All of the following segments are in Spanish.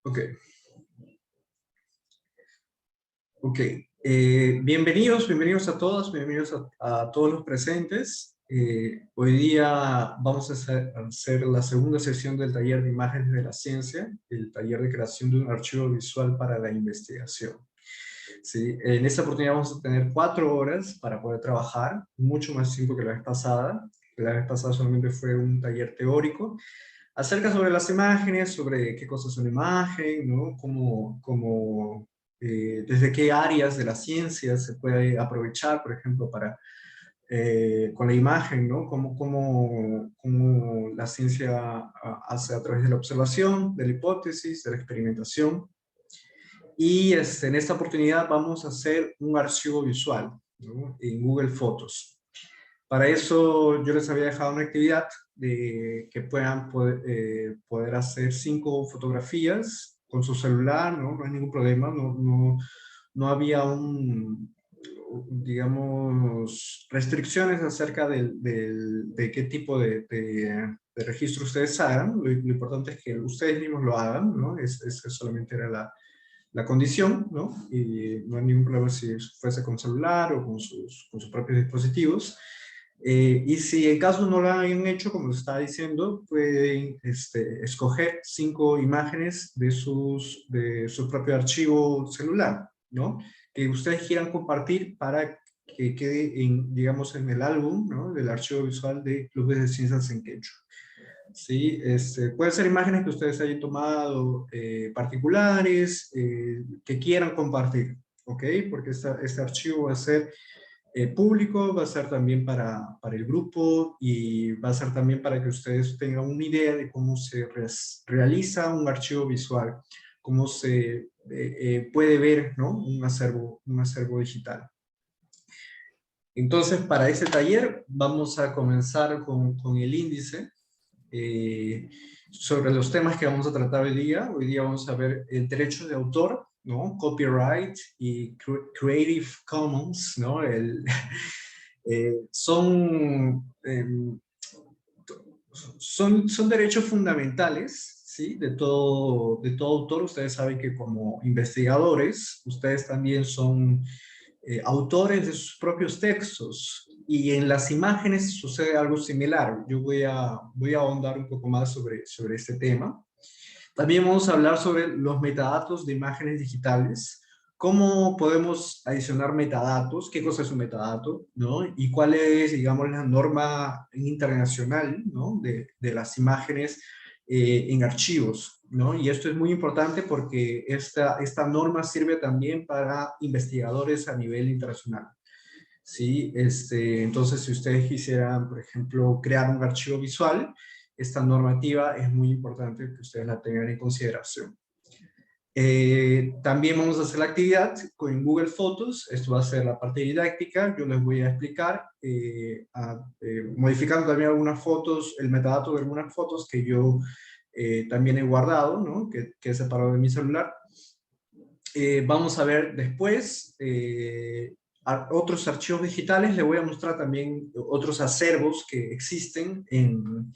Ok, ok. Bienvenidos a todos, bienvenidos a todos los presentes. Hoy día vamos a hacer la segunda sesión del taller de imágenes de la ciencia, el taller de creación de un archivo visual para la investigación. ¿Sí? En esta oportunidad vamos a tener 4 horas para poder trabajar, mucho más tiempo que la vez pasada. La vez pasada solamente fue un taller teórico, acerca sobre las imágenes, sobre qué cosas es una imagen, ¿no? Desde qué áreas de la ciencia se puede aprovechar, por ejemplo, con la imagen, ¿no? Cómo la ciencia hace a través de la observación, de la hipótesis, de la experimentación. Y en esta oportunidad vamos a hacer un archivo visual, ¿no? En Google Fotos. Para eso yo les había dejado una actividad de que puedan poder hacer 5 fotografías con su celular, ¿no? No hay ningún problema, no había digamos, restricciones acerca de qué tipo de registro ustedes hagan. Lo importante es que ustedes mismos lo hagan, ¿no? Solamente era la condición, ¿no? Y no hay ningún problema si fuese con celular o con sus propios dispositivos. Y si en caso no lo hayan hecho, como les estaba diciendo, pueden escoger 5 imágenes de su propio archivo celular, ¿no? Que ustedes quieran compartir para que quede, digamos, en el álbum, ¿no? Del archivo visual de Clubes de Ciencias en Quechua. Sí, pueden ser imágenes que ustedes hayan tomado particulares, que quieran compartir, ¿ok? Porque este archivo va a ser público, va a ser también para el grupo y va a ser también para que ustedes tengan una idea de cómo se realiza un archivo visual, cómo se puede ver, ¿no? Un acervo digital. Entonces, para este taller vamos a comenzar con el índice sobre los temas que vamos a tratar hoy día. Hoy día vamos a ver el derecho de autor, ¿no? Copyright y Creative Commons, ¿no? Son, son derechos fundamentales, ¿sí? De todo autor. Ustedes saben que como investigadores, ustedes también son autores de sus propios textos, y en las imágenes sucede algo similar. Yo voy a ahondar un poco más sobre este tema. También vamos a hablar sobre los metadatos de imágenes digitales, cómo podemos adicionar metadatos, qué cosa es un metadato, ¿no? Y cuál es, digamos, la norma internacional, ¿no? De las imágenes en archivos, ¿no? Y esto es muy importante porque esta norma sirve también para investigadores a nivel internacional. ¿Sí? Entonces, si ustedes quisieran, por ejemplo, crear un archivo visual, esta normativa es muy importante que ustedes la tengan en consideración. También vamos a hacer la actividad con Google Fotos. Esto va a ser la parte didáctica. Yo les voy a explicar, modificando también algunas fotos, el metadato de algunas fotos que yo también he guardado, ¿no? Que he separado de mi celular. Vamos a ver después otros archivos digitales. Les voy a mostrar también otros acervos que existen en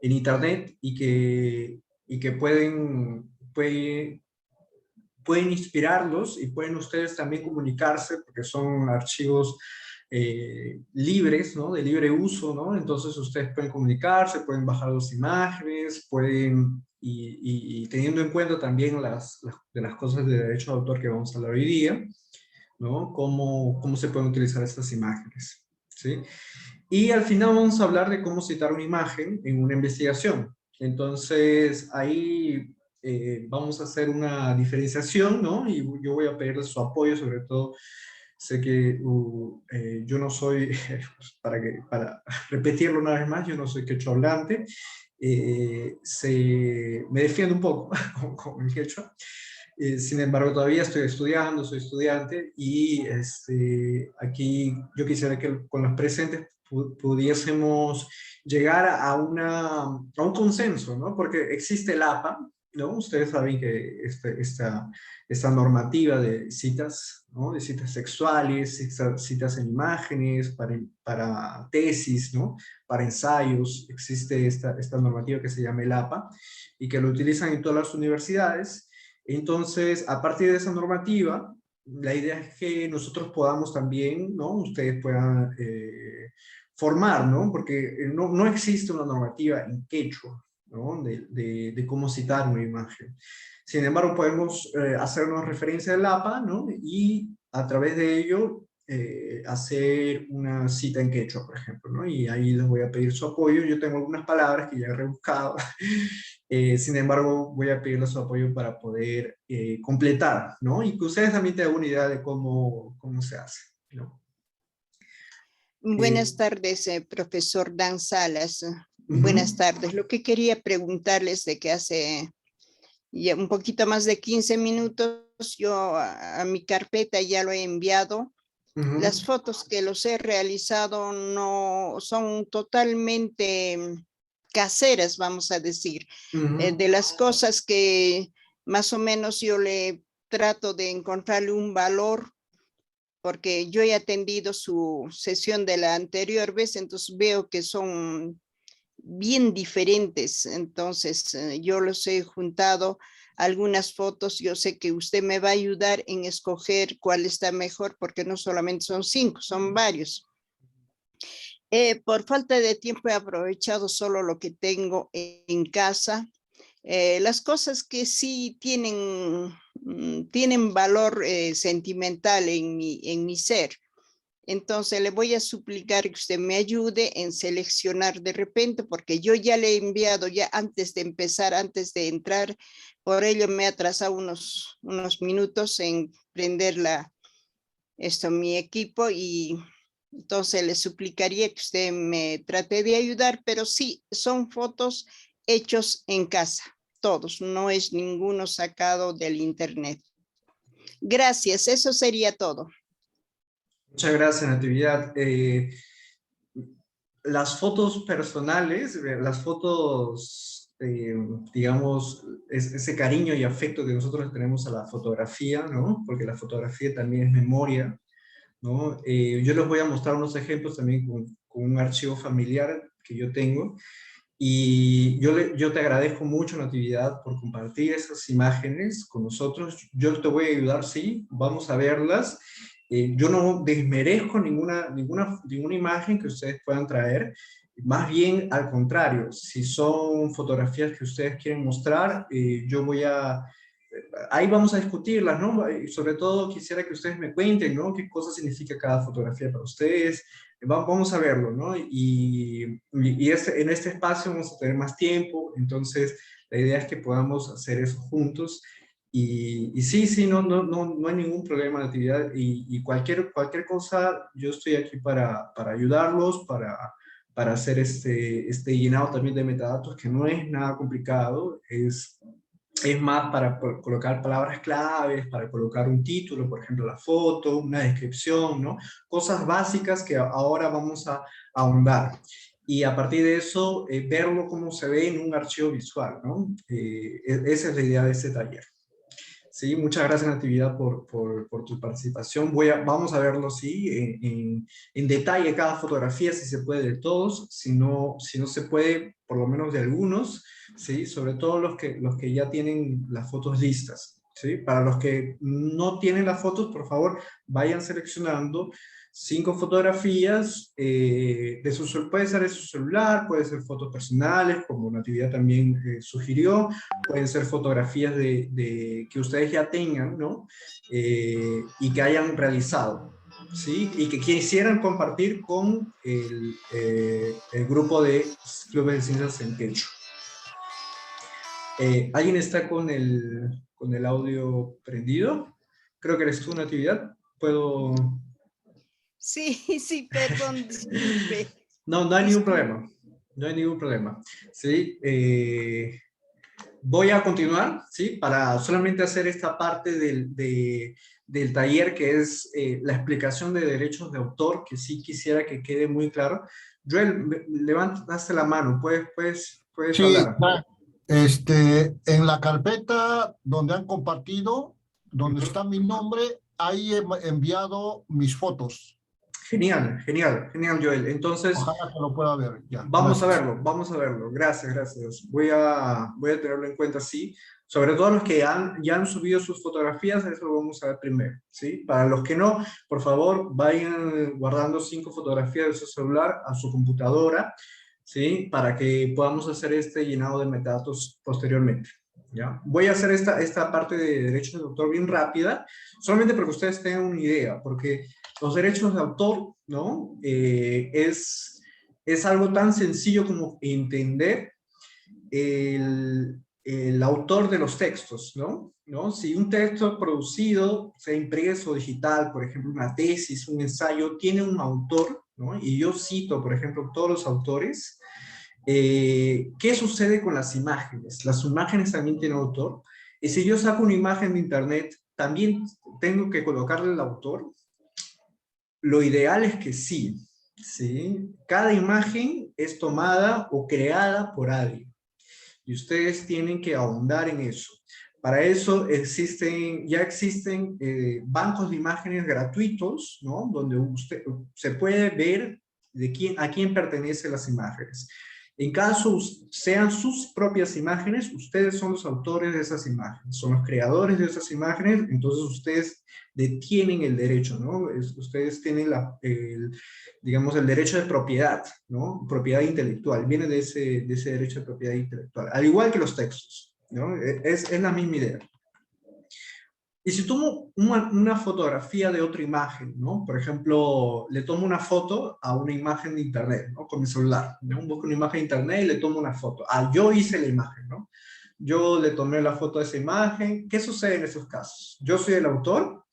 Internet y que pueden inspirarlos, y pueden ustedes también comunicarse porque son archivos libres, ¿no? De libre uso, ¿no? Entonces ustedes pueden comunicarse, pueden bajar las imágenes, y teniendo en cuenta también de las cosas de derecho de autor que vamos a hablar hoy día, ¿no? Cómo se pueden utilizar estas imágenes, ¿sí? Y al final vamos a hablar de cómo citar una imagen en una investigación. Entonces, ahí vamos a hacer una diferenciación, ¿no? Y yo voy a pedirles su apoyo, sobre todo. Sé que yo no soy, para repetirlo una vez más, yo no soy quechua hablante. Me defiendo un poco con el quechua. Sin embargo, todavía estoy estudiando, soy estudiante, y aquí yo quisiera que con los presentes pudiésemos llegar a un consenso, ¿no? Porque existe el APA, ¿no? Ustedes saben que esta normativa de citas, ¿no? De citas sexuales, citas en imágenes, para tesis, ¿no? Para ensayos, existe esta normativa que se llama el APA, y que lo utilizan en todas las universidades. Entonces, a partir de esa normativa, la idea es que nosotros podamos también, ¿no? Ustedes puedan formar, ¿no? Porque no existe una normativa en quechua, ¿no? De cómo citar una imagen. Sin embargo, podemos hacernos referencia al APA, ¿no? Y a través de ello hacer una cita en quechua, por ejemplo, ¿no? Y ahí les voy a pedir su apoyo. Yo tengo algunas palabras que ya he rebuscado. Sin embargo, voy a pedirles su apoyo para poder completar, ¿no? Y que ustedes también tengan una idea de cómo se hace, ¿no? Buenas tardes, profesor Dan Salas. Uh-huh. Buenas tardes. Lo que quería preguntarles de que hace ya un poquito más de 15 minutos yo a mi carpeta ya lo he enviado. Uh-huh. Las fotos que los he realizado no son totalmente caseras, vamos a decir, Uh-huh. de las cosas que más o menos yo le trato de encontrarle un valor, porque yo he atendido su sesión de la anterior vez, entonces veo que son bien diferentes. Entonces yo los he juntado algunas fotos. Yo sé que usted me va a ayudar en escoger cuál está mejor, porque no solamente son 5, son varios. Por falta de tiempo he aprovechado solo lo que tengo en casa. Las cosas que sí tienen valor sentimental en mi ser. Entonces le voy a suplicar que usted me ayude en seleccionar de repente, porque yo ya le he enviado ya antes de empezar, antes de entrar, por ello me he atrasado unos minutos en prender mi equipo, y entonces le suplicaría que usted me trate de ayudar, pero sí, son fotos hechos en casa, todos, no es ninguno sacado del internet. Gracias, eso sería todo. Muchas gracias, Natividad. Las fotos personales, las fotos, digamos, ese cariño y afecto que nosotros tenemos a la fotografía, ¿no? Porque la fotografía también es memoria, ¿no? Yo les voy a mostrar unos ejemplos también con un archivo familiar que yo tengo. Y yo te agradezco mucho, Natividad, por compartir esas imágenes con nosotros. Yo te voy a ayudar, sí, vamos a verlas. Yo no desmerezco ninguna imagen que ustedes puedan traer. Más bien, al contrario, si son fotografías que ustedes quieren mostrar, yo voy a... Ahí vamos a discutirlas, ¿no? Y sobre todo quisiera que ustedes me cuenten, ¿no? ¿Qué cosa significa cada fotografía para ustedes? Vamos a verlo, ¿no? En este espacio vamos a tener más tiempo, entonces la idea es que podamos hacer eso juntos. Y sí, no hay ningún problema de actividad y cualquier cosa, yo estoy aquí para ayudarlos, para hacer este llenado también de metadatos, que no es nada complicado, es más para colocar palabras claves, para colocar un título, por ejemplo, la foto, una descripción, ¿no? Cosas básicas que ahora vamos a ahondar. Y a partir de eso, verlo como se ve en un archivo visual, ¿no? Esa es la idea de este taller. Sí, muchas gracias, Natividad, por tu participación. Vamos a verlo, sí, en detalle cada fotografía, si se puede de todos, si no se puede, por lo menos de algunos, sí, sobre todo los que ya tienen las fotos listas, sí. Para los que no tienen las fotos, por favor, vayan seleccionando 5 fotografías, puede ser de su celular, puede ser fotos personales, como Natividad también sugirió, pueden ser fotografías que ustedes ya tengan, ¿no? Y que hayan realizado, ¿sí? Y que quisieran compartir con el grupo de Clubes de Ciencias en Quechua. ¿Alguien está con el audio prendido? Creo que eres tú, Natividad. ¿Puedo...? Sí, perdón, disculpe. No hay ningún problema. No hay ningún problema. Sí, voy a continuar, ¿sí? Para solamente hacer esta parte del taller, que es la explicación de derechos de autor, que sí quisiera que quede muy claro. Joel, levantaste la mano, puedes Sí, hablar. en la carpeta donde han compartido, donde está mi nombre, ahí he enviado mis fotos. Genial, genial, genial, Joel. Entonces, Ojalá que lo pueda ver. Ya, vamos a gracias. verlo, vamos a verlo. Gracias, gracias. Voy a tenerlo en cuenta, sí. Sobre todo los que ya han subido sus fotografías, eso lo vamos a ver primero, ¿sí? Para los que no, por favor, vayan guardando 5 fotografías de su celular a su computadora, ¿sí? Para que podamos hacer este llenado de metadatos posteriormente, ¿ya? Voy a hacer esta parte de derechos de autor bien rápida, solamente para que ustedes tengan una idea, porque los derechos de autor, ¿no? Es algo tan sencillo como entender el autor de los textos, ¿no? ¿No? Si un texto producido, sea impreso o digital, por ejemplo, una tesis, un ensayo, tiene un autor, ¿no? Y yo cito, por ejemplo, todos los autores, ¿qué sucede con las imágenes? Las imágenes también tienen autor. Y si yo saco una imagen de internet, ¿también tengo que colocarle el autor? Lo ideal es que sí, ¿sí? Cada imagen es tomada o creada por alguien. Y ustedes tienen que ahondar en eso. Para eso ya existen bancos de imágenes gratuitos, ¿no? Donde usted se puede ver a quién pertenecen las imágenes. En caso sean sus propias imágenes, ustedes son los autores de esas imágenes, son los creadores de esas imágenes, entonces ustedes detienen el derecho, ¿no? Ustedes tienen digamos, el derecho de propiedad, ¿no? Propiedad intelectual, viene de ese derecho de propiedad intelectual, al igual que los textos, ¿no? Es la misma idea. Y si tomo una fotografía de otra imagen, ¿no? Por ejemplo, le tomo una foto a una imagen de internet, ¿no? Con mi celular, ¿no? Busco una imagen de internet y le tomo una foto. Yo hice la imagen, ¿no? Yo le tomé la foto de esa imagen. ¿Qué sucede en esos casos? Yo soy el autor.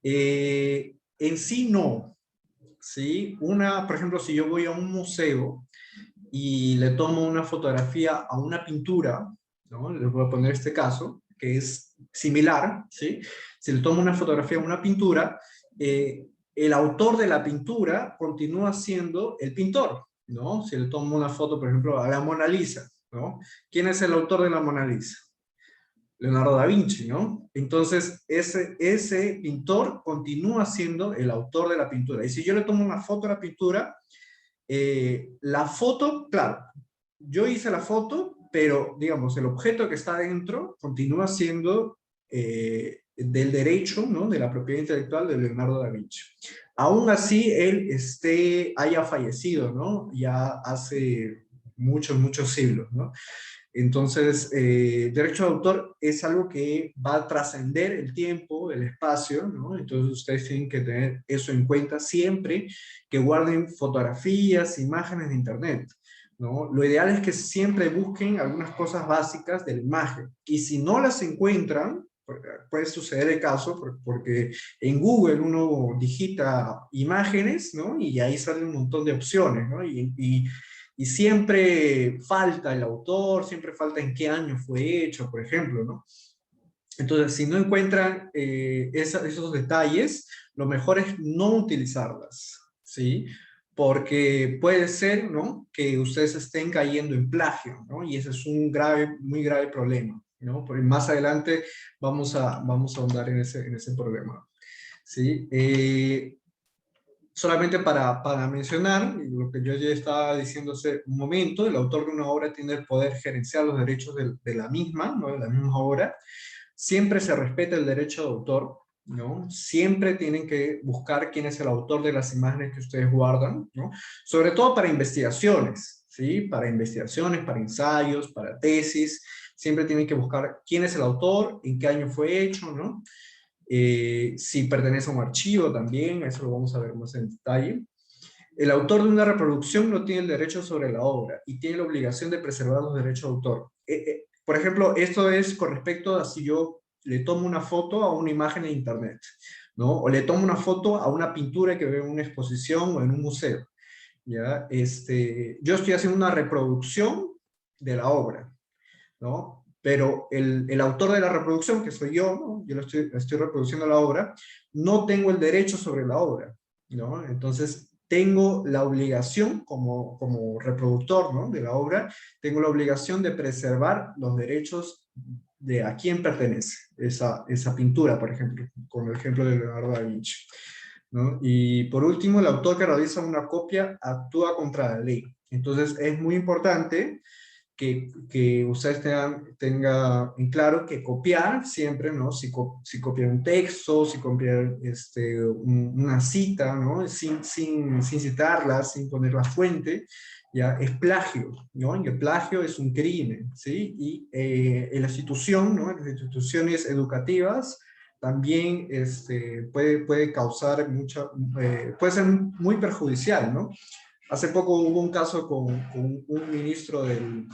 En sí no, ¿sí? Por ejemplo, si yo voy a un museo y le tomo una fotografía a una pintura, ¿no? Les voy a poner este caso, que es similar, ¿sí? Si le tomo una fotografía a una pintura, el autor de la pintura continúa siendo el pintor, ¿no? Si le tomo una foto, por ejemplo, a la Mona Lisa, ¿no? ¿Quién es el autor de la Mona Lisa? Leonardo da Vinci, ¿no? Entonces, ese pintor continúa siendo el autor de la pintura. Y si yo le tomo una foto a la pintura, la foto, claro, yo hice la foto, pero, digamos, el objeto que está dentro continúa siendo del derecho, ¿no? De la propiedad intelectual de Leonardo da Vinci. Aún así, él haya fallecido, ¿no? Ya hace muchos, muchos siglos, ¿no? Entonces, derecho de autor es algo que va a trascender el tiempo, el espacio, ¿no? Entonces ustedes tienen que tener eso en cuenta siempre que guarden fotografías, imágenes de internet, ¿no? Lo ideal es que siempre busquen algunas cosas básicas de la imagen. Y si no las encuentran, puede suceder el caso, porque en Google uno digita imágenes, ¿no? Y ahí salen un montón de opciones, ¿no? Y siempre falta el autor, siempre falta en qué año fue hecho, por ejemplo, ¿no? Entonces, si no encuentran esos detalles, lo mejor es no utilizarlas, ¿sí? Porque puede ser, ¿no? Que ustedes estén cayendo en plagio, ¿no? Y ese es un muy grave problema, ¿no? Porque más adelante vamos a ahondar en ese problema, ¿sí? Solamente para mencionar lo que yo ya estaba diciendo hace un momento, el autor de una obra tiene el poder gerenciar los derechos de la misma, ¿no? De la misma obra. Siempre se respeta el derecho de autor, ¿no? Siempre tienen que buscar quién es el autor de las imágenes que ustedes guardan, ¿no? Sobre todo para investigaciones, ¿sí? Para investigaciones, para ensayos, para tesis, siempre tienen que buscar quién es el autor, en qué año fue hecho, ¿no? Si pertenece a un archivo también, eso lo vamos a ver más en detalle. El autor de una reproducción no tiene el derecho sobre la obra y tiene la obligación de preservar los derechos de autor. Por ejemplo, esto es con respecto a si yo le tomo una foto a una imagen en internet, ¿no? O le tomo una foto a una pintura que veo en una exposición o en un museo, ¿ya? Yo estoy haciendo una reproducción de la obra, ¿no? Pero el autor de la reproducción, que soy yo, ¿no? Yo estoy reproduciendo la obra, no tengo el derecho sobre la obra, ¿no? Entonces, tengo la obligación, como reproductor, ¿no? De la obra, tengo la obligación de preservar los derechos de a quién pertenece esa pintura, por ejemplo, con el ejemplo de Leonardo da Vinci, ¿no? Y por último, el autor que realiza una copia actúa contra la ley. Entonces es muy importante que ustedes tengan en claro que copiar siempre, ¿no? Si copian un texto, si copian una cita, ¿no? Sin citarla, sin poner la fuente, ya es plagio, ¿no? Y el plagio es un crimen, ¿sí? Y en la institución, ¿no? En las instituciones educativas, también puede causar puede ser muy perjudicial, ¿no? Hace poco hubo un caso con un ministro un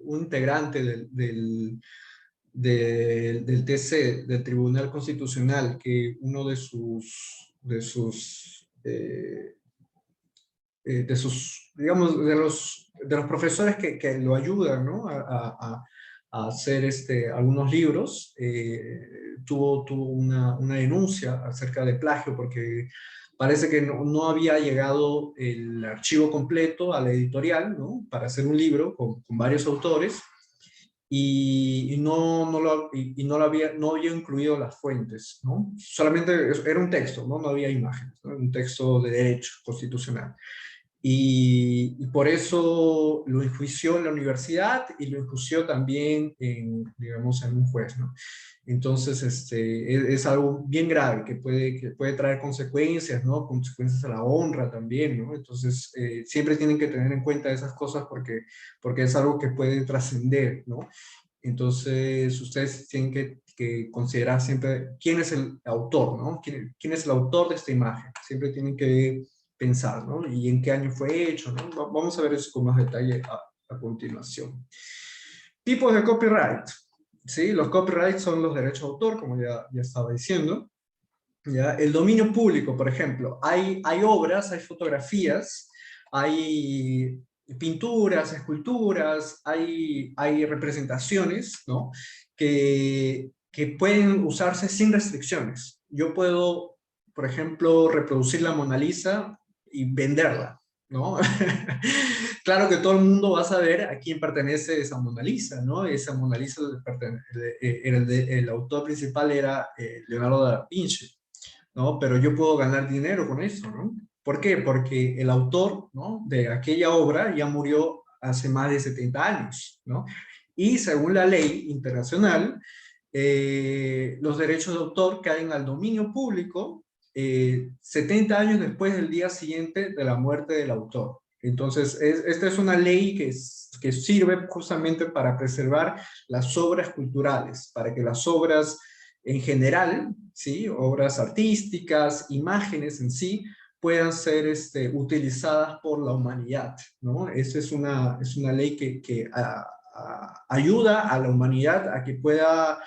integrante del TC, del Tribunal Constitucional, que uno digamos, de los profesores que lo ayudan, ¿no? A hacer algunos libros, tuvo una denuncia acerca de plagio, porque parece que no había llegado el archivo completo a la editorial, ¿no? Para hacer un libro con varios autores, y no había incluido las fuentes, ¿no? Solamente era un texto, ¿no? No había imágenes, ¿no? Un texto de derecho constitucional. Y por eso lo enjuició en la universidad y lo enjuició también digamos, en un juez, ¿no? Entonces, es algo bien grave que puede traer consecuencias, ¿no? Consecuencias a la honra también, ¿no? Entonces, siempre tienen que tener en cuenta esas cosas porque es algo que puede trascender, ¿no? Entonces, ustedes tienen que considerar siempre quién es el autor, ¿no? ¿Quién es el autor de esta imagen? Siempre tienen que pensar, ¿no? Y en qué año fue hecho, ¿no? Vamos a ver eso con más detalle a continuación. Tipos de copyright, ¿sí? Los copyrights son los derechos de autor, como ya estaba diciendo. ¿Ya? El dominio público, por ejemplo, hay obras, hay fotografías, hay pinturas, esculturas, hay representaciones, ¿no? que pueden usarse sin restricciones. Yo puedo, por ejemplo, reproducir la Mona Lisa y venderla, ¿no? Claro que todo el mundo va a saber a quién pertenece esa Mona Lisa, ¿no? Esa Mona Lisa, el autor principal era Leonardo da Vinci, ¿no? Pero yo puedo ganar dinero con eso, ¿no? ¿Por qué? Porque el autor, ¿no? de aquella obra ya murió hace más de 70 años, ¿no? Y según la ley internacional, los derechos de autor caen al dominio público 70 años después del día siguiente de la muerte del autor. Entonces, esta es una ley que sirve justamente para preservar las obras culturales, para que las obras en general, ¿sí? Obras artísticas, imágenes en sí, puedan ser utilizadas por la humanidad, ¿no? Esa es una ley que ayuda a la humanidad a que pueda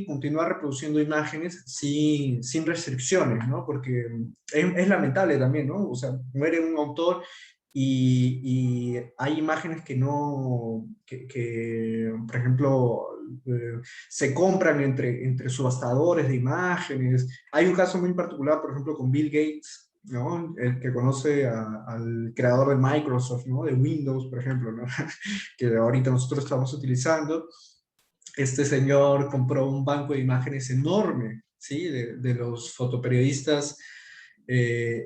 continuar reproduciendo imágenes sin restricciones, ¿no? Porque es lamentable también, ¿no? O sea, muere un autor y hay imágenes que por ejemplo, se compran entre subastadores de imágenes. Hay un caso muy particular, por ejemplo, con Bill Gates, ¿no? El que conoce al creador de Microsoft, ¿no? De Windows, por ejemplo, ¿no? Que ahorita nosotros estamos utilizando. Este señor compró un banco de imágenes enorme, ¿sí? De los fotoperiodistas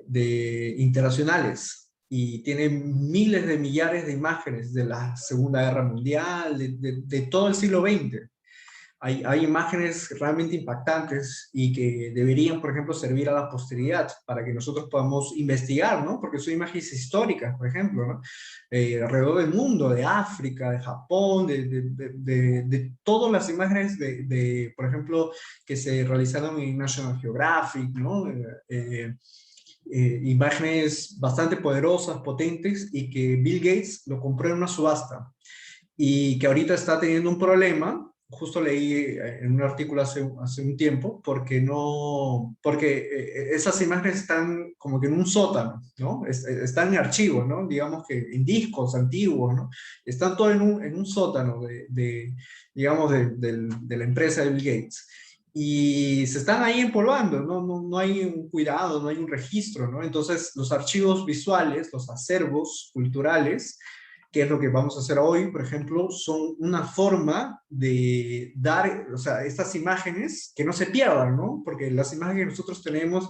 internacionales, y tiene miles de millares de imágenes de la Segunda Guerra Mundial, de todo el siglo XX. Hay imágenes realmente impactantes y que deberían, por ejemplo, servir a la posteridad para que nosotros podamos investigar, ¿no? Porque son imágenes históricas, por ejemplo, ¿no? Alrededor del mundo, de África, de Japón, de todas las imágenes, por ejemplo, que se realizaron en National Geographic, ¿no? Imágenes bastante poderosas, potentes, y que Bill Gates lo compró en una subasta, y que ahorita está teniendo un problema. Justo leí en un artículo hace un tiempo, porque esas imágenes están como que en un sótano, ¿no? Están en archivos, ¿no? Digamos que en discos antiguos, ¿no? Están todo en un sótano digamos, de la empresa de Bill Gates. Y se están ahí empolvando, no hay un cuidado, no hay un registro, ¿no? Entonces, los archivos visuales, los acervos culturales, que es lo que vamos a hacer hoy, por ejemplo, son una forma de dar, o sea, estas imágenes que no se pierdan, ¿no? Porque las imágenes que nosotros tenemos,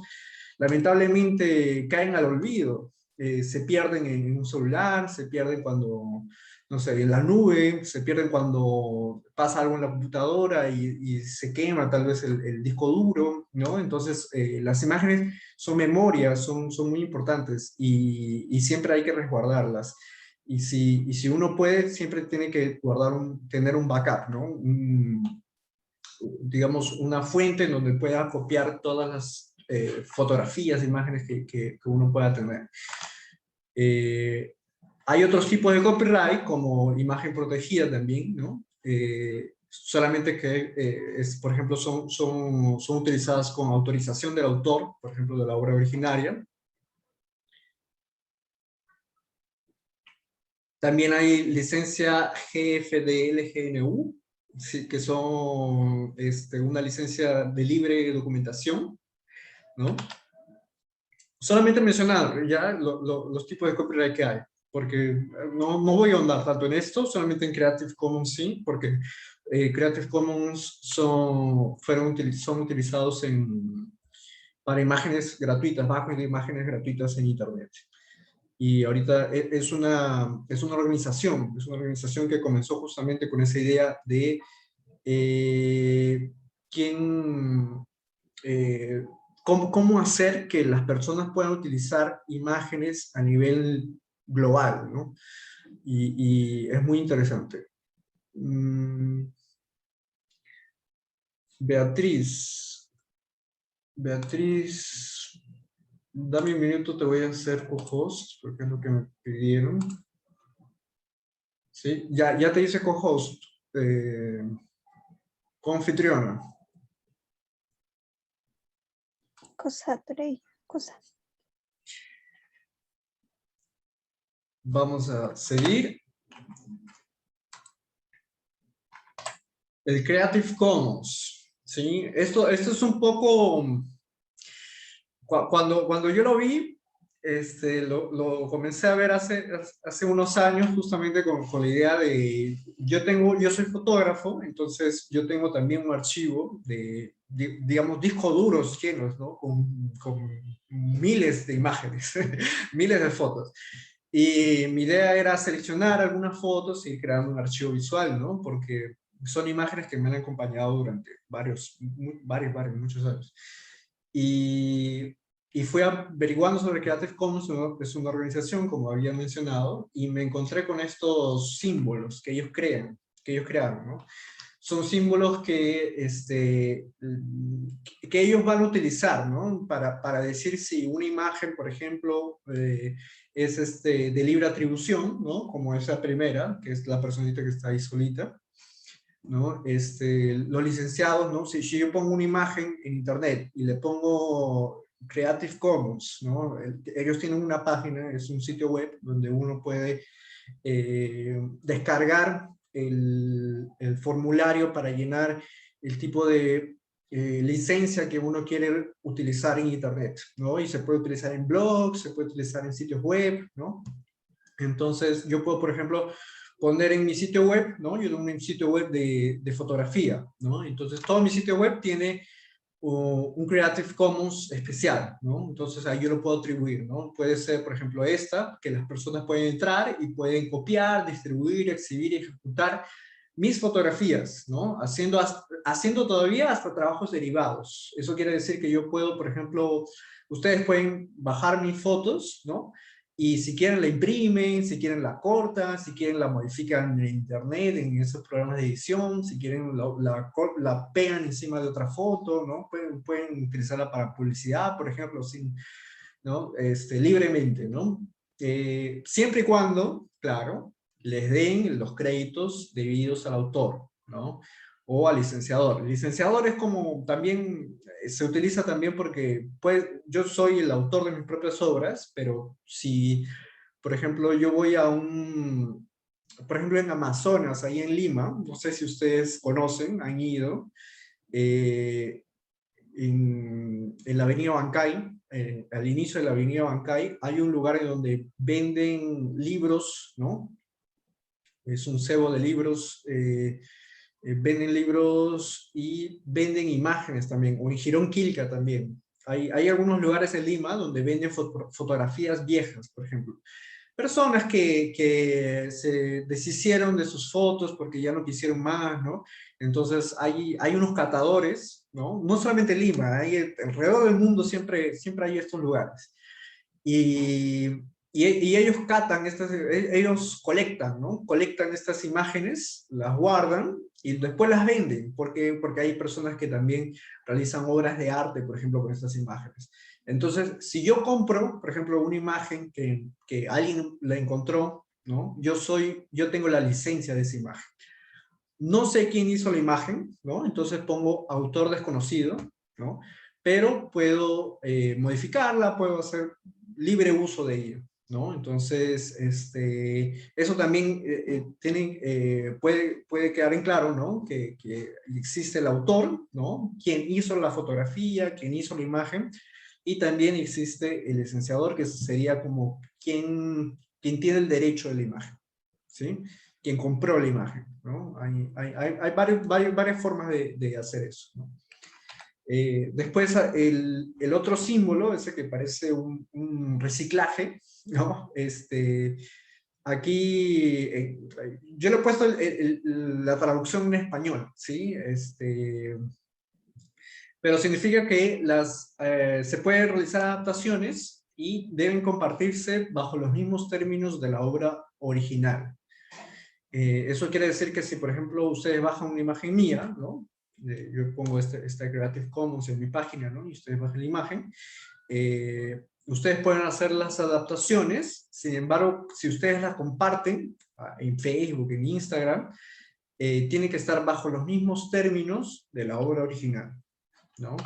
lamentablemente, caen al olvido. Se pierden en un celular, se pierden cuando, no sé, en la nube, se pierden cuando pasa algo en la computadora y se quema tal vez el disco duro, ¿no? Entonces, las imágenes son memorias, son muy importantes y siempre hay que resguardarlas. Y si uno puede, siempre tiene que tener un backup, ¿no? Digamos, una fuente en donde pueda copiar todas las fotografías, imágenes que uno pueda tener. Hay otros tipos de copyright, como imagen protegida también, ¿no? Solamente que, por ejemplo, son utilizadas con autorización del autor, por ejemplo, de la obra originaria. También hay licencia GFDL-GNU, sí, que son una licencia de libre documentación, ¿no? Solamente mencionar ya los tipos de copyright que hay, porque no voy a ahondar tanto en esto, solamente en Creative Commons sí, porque Creative Commons son utilizados para imágenes gratuitas, bajos de imágenes gratuitas en Internet. Y ahorita es una organización que comenzó justamente con esa idea de quién, cómo hacer que las personas puedan utilizar imágenes a nivel global, ¿no? Y es muy interesante. Beatriz, dame un minuto, te voy a hacer co-host, porque es lo que me pidieron. Sí, ya te hice co-host, co-anfitriona. Cosa, Trey, cosa. Vamos a seguir. El Creative Commons, ¿sí? Esto es un poco... Cuando yo lo vi, lo comencé a ver hace unos años justamente con la idea de... Yo soy fotógrafo, entonces yo tengo también un archivo digamos, discos duros llenos, ¿no? Con miles de imágenes, miles de fotos. Y mi idea era seleccionar algunas fotos y crear un archivo visual, ¿no? Porque son imágenes que me han acompañado durante muchos años. Y fui averiguando sobre Creative Commons, ¿no? Es una organización, como había mencionado, y me encontré con estos símbolos que ellos crearon, ¿no? Son símbolos que ellos van a utilizar, ¿no? Para decir si una imagen, por ejemplo, es de libre atribución, ¿no? Como esa primera, que es la personita que está ahí solita, ¿no? Los licenciados, ¿no? Si yo pongo una imagen en internet y le pongo Creative Commons, ¿no? Ellos tienen una página, es un sitio web donde uno puede descargar el formulario para llenar el tipo de licencia que uno quiere utilizar en internet, ¿no? Y se puede utilizar en blogs, se puede utilizar en sitios web, ¿no? Entonces yo puedo, por ejemplo, poner en mi sitio web, ¿no? Yo tengo un sitio web de fotografía, ¿no? Entonces todo mi sitio web tiene un Creative Commons especial, ¿no? Entonces ahí yo lo puedo atribuir, ¿no? Puede ser, por ejemplo, que las personas pueden entrar y pueden copiar, distribuir, exhibir y ejecutar mis fotografías, ¿no? Haciendo todavía hasta trabajos derivados. Eso quiere decir que yo puedo, por ejemplo, ustedes pueden bajar mis fotos, ¿no? Y si quieren la imprimen, si quieren la cortan, si quieren la modifican en internet, en esos programas de edición, si quieren la pegan encima de otra foto, ¿no? Pueden utilizarla para publicidad, por ejemplo, sin, ¿no? Libremente, ¿no? Siempre y cuando, claro, les den los créditos debidos al autor, ¿no? O al licenciador. El licenciador es como también, se utiliza también porque, pues, yo soy el autor de mis propias obras, pero si, por ejemplo, yo voy por ejemplo, en Amazonas, ahí en Lima, no sé si ustedes conocen, han ido, en la avenida Bancay, al inicio de la avenida Bancay, hay un lugar en donde venden libros, ¿no? es un cebo de libros, venden libros y venden imágenes también, o en Girón Quilca también. Hay algunos lugares en Lima donde venden fotografías viejas, por ejemplo. Personas que se deshicieron de sus fotos porque ya no quisieron más, ¿no? Entonces hay unos catadores, ¿no? No solamente en Lima, hay alrededor del mundo siempre hay estos lugares. Y ellos catan, ellos colectan, ¿no? Colectan estas imágenes, las guardan y después las venden, porque hay personas que también realizan obras de arte, por ejemplo, con estas imágenes. Entonces, si yo compro, por ejemplo, una imagen que alguien la encontró, ¿no? Yo tengo la licencia de esa imagen. No sé quién hizo la imagen, ¿no? Entonces pongo autor desconocido, ¿no? Pero puedo modificarla, puedo hacer libre uso de ella, ¿no? Entonces, eso también puede quedar en claro, ¿no? Que existe el autor, ¿no? Quien hizo la fotografía, quien hizo la imagen, y también existe el licenciador, que sería como quien tiene el derecho de la imagen, ¿sí? Quien compró la imagen, ¿no? Hay varias formas de hacer eso, ¿no? Después el otro símbolo, ese que parece un reciclaje, ¿no? Aquí, yo le he puesto la traducción en español, ¿sí? Pero significa que se pueden realizar adaptaciones y deben compartirse bajo los mismos términos de la obra original. Eso quiere decir que si, por ejemplo, ustedes bajan una imagen mía, ¿no? Yo pongo esta Creative Commons en mi página, ¿no? Y ustedes bajan la imagen. Ustedes pueden hacer las adaptaciones, sin embargo, si ustedes las comparten en Facebook, en Instagram, tiene que estar bajo los mismos términos de la obra original, ¿no?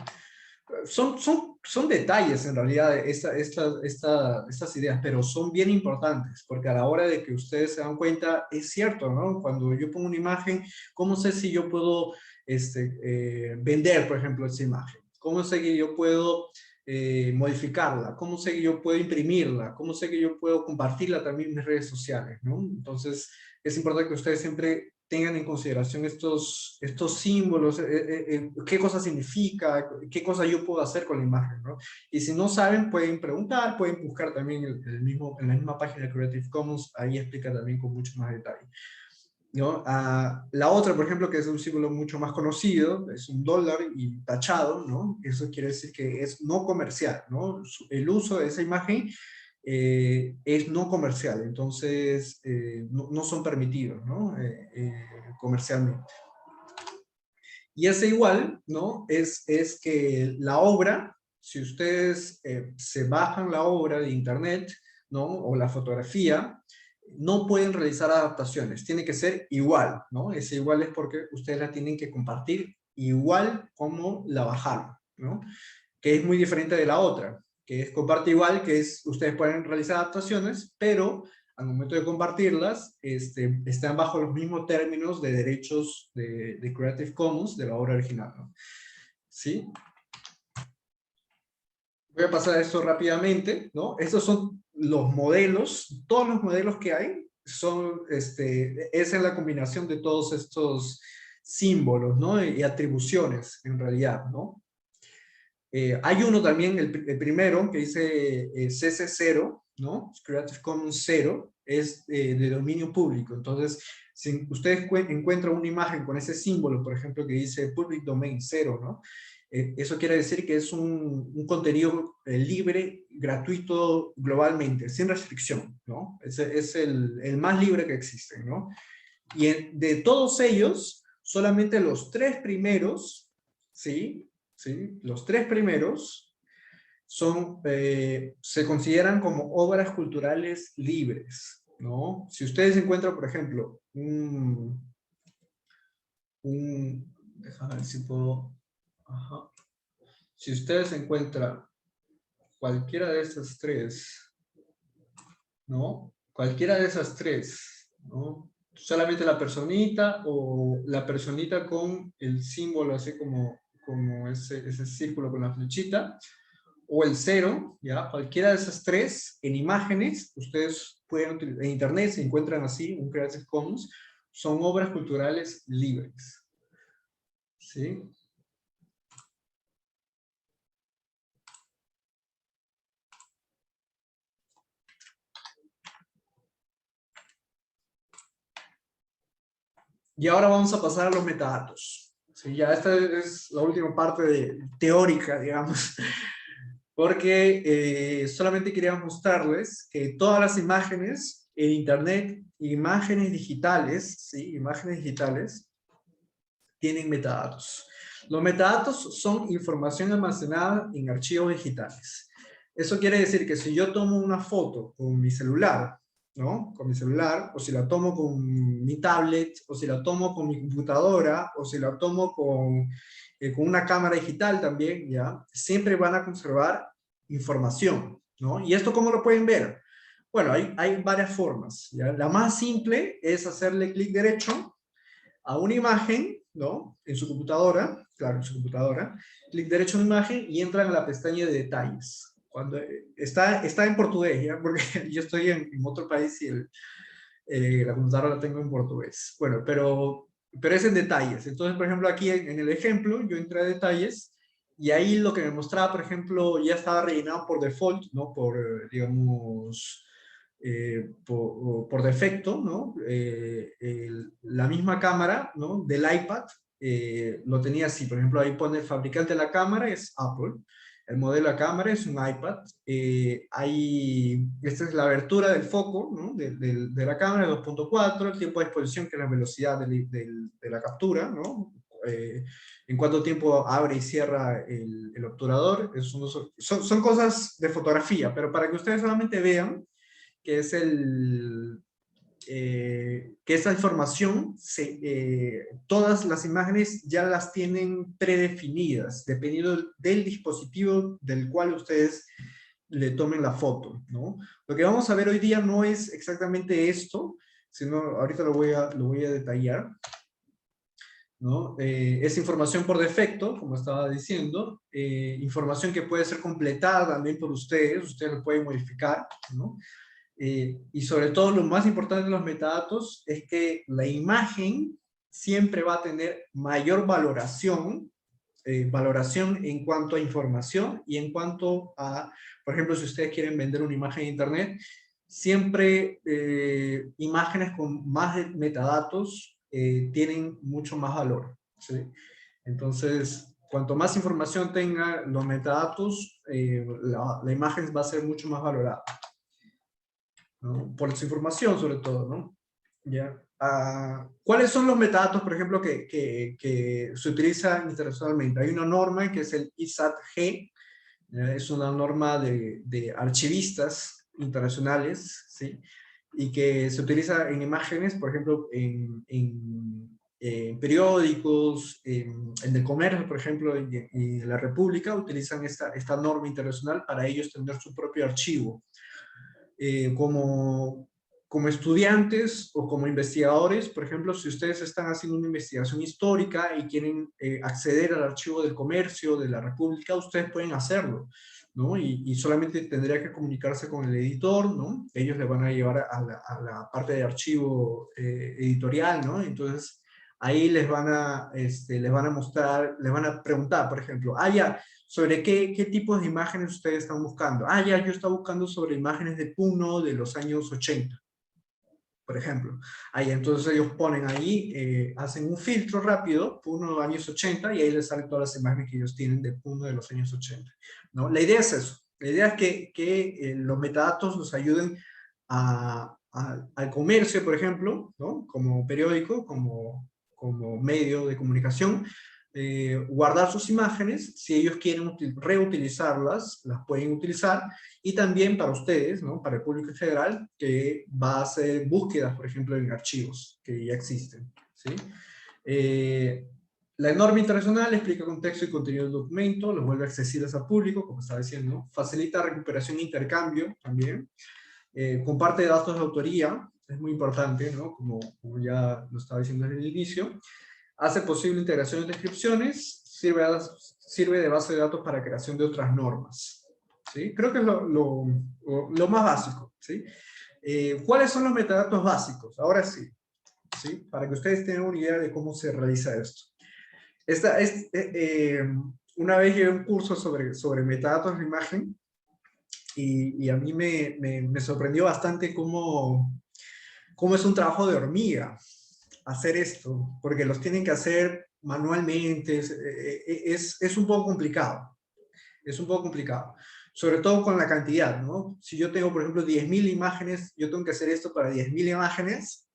Son detalles en realidad estas ideas, pero son bien importantes, porque a la hora de que ustedes se dan cuenta, es cierto, ¿no? Cuando yo pongo una imagen, ¿cómo sé si yo puedo vender, por ejemplo, esa imagen? ¿Cómo sé que yo puedo modificarla? ¿Cómo sé que yo puedo imprimirla? ¿Cómo sé que yo puedo compartirla también en mis redes sociales, ¿no? Entonces, es importante que ustedes siempre tengan en consideración estos símbolos, qué cosa significa, qué cosa yo puedo hacer con la imagen, ¿no? Y si no saben, pueden preguntar, pueden buscar también en la misma página de Creative Commons, ahí explica también con mucho más detalle, ¿no? La otra, por ejemplo, que es un símbolo mucho más conocido, es un dólar y tachado, ¿no? Eso quiere decir que es no comercial, ¿no? El uso de esa imagen es no comercial, entonces no son permitidos, ¿no? Comercialmente. Y ese igual, ¿no? Es que la obra, si ustedes se bajan la obra de internet, ¿no? O la fotografía, no pueden realizar adaptaciones, tiene que ser igual, ¿no? Ese igual es porque ustedes la tienen que compartir igual como la bajaron, ¿no? Que es muy diferente de la otra, que es comparte igual, que es ustedes pueden realizar adaptaciones, pero al momento de compartirlas, están bajo los mismos términos de derechos de Creative Commons de la obra original, ¿no? ¿Sí? Voy a pasar a esto rápidamente, ¿no? Estos son los modelos, todos los modelos que hay, es en la combinación de todos estos símbolos, ¿no? Y atribuciones, en realidad, ¿no? Hay uno también, el primero, que dice CC0, ¿no? Creative Commons 0, es de dominio público. Entonces, si ustedes encuentran una imagen con ese símbolo, por ejemplo, que dice Public Domain 0, ¿no? Eso quiere decir que es un contenido libre, gratuito globalmente, sin restricción, ¿no? Es el más libre que existe, ¿no? Y de todos ellos, solamente los 3 primeros, ¿sí? ¿Sí? Los 3 primeros se consideran como obras culturales libres, ¿no? Si ustedes encuentran, por ejemplo, déjame ver si puedo, ajá. Si ustedes encuentran cualquiera de esas 3, ¿no? Cualquiera de esas 3, ¿no? Solamente la personita o la personita con el símbolo así como ese círculo con la flechita, o el 0, ¿ya? Cualquiera de esas tres, en imágenes, ustedes pueden utilizar, en internet se encuentran así, un Creative Commons, son obras culturales libres. ¿Sí? Y ahora vamos a pasar a los metadatos. ¿Sí? Ya esta es la última parte teórica, digamos, porque solamente quería mostrarles que todas las imágenes en internet, imágenes digitales, ¿sí? Imágenes digitales, tienen metadatos. Los metadatos son información almacenada en archivos digitales. Eso quiere decir que si yo tomo una foto con mi celular, ¿no? Con mi celular, o si la tomo con mi tablet, o si la tomo con mi computadora, o si la tomo con una cámara digital también, ¿ya? Siempre van a conservar información, ¿no? ¿Y esto cómo lo pueden ver? Bueno, hay varias formas, ¿ya? La más simple es hacerle clic derecho a una imagen, ¿no? En su computadora, claro, en su computadora, clic derecho en una imagen y entran a la pestaña de detalles. Cuando está en portugués, ¿ya? Porque yo estoy en otro país y la computadora la tengo en portugués. Bueno, pero es en detalles. Entonces, por ejemplo, aquí en el ejemplo, yo entré a detalles y ahí lo que me mostraba, por ejemplo, ya estaba rellenado por default, ¿no? Por, digamos, por defecto, ¿no? La misma cámara, ¿no? Del iPad lo tenía así. Por ejemplo, ahí pone el fabricante de la cámara, es Apple. El modelo de cámara es un iPad. Esta es la abertura del foco, ¿no? de la cámara, 2.4, el tiempo de exposición, que es la velocidad de la captura, ¿no? En cuánto tiempo abre y cierra el obturador. Son cosas de fotografía, pero para que ustedes solamente vean que es que esa información, todas las imágenes ya las tienen predefinidas, dependiendo del dispositivo del cual ustedes le tomen la foto, ¿no? Lo que vamos a ver hoy día no es exactamente esto, sino ahorita lo voy a detallar, ¿no? Es información por defecto, como estaba diciendo, información que puede ser completada también por ustedes lo pueden modificar, ¿no? Y sobre todo lo más importante de los metadatos es que la imagen siempre va a tener mayor valoración en cuanto a información y en cuanto a, por ejemplo, si ustedes quieren vender una imagen en internet, siempre imágenes con más metadatos tienen mucho más valor, ¿sí? Entonces, cuanto más información tenga los metadatos, la imagen va a ser mucho más valorada, ¿no? Por su información sobre todo, ¿no? ¿Ya? ¿Cuáles son los metadatos, por ejemplo, que se utilizan internacionalmente? Hay una norma que es el ISAT-G, es una norma de archivistas internacionales, ¿sí? Y que se utiliza en imágenes, por ejemplo, en periódicos, en el comercio, por ejemplo, y la República utilizan esta norma internacional para ellos tener su propio archivo. Como estudiantes o como investigadores, por ejemplo, si ustedes están haciendo una investigación histórica y quieren acceder al archivo del comercio de la República, ustedes pueden hacerlo, ¿no? Y solamente tendría que comunicarse con el editor, ¿no? Ellos le van a llevar a la parte de archivo editorial, ¿no? Entonces, ahí les van a mostrar, les van a preguntar, por ejemplo, ya, ¿sobre qué tipos de imágenes ustedes están buscando? Ya, yo estaba buscando sobre imágenes de Puno de los años 80, por ejemplo. Ahí entonces ellos ponen ahí, hacen un filtro rápido, Puno de los años 80, y ahí les salen todas las imágenes que ellos tienen de Puno de los años 80, ¿no? La idea es eso. La idea es que los metadatos nos ayuden al comercio, por ejemplo, ¿no? Como periódico, como medio de comunicación, guardar sus imágenes, si ellos quieren reutilizarlas, las pueden utilizar, y también para ustedes, ¿no? Para el público en general, que va a hacer búsquedas, por ejemplo, en archivos que ya existen, ¿sí? La norma internacional explica contexto y contenido del documento, los vuelve accesibles al público, como estaba diciendo, facilita recuperación e intercambio también, comparte datos de autoría, es muy importante, ¿no? Como ya lo estaba diciendo desde el inicio, hace posible integración de descripciones, sirve de base de datos para creación de otras normas, ¿sí? Creo que es lo más básico, ¿sí? ¿Cuáles son los metadatos básicos? Ahora sí, ¿sí? Para que ustedes tengan una idea de cómo se realiza esto. Una vez llevé un curso sobre metadatos de imagen y a mí me sorprendió bastante cómo es un trabajo de hormiga hacer esto, porque los tienen que hacer manualmente, es un poco complicado, es un poco complicado, sobre todo con la cantidad, ¿no? Si yo tengo, por ejemplo, 10.000 imágenes, yo tengo que hacer esto para 10.000 imágenes,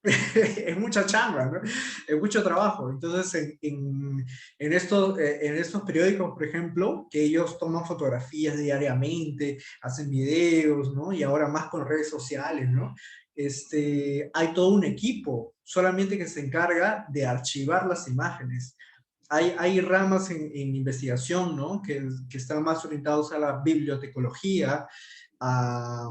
es mucha chamba, ¿no? Es mucho trabajo. Entonces, en estos periódicos, por ejemplo, que ellos toman fotografías diariamente, hacen videos, ¿no? Y ahora más con redes sociales, ¿no? Hay todo un equipo solamente que se encarga de archivar las imágenes. Hay ramas en investigación, ¿no? Que están más orientados a la bibliotecología, a,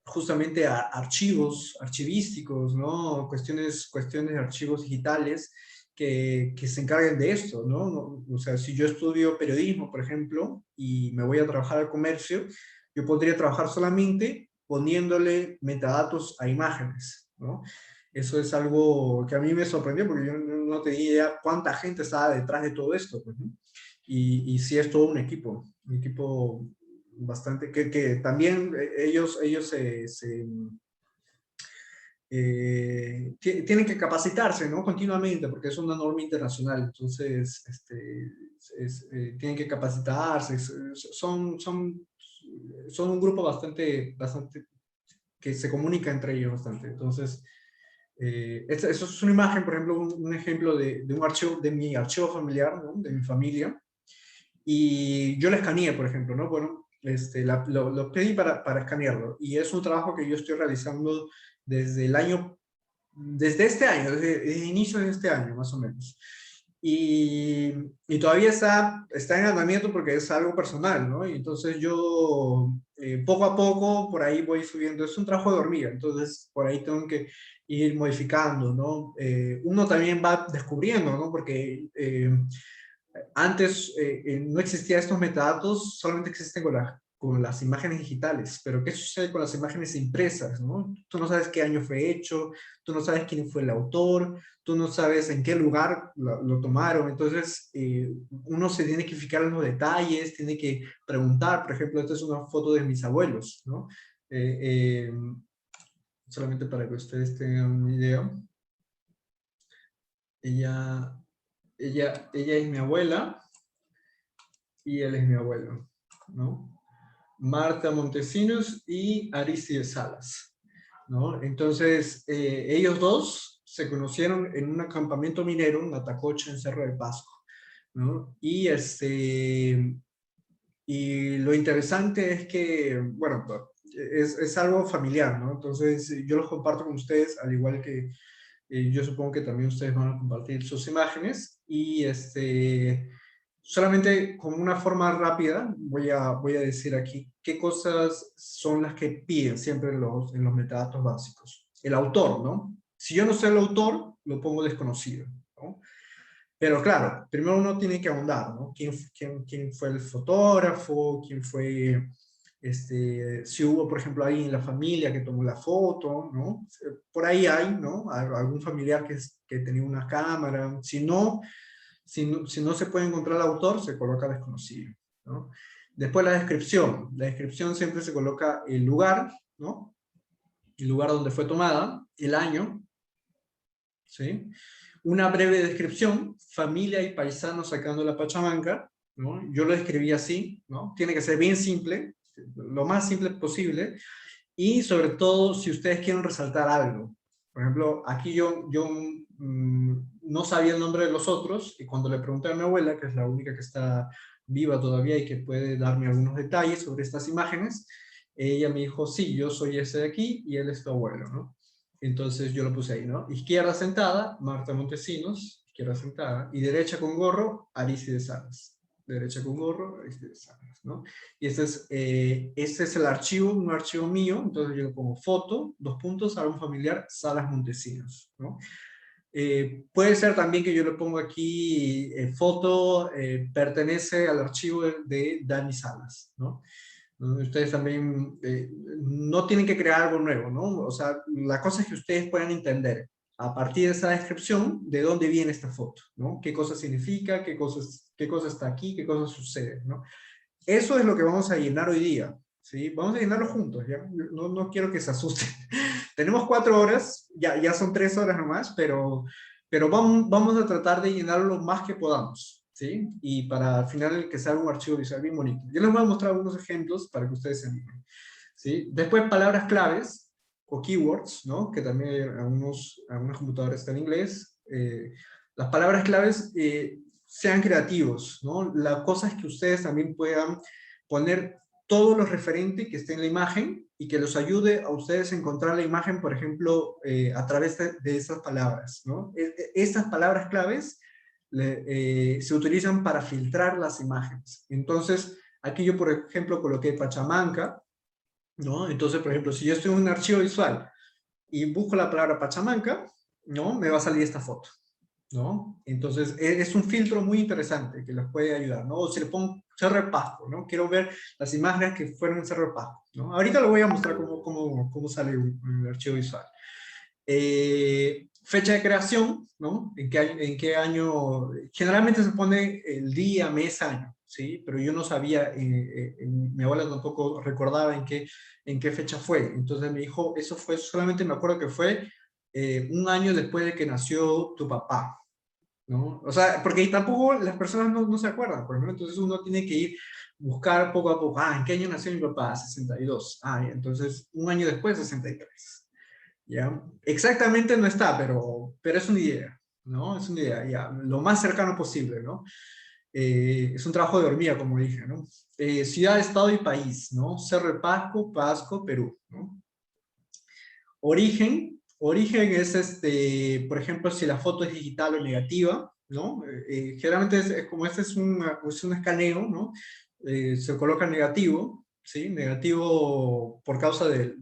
justamente a archivos archivísticos, ¿no? Cuestiones de archivos digitales que se encarguen de esto, ¿no? O sea, si yo estudio periodismo, por ejemplo, y me voy a trabajar al comercio, yo podría trabajar solamente poniéndole metadatos a imágenes, ¿no? Eso es algo que a mí me sorprendió porque yo no tenía idea cuánta gente estaba detrás de todo esto, pues, ¿no? Y sí es todo un equipo bastante, que también ellos tienen que capacitarse, ¿no? Continuamente, porque es una norma internacional, entonces tienen que capacitarse, son un grupo bastante que se comunica entre ellos bastante, entonces eso es una imagen, por ejemplo, un ejemplo de un archivo, de mi archivo familiar, ¿no? De mi familia, y yo la escaneé, por ejemplo, ¿no? Bueno, lo pedí para escanearlo, y es un trabajo que yo estoy realizando desde este año, desde inicios de este año, más o menos. Y todavía está en andamiento porque es algo personal, ¿no? Y entonces yo, poco a poco, por ahí voy subiendo. Es un trabajo de hormiga, entonces por ahí tengo que ir modificando, ¿no? Uno también va descubriendo, ¿no? Porque antes no existían estos metadatos, solamente existen con las imágenes digitales, pero ¿qué sucede con las imágenes impresas, ¿no? Tú no sabes qué año fue hecho, tú no sabes quién fue el autor, tú no sabes en qué lugar lo tomaron, entonces uno se tiene que fijar en los detalles, tiene que preguntar, por ejemplo, esta es una foto de mis abuelos, ¿no? Eh, eh, solamente para que ustedes tengan una idea. Ella es mi abuela, y él es mi abuelo, ¿no? Marta Montesinos y Aristides Salas, ¿no? Entonces, ellos dos se conocieron en un campamento minero en Atacocha, en Cerro de Pasco, ¿no? Y lo interesante es que, bueno, es algo familiar, ¿no? Entonces, yo los comparto con ustedes, al igual que yo supongo que también ustedes van a compartir sus imágenes, y solamente con una forma rápida voy a decir aquí qué cosas son las que piden siempre en los metadatos básicos. El autor, ¿no? Si yo no sé el autor, lo pongo desconocido, ¿no? Pero claro, primero uno tiene que ahondar, ¿no? ¿Quién fue el fotógrafo? ¿Quién fue, si hubo, por ejemplo, alguien en la familia que tomó la foto, ¿no? Por ahí hay, ¿no? Algún familiar que tenía una cámara. Si no se puede encontrar el autor, se coloca desconocido, ¿no? Después la descripción. La descripción siempre se coloca el lugar, ¿no? El lugar donde fue tomada, el año, ¿sí? Una breve descripción, familia y paisanos sacando la pachamanca, ¿no? Yo lo escribí así, ¿no? Tiene que ser bien simple, lo más simple posible, y sobre todo si ustedes quieren resaltar algo. Por ejemplo, aquí yo no sabía el nombre de los otros, y cuando le pregunté a mi abuela, que es la única que está viva todavía y que puede darme algunos detalles sobre estas imágenes, ella me dijo, sí, yo soy ese de aquí y él es tu abuelo, ¿no? Entonces yo lo puse ahí, ¿no? Izquierda sentada, Marta Montesinos, izquierda sentada, y derecha con gorro, Aristides Salas. Derecha con gorro, Aristides Salas, ¿no? Y este es el archivo, un archivo mío, entonces yo le pongo foto, álbum familiar, Salas Montesinos, ¿no? Puede ser también que yo le pongo aquí foto, pertenece al archivo de Dani Salas, ¿no? ¿no? Ustedes también no tienen que crear algo nuevo, ¿no? O sea, la cosa es que ustedes puedan entender a partir de esa descripción de dónde viene esta foto, ¿no? ¿Qué cosa significa? ¿Qué cosa está aquí? ¿Qué cosa sucede? ¿No? Eso es lo que vamos a llenar hoy día, ¿sí? Vamos a llenarlo juntos, ¿ya? No quiero que se asusten. Tenemos 4 horas, ya son 3 horas nomás, pero vamos a tratar de llenarlo lo más que podamos, ¿sí? Y para al final que sea un archivo visual bien bonito. Yo les voy a mostrar algunos ejemplos para que ustedes se animen, ¿sí? Después palabras claves o keywords, ¿no? Que también algunas computadoras están en inglés. Las palabras claves, sean creativos, ¿no? La cosa es que ustedes también puedan poner todo lo referente que esté en la imagen y que los ayude a ustedes a encontrar la imagen, por ejemplo, a través de esas palabras, ¿no? Estas palabras claves se utilizan para filtrar las imágenes. Entonces, aquí yo, por ejemplo, coloqué Pachamanca, ¿no? Entonces, por ejemplo, si yo estoy en un archivo visual y busco la palabra Pachamanca, ¿no? Me va a salir esta foto, ¿no? Entonces, es un filtro muy interesante que les puede ayudar, ¿no? O si le pongo Cerro de Pasco, ¿no? Quiero ver las imágenes que fueron en Cerro de Pasco, ¿no? Ahorita lo voy a mostrar cómo sale un archivo visual. Fecha de creación, ¿no? ¿En qué año? Generalmente se pone el día, mes, año, ¿sí? Pero yo no sabía, mi abuela tampoco recordaba en qué fecha fue. Entonces me dijo, eso fue, solamente me acuerdo que fue un año después de que nació tu papá, ¿no? O sea, porque tampoco las personas no se acuerdan, por ejemplo, entonces uno tiene que ir buscar poco a poco, ¿en qué año nació mi papá? 62. Entonces un año después, 63. ¿Ya? Exactamente no está, pero es una idea, ¿no? Es una idea, ya, lo más cercano posible, ¿no? Es un trabajo de hormiga, como dije, ¿no? Ciudad, estado y país, ¿no? Cerro de Pasco, Pasco, Perú, ¿no? Origen es, por ejemplo, si la foto es digital o negativa, ¿no? Generalmente como este es un escaneo, ¿no? Se coloca negativo, ¿sí? Negativo por causa de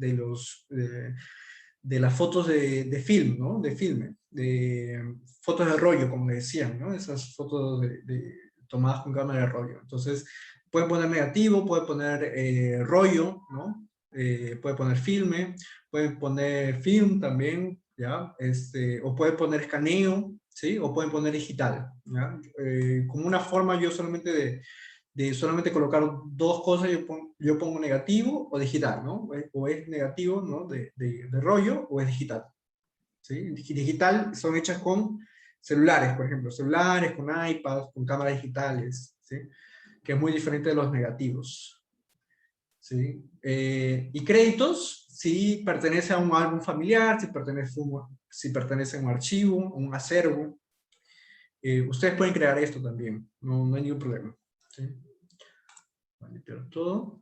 las fotos de film, ¿no? De filme, de fotos de rollo, como le decían, ¿no? Esas fotos tomadas con cámara de rollo. Entonces, pueden poner negativo, pueden poner rollo, ¿no? Puede poner filme, pueden poner film también, ¿ya? O pueden poner escaneo, ¿sí? O pueden poner digital, ¿ya? Como una forma yo solamente de solamente colocar 2 cosas, yo pongo negativo o digital, ¿no? O es negativo, ¿no? De rollo, o es digital, ¿sí? Digital son hechas con celulares, por ejemplo, celulares, con iPads, con cámaras digitales, ¿sí? Que es muy diferente de los negativos, ¿sí? Y créditos, si pertenece a un álbum familiar, si pertenece a un archivo, un acervo. Ustedes pueden crear esto también, no hay ningún problema, ¿sí? Voy a limpiar todo.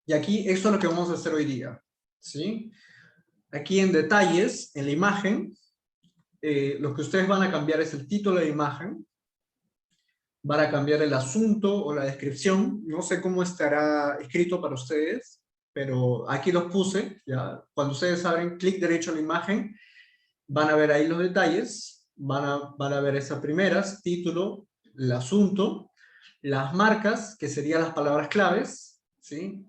Y aquí, esto es lo que vamos a hacer hoy día, ¿sí? Aquí en detalles, en la imagen, lo que ustedes van a cambiar es el título de la imagen, van a cambiar el asunto o la descripción, no sé cómo estará escrito para ustedes, pero aquí los puse, ¿ya? Cuando ustedes abren clic derecho a la imagen, van a ver ahí los detalles, van a ver esas primeras, título, el asunto, las marcas, que serían las palabras claves, ¿sí?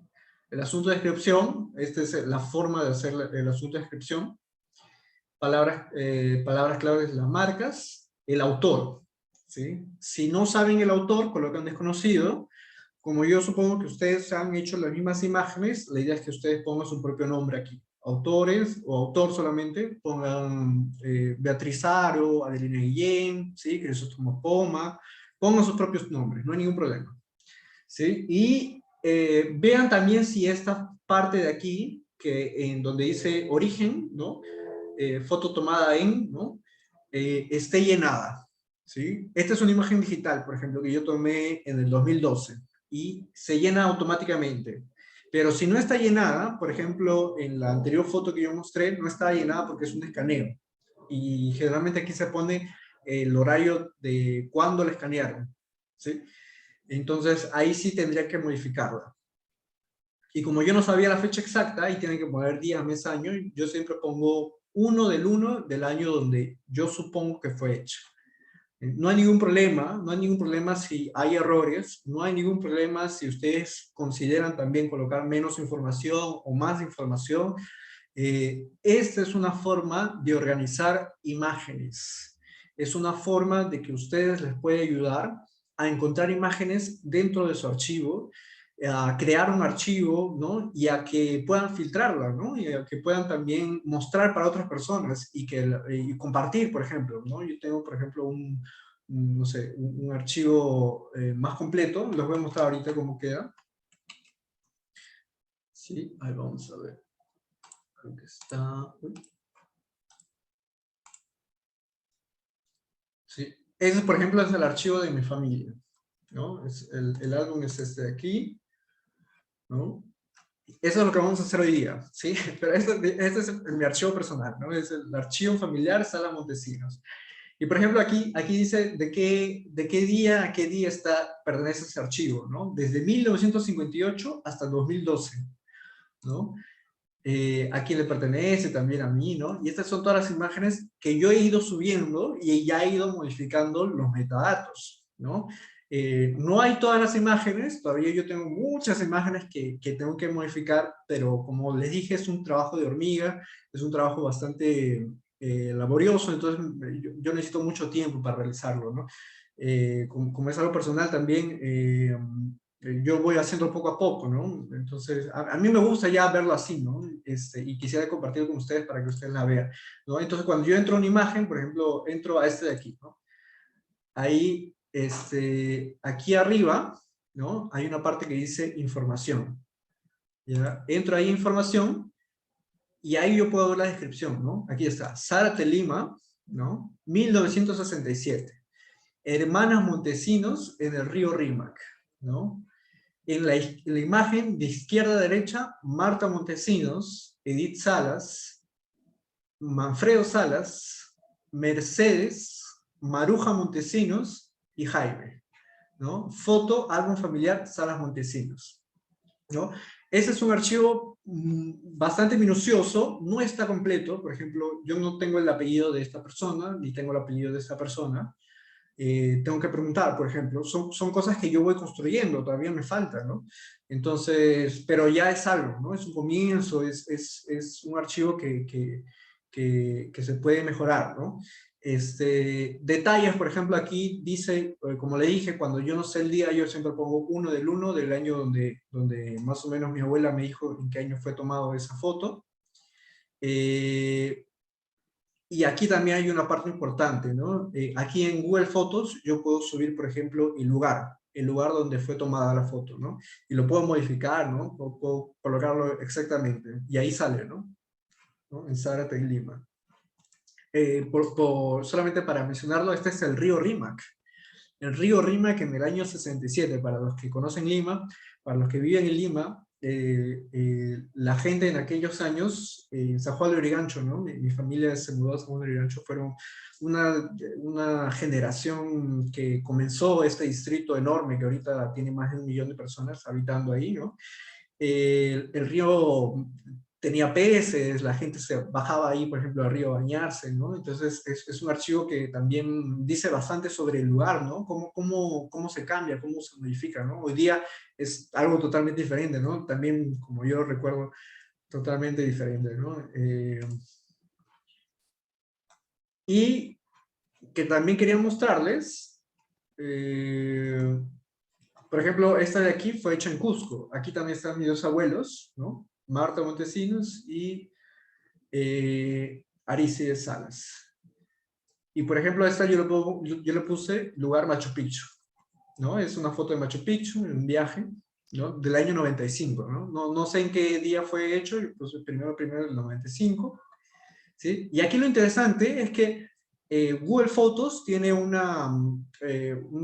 El asunto de descripción, esta es la forma de hacer el asunto de descripción, palabras claves, las marcas, el autor, ¿sí? Si no saben el autor, colocan desconocido. Como yo supongo que ustedes han hecho las mismas imágenes, la idea es que ustedes pongan su propio nombre aquí. Autores o autor solamente, pongan Beatriz Aro, Adelina Guillén, ¿sí? Crisóstomo Poma, pongan sus propios nombres, no hay ningún problema, ¿sí? Y vean también si esta parte de aquí, en donde dice origen, ¿no? Foto tomada en, ¿no? Esté llenada, ¿sí? Esta es una imagen digital, por ejemplo, que yo tomé en el 2012 y se llena automáticamente. Pero si no está llenada, por ejemplo, en la anterior foto que yo mostré, no está llenada porque es un escaneo. Y generalmente aquí se pone el horario de cuándo la escanearon, ¿sí? Entonces ahí sí tendría que modificarla. Y como yo no sabía la fecha exacta y tienen que poner día, mes, año, yo siempre pongo 1 del 1 del año donde yo supongo que fue hecha. No hay ningún problema, no hay ningún problema si hay errores, no hay ningún problema si ustedes consideran también colocar menos información o más información. Esta es una forma de organizar imágenes. Es una forma de que ustedes les puede ayudar a encontrar imágenes dentro de su archivo, a crear un archivo, ¿no? Y a que puedan filtrarla, ¿no? Y a que puedan también mostrar para otras personas y compartir, por ejemplo, ¿no? Yo tengo, por ejemplo, no sé, un archivo más completo. Les voy a mostrar ahorita cómo queda. Sí, ahí vamos a ver. Creo que está... Uy. Sí. Ese, por ejemplo, es el archivo de mi familia, ¿no? El álbum es este de aquí, ¿no? Eso es lo que vamos a hacer hoy día, ¿sí? Pero este es mi archivo personal, ¿no? Es el archivo familiar Sala Montesinos. Y por ejemplo, aquí dice de qué día a qué día pertenece ese archivo, ¿no? Desde 1958 hasta 2012, ¿no? A quién le pertenece, también a mí, ¿no? Y estas son todas las imágenes que yo he ido subiendo y ya he ido modificando los metadatos, ¿no? No hay todas las imágenes, todavía yo tengo muchas imágenes que tengo que modificar, pero como les dije, es un trabajo de hormiga, es un trabajo bastante laborioso, entonces yo necesito mucho tiempo para realizarlo, ¿no? Como es algo personal también, yo voy haciendo poco a poco, ¿no? Entonces, a mí me gusta ya verlo así, ¿no? Y quisiera compartir con ustedes para que ustedes la vean, ¿no? Entonces, cuando yo entro a una imagen, por ejemplo, entro a este de aquí, ¿no? Ahí, aquí arriba, ¿no? Hay una parte que dice información, ¿ya? Entro ahí información y ahí yo puedo ver la descripción, ¿no? Aquí está, Zárate Lima, ¿no? 1967. Hermanas Montesinos en el río Rímac, ¿no? En la imagen de izquierda a derecha, Marta Montesinos, Edith Salas, Manfredo Salas, Mercedes, Maruja Montesinos y Jaime, ¿no? Foto, álbum familiar, Salas Montesinos, ¿no? Ese es un archivo bastante minucioso, no está completo. Por ejemplo, yo no tengo el apellido de esta persona, ni tengo el apellido de esta persona. Tengo que preguntar, por ejemplo, son cosas que yo voy construyendo, todavía me falta, ¿no? Entonces, pero ya es algo, ¿no? Es un comienzo, es un archivo que se puede mejorar, ¿no? Detalles, por ejemplo, aquí dice, como le dije, cuando yo no sé el día, yo siempre pongo 1 del 1 del año donde más o menos mi abuela me dijo en qué año fue tomado esa foto. Y aquí también hay una parte importante, ¿no? Aquí en Google Fotos yo puedo subir, por ejemplo, el lugar donde fue tomada la foto, ¿no? Y lo puedo modificar, ¿no? Puedo colocarlo exactamente. Y ahí sale, ¿no? En Zárate, en Lima. Solamente para mencionarlo, este es el río Rímac. El río Rímac en el año 67, para los que conocen Lima, para los que viven en Lima, la gente en aquellos años, San Juan de Lurigancho, ¿no? Mi familia se mudó a San Juan de Lurigancho, fueron una generación que comenzó este distrito enorme que ahorita tiene más de 1 millón de personas habitando ahí, ¿no? El río tenía peces, la gente se bajaba ahí, por ejemplo, al río a bañarse, ¿no? Entonces es un archivo que también dice bastante sobre el lugar, ¿no? Cómo se cambia, cómo se modifica, ¿no? Hoy día es algo totalmente diferente, ¿no? También, como yo recuerdo, totalmente diferente, ¿no? Y que también quería mostrarles, por ejemplo, esta de aquí fue hecha en Cusco. Aquí también están mis 2 abuelos, ¿no? Marta Montesinos y Aristides Salas. Y por ejemplo, esta yo le puse lugar Machu Picchu, ¿no? Es una foto de Machu Picchu en un viaje, ¿no? Del año 95, ¿no? No sé en qué día fue hecho, yo puse primero del 95, ¿sí? Y aquí lo interesante es que Google Fotos tiene una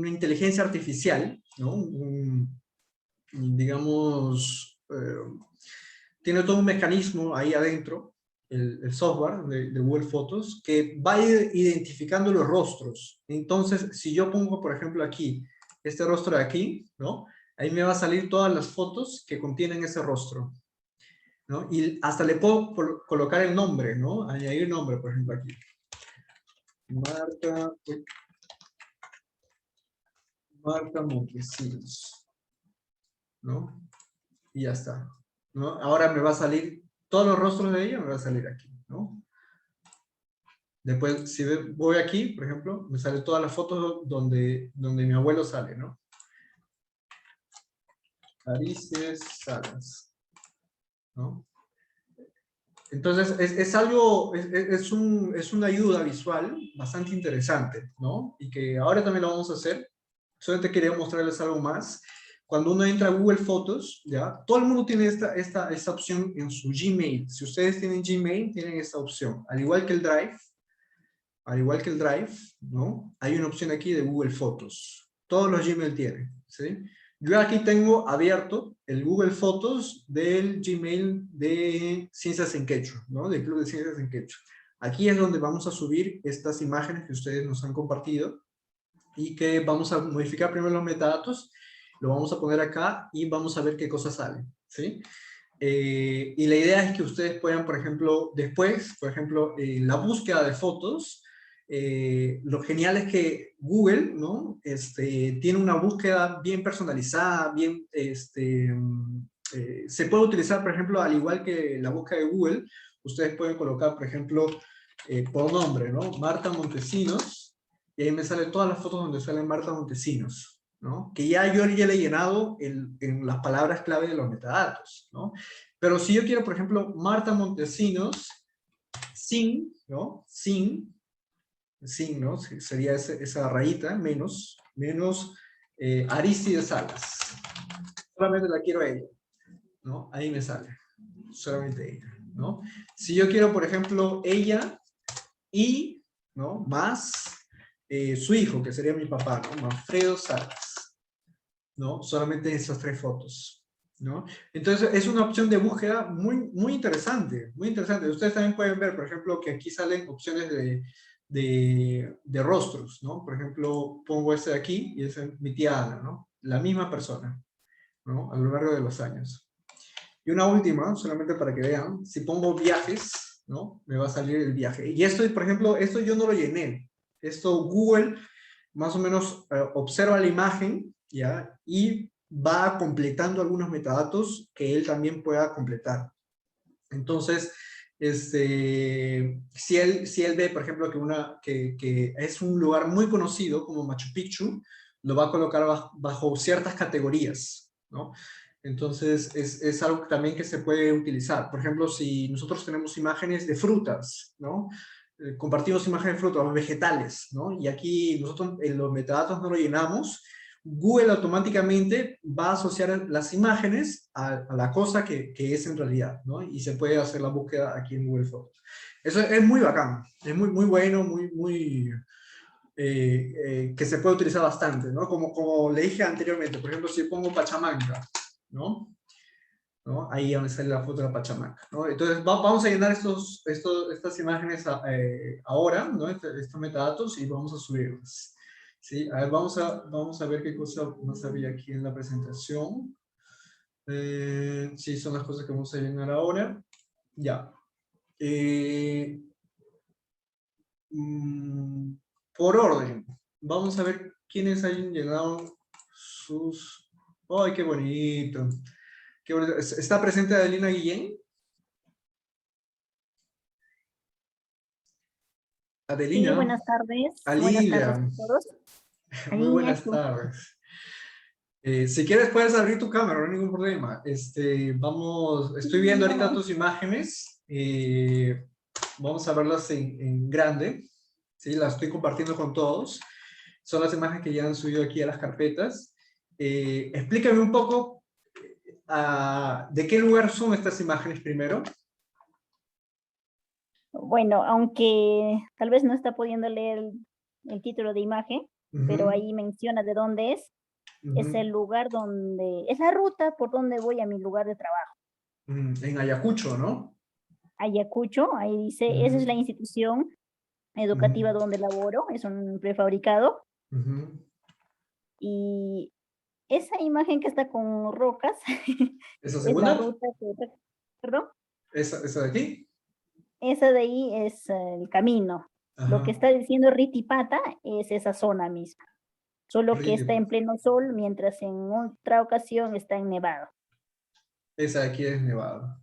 inteligencia artificial, ¿no? Digamos, tiene todo un mecanismo ahí adentro, el software de Google Fotos, que va identificando los rostros. Entonces, si yo pongo, por ejemplo, aquí, este rostro de aquí, ¿no? Ahí me va a salir todas las fotos que contienen ese rostro, ¿no? Y hasta le puedo colocar el nombre, ¿no? Añadir nombre, por ejemplo, aquí. Marta Marta Montesinos, ¿no? Y ya está, ¿no? Ahora me va a salir, todos los rostros de ella me va a salir aquí, ¿no? Después, si voy aquí, por ejemplo, me salen todas las fotos donde mi abuelo sale, ¿no? Aristides Salas, ¿no? Entonces, es algo, es una ayuda visual bastante interesante, ¿no? Y que ahora también lo vamos a hacer. Solamente quería mostrarles algo más. Cuando uno entra a Google Fotos, ¿ya? Todo el mundo tiene esta opción en su Gmail. Si ustedes tienen Gmail, tienen esta opción. Al igual que el Drive, ¿no? Hay una opción aquí de Google Fotos. Todos los Gmail tienen, ¿sí? Yo aquí tengo abierto el Google Fotos del Gmail de Ciencias en Quechua, ¿no? Del Club de Ciencias en Quechua. Aquí es donde vamos a subir estas imágenes que ustedes nos han compartido y que vamos a modificar primero los metadatos, lo vamos a poner acá y vamos a ver qué cosas salen, ¿sí? Y la idea es que ustedes puedan, por ejemplo, después, por ejemplo, la búsqueda de fotos, lo genial es que Google, ¿no? Tiene una búsqueda bien personalizada, bien, se puede utilizar, por ejemplo, al igual que la búsqueda de Google, ustedes pueden colocar, por ejemplo, por nombre, ¿no? Marta Montesinos, y ahí me salen todas las fotos donde salen Marta Montesinos, ¿no? Que ya yo ya le he llenado en las palabras clave de los metadatos, ¿no? Pero si yo quiero, por ejemplo, Marta Montesinos, sin, ¿no? Sin, ¿no? Sería esa rayita, menos Aristides Salas. Solamente la quiero a ella, ¿no? Ahí me sale, solamente ella, ¿no? Si yo quiero, por ejemplo, ella y, ¿no? Más su hijo, que sería mi papá, ¿no? Manfredo Salas, ¿no? Solamente esas 3 fotos, ¿no? Entonces, es una opción de búsqueda muy interesante, muy interesante. Ustedes también pueden ver, por ejemplo, que aquí salen opciones de rostros, ¿no? Por ejemplo, pongo este de aquí y es mi tía Ana, ¿no? La misma persona, ¿no? A lo largo de los años. Y una última, solamente para que vean, si pongo viajes, ¿no? Me va a salir el viaje. Y esto, por ejemplo, esto yo no lo llené. Esto Google más o menos observa la imagen, ¿ya? Y va completando algunos metadatos que él también pueda completar. Entonces, si él ve, por ejemplo, que es un lugar muy conocido como Machu Picchu, lo va a colocar bajo ciertas categorías, ¿no? Entonces, es algo también que se puede utilizar. Por ejemplo, si nosotros tenemos imágenes de frutas, ¿no? Compartimos imágenes de frutas, vegetales, ¿no? Y aquí nosotros en los metadatos no lo llenamos, Google automáticamente va a asociar las imágenes a la cosa que es en realidad, ¿no? Y se puede hacer la búsqueda aquí en Google Fotos. Eso es muy bacán, es muy bueno, que se puede utilizar bastante, ¿no? Como le dije anteriormente, por ejemplo, si pongo Pachamanca, ¿no? Ahí es donde sale la foto de la Pachamanca, ¿no? Entonces vamos a llenar estas imágenes ahora, ¿no? Estos metadatos y vamos a subirlos. Sí, a ver, vamos a ver qué cosa más había aquí en la presentación. Sí, son las cosas que vamos a llenar ahora. Ya. Por orden, vamos a ver quiénes hayan llenado sus... ¡Ay, qué bonito! Qué bonito. ¿Está presente Adelina Guillén? Sí, Adelina. buenas tardes. Buenas tardes Alilia. a todos. Muy Aliña, buenas tardes. Si quieres puedes abrir tu cámara, no hay ningún problema. Estoy viendo ahorita tus imágenes. Vamos a verlas en grande. ¿Sí? Las estoy compartiendo con todos. Son las imágenes que ya han subido aquí a las carpetas. Explícame un poco de qué lugar son estas imágenes primero. Bueno, aunque tal vez no está pudiendo leer el título de imagen, pero ahí menciona de dónde es. Es el lugar donde, es la ruta por donde voy a mi lugar de trabajo. En Ayacucho, ¿no? Ayacucho, ahí dice, esa es la institución educativa donde laboro, es un prefabricado. Y esa imagen que está con rocas ¿Esa es la segunda? ruta perdón. ¿Esa de aquí? Esa de ahí es el camino. Ajá. Lo que está diciendo Ritipata es esa zona misma. solo que Horrible. está en pleno sol, mientras en otra ocasión está en nevado. Esa de aquí es Nevada.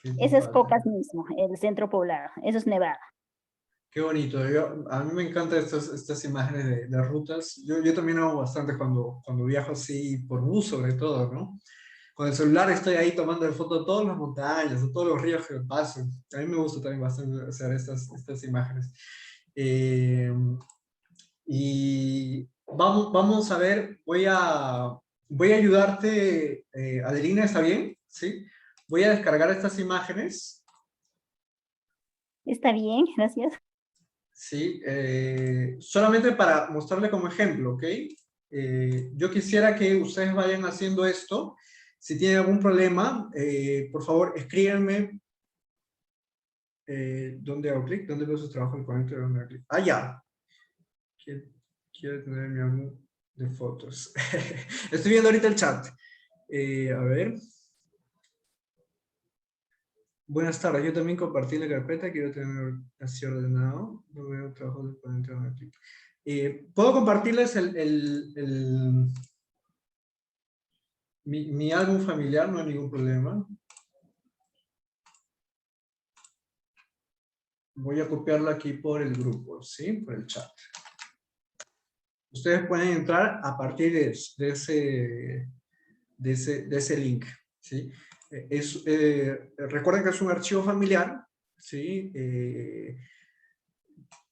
¿Qué te Ese es falta? Cocas mismo, el centro poblado. Eso es Nevada. Qué bonito. A mí me encantan estas imágenes de rutas. Yo también hago bastante cuando viajo así por bus, sobre todo, ¿no? Con el celular estoy ahí tomando foto de todas las montañas, de todos los ríos que paso. A mí me gusta también bastante hacer estas imágenes. Y vamos a ver, voy a ayudarte, Adelina, ¿está bien? ¿Sí? Voy a descargar estas imágenes. Está bien, gracias. Sí, solamente para mostrarle como ejemplo, ¿ok? Yo quisiera que ustedes vayan haciendo esto. Si tienen algún problema, por favor, escríbanme. ¿Dónde hago clic? ¿Dónde veo su trabajo? El conector, ¿dónde hago clic? Ah, ya. Quiero tener mi álbum de fotos. Estoy viendo ahorita el chat. A ver. Buenas tardes, yo también compartí la carpeta, quiero tener así ordenado. No veo trabajo de ponente, ¿dónde hago clic? ¿Puedo compartirles mi álbum familiar? No hay ningún problema. Voy a copiarlo aquí por el grupo, ¿sí? Por el chat. Ustedes pueden entrar a partir de ese link, ¿sí? Recuerden que es un archivo familiar, ¿sí?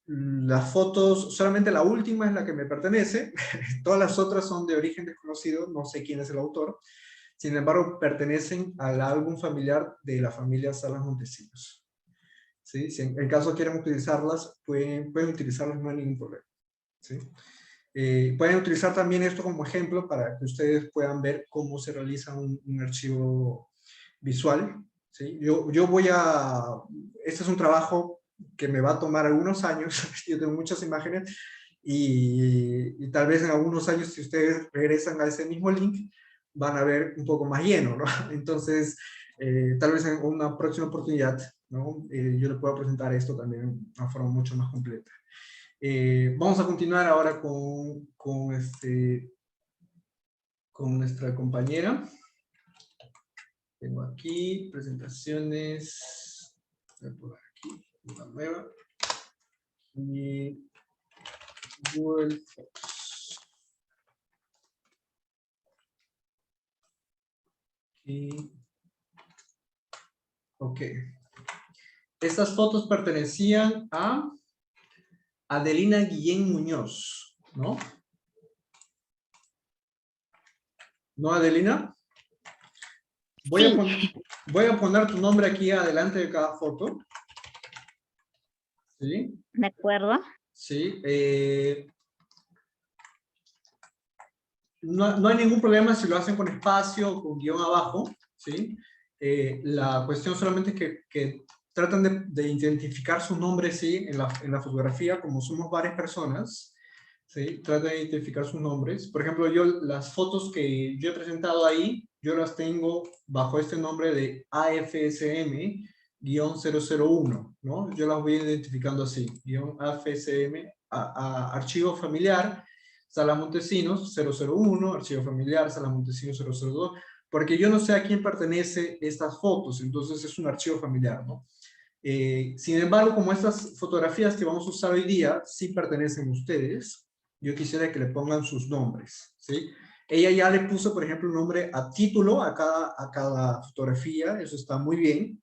Las fotos, solamente la última es la que me pertenece, todas las otras son de origen desconocido, no sé quién es el autor, sin embargo pertenecen al álbum familiar de la familia Salas Montesinos. ¿Sí? Si en caso quieren utilizarlas, pueden utilizarlas, no hay ningún problema. ¿Sí? Pueden utilizar también esto como ejemplo para que ustedes puedan ver cómo se realiza un archivo visual. ¿Sí? Este es un trabajo que me va a tomar algunos años, yo tengo muchas imágenes, y tal vez en algunos años, si ustedes regresan a ese mismo link, van a ver un poco más lleno, ¿no? Entonces, tal vez en una próxima oportunidad, ¿no? Yo les puedo presentar esto también de una forma mucho más completa. Vamos a continuar ahora con nuestra compañera. Tengo aquí presentaciones. Voy a poner aquí una nueva. Y Google Fotos. Y, ok. Estas fotos pertenecían a Adelina Guillén Muñoz, ¿no? ¿No, Adelina? Voy a poner tu nombre aquí adelante de cada foto. ¿Sí? De acuerdo. Sí. No hay ningún problema si lo hacen con espacio o con guión abajo. ¿Sí? La cuestión solamente es que tratan de identificar su nombre, ¿sí? En la fotografía, como somos varias personas, ¿sí? Tratan de identificar sus nombres. Por ejemplo, las fotos que yo he presentado ahí, yo las tengo bajo este nombre de AFSM-001, ¿no? Yo las voy identificando así, AFSM, archivo familiar, Salas Montesinos 001, archivo familiar, Salas Montesinos 002, porque yo no sé a quién pertenece estas fotos, entonces es un archivo familiar, ¿no? Sin embargo, como estas fotografías que vamos a usar hoy día sí pertenecen a ustedes, yo quisiera que le pongan sus nombres, ¿sí? Ella ya le puso, por ejemplo, un nombre a título a cada fotografía, eso está muy bien,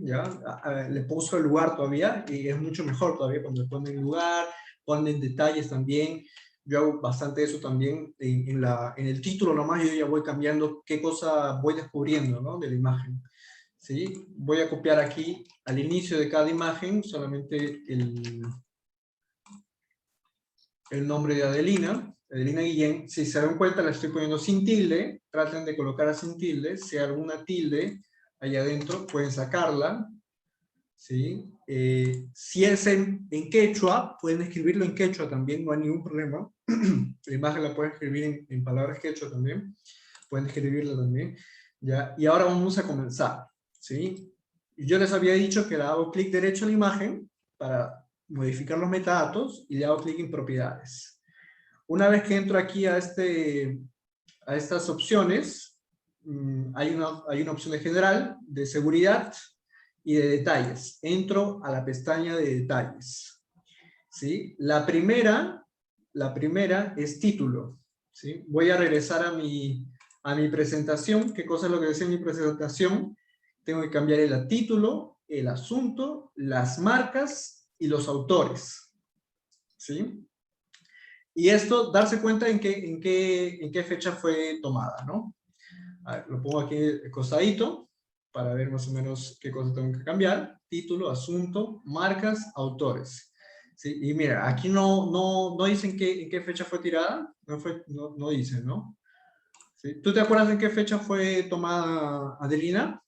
ya. Le puso el lugar todavía, y es mucho mejor todavía cuando le ponen el lugar, ponen detalles también. Yo hago bastante eso también en el título nomás, yo ya voy cambiando qué cosa voy descubriendo, ¿no? De la imagen. ¿Sí? Voy a copiar aquí al inicio de cada imagen solamente el nombre de Adelina Guillén. Si se dan cuenta, la estoy poniendo sin tilde, traten de colocarla sin tilde. Si hay alguna tilde allá adentro, pueden sacarla. ¿Sí? Si es en quechua, pueden escribirlo en quechua también, no hay ningún problema. La imagen la pueden escribir en palabras quechua también, pueden escribirla también. ¿Ya? Y ahora vamos a comenzar. ¿Sí? Yo les había dicho que le hago clic derecho a la imagen para modificar los metadatos y le hago clic en propiedades. Una vez que entro aquí a estas opciones, hay una opción de general, de seguridad y de detalles. Entro a la pestaña de detalles. ¿Sí? La primera es título. ¿Sí? Voy a regresar a mi presentación. ¿Qué cosa es lo que decía en mi presentación? Tengo que cambiar el título, el asunto, las marcas y los autores. ¿Sí? Y esto, darse cuenta en qué fecha fue tomada, ¿no? A ver, lo pongo aquí costadito para ver más o menos qué cosas tengo que cambiar. Título, asunto, marcas, autores. ¿Sí? Y mira, aquí no dicen en qué fecha fue tirada. No dicen, ¿no? ¿Sí? ¿Tú te acuerdas en qué fecha fue tomada, Adelina?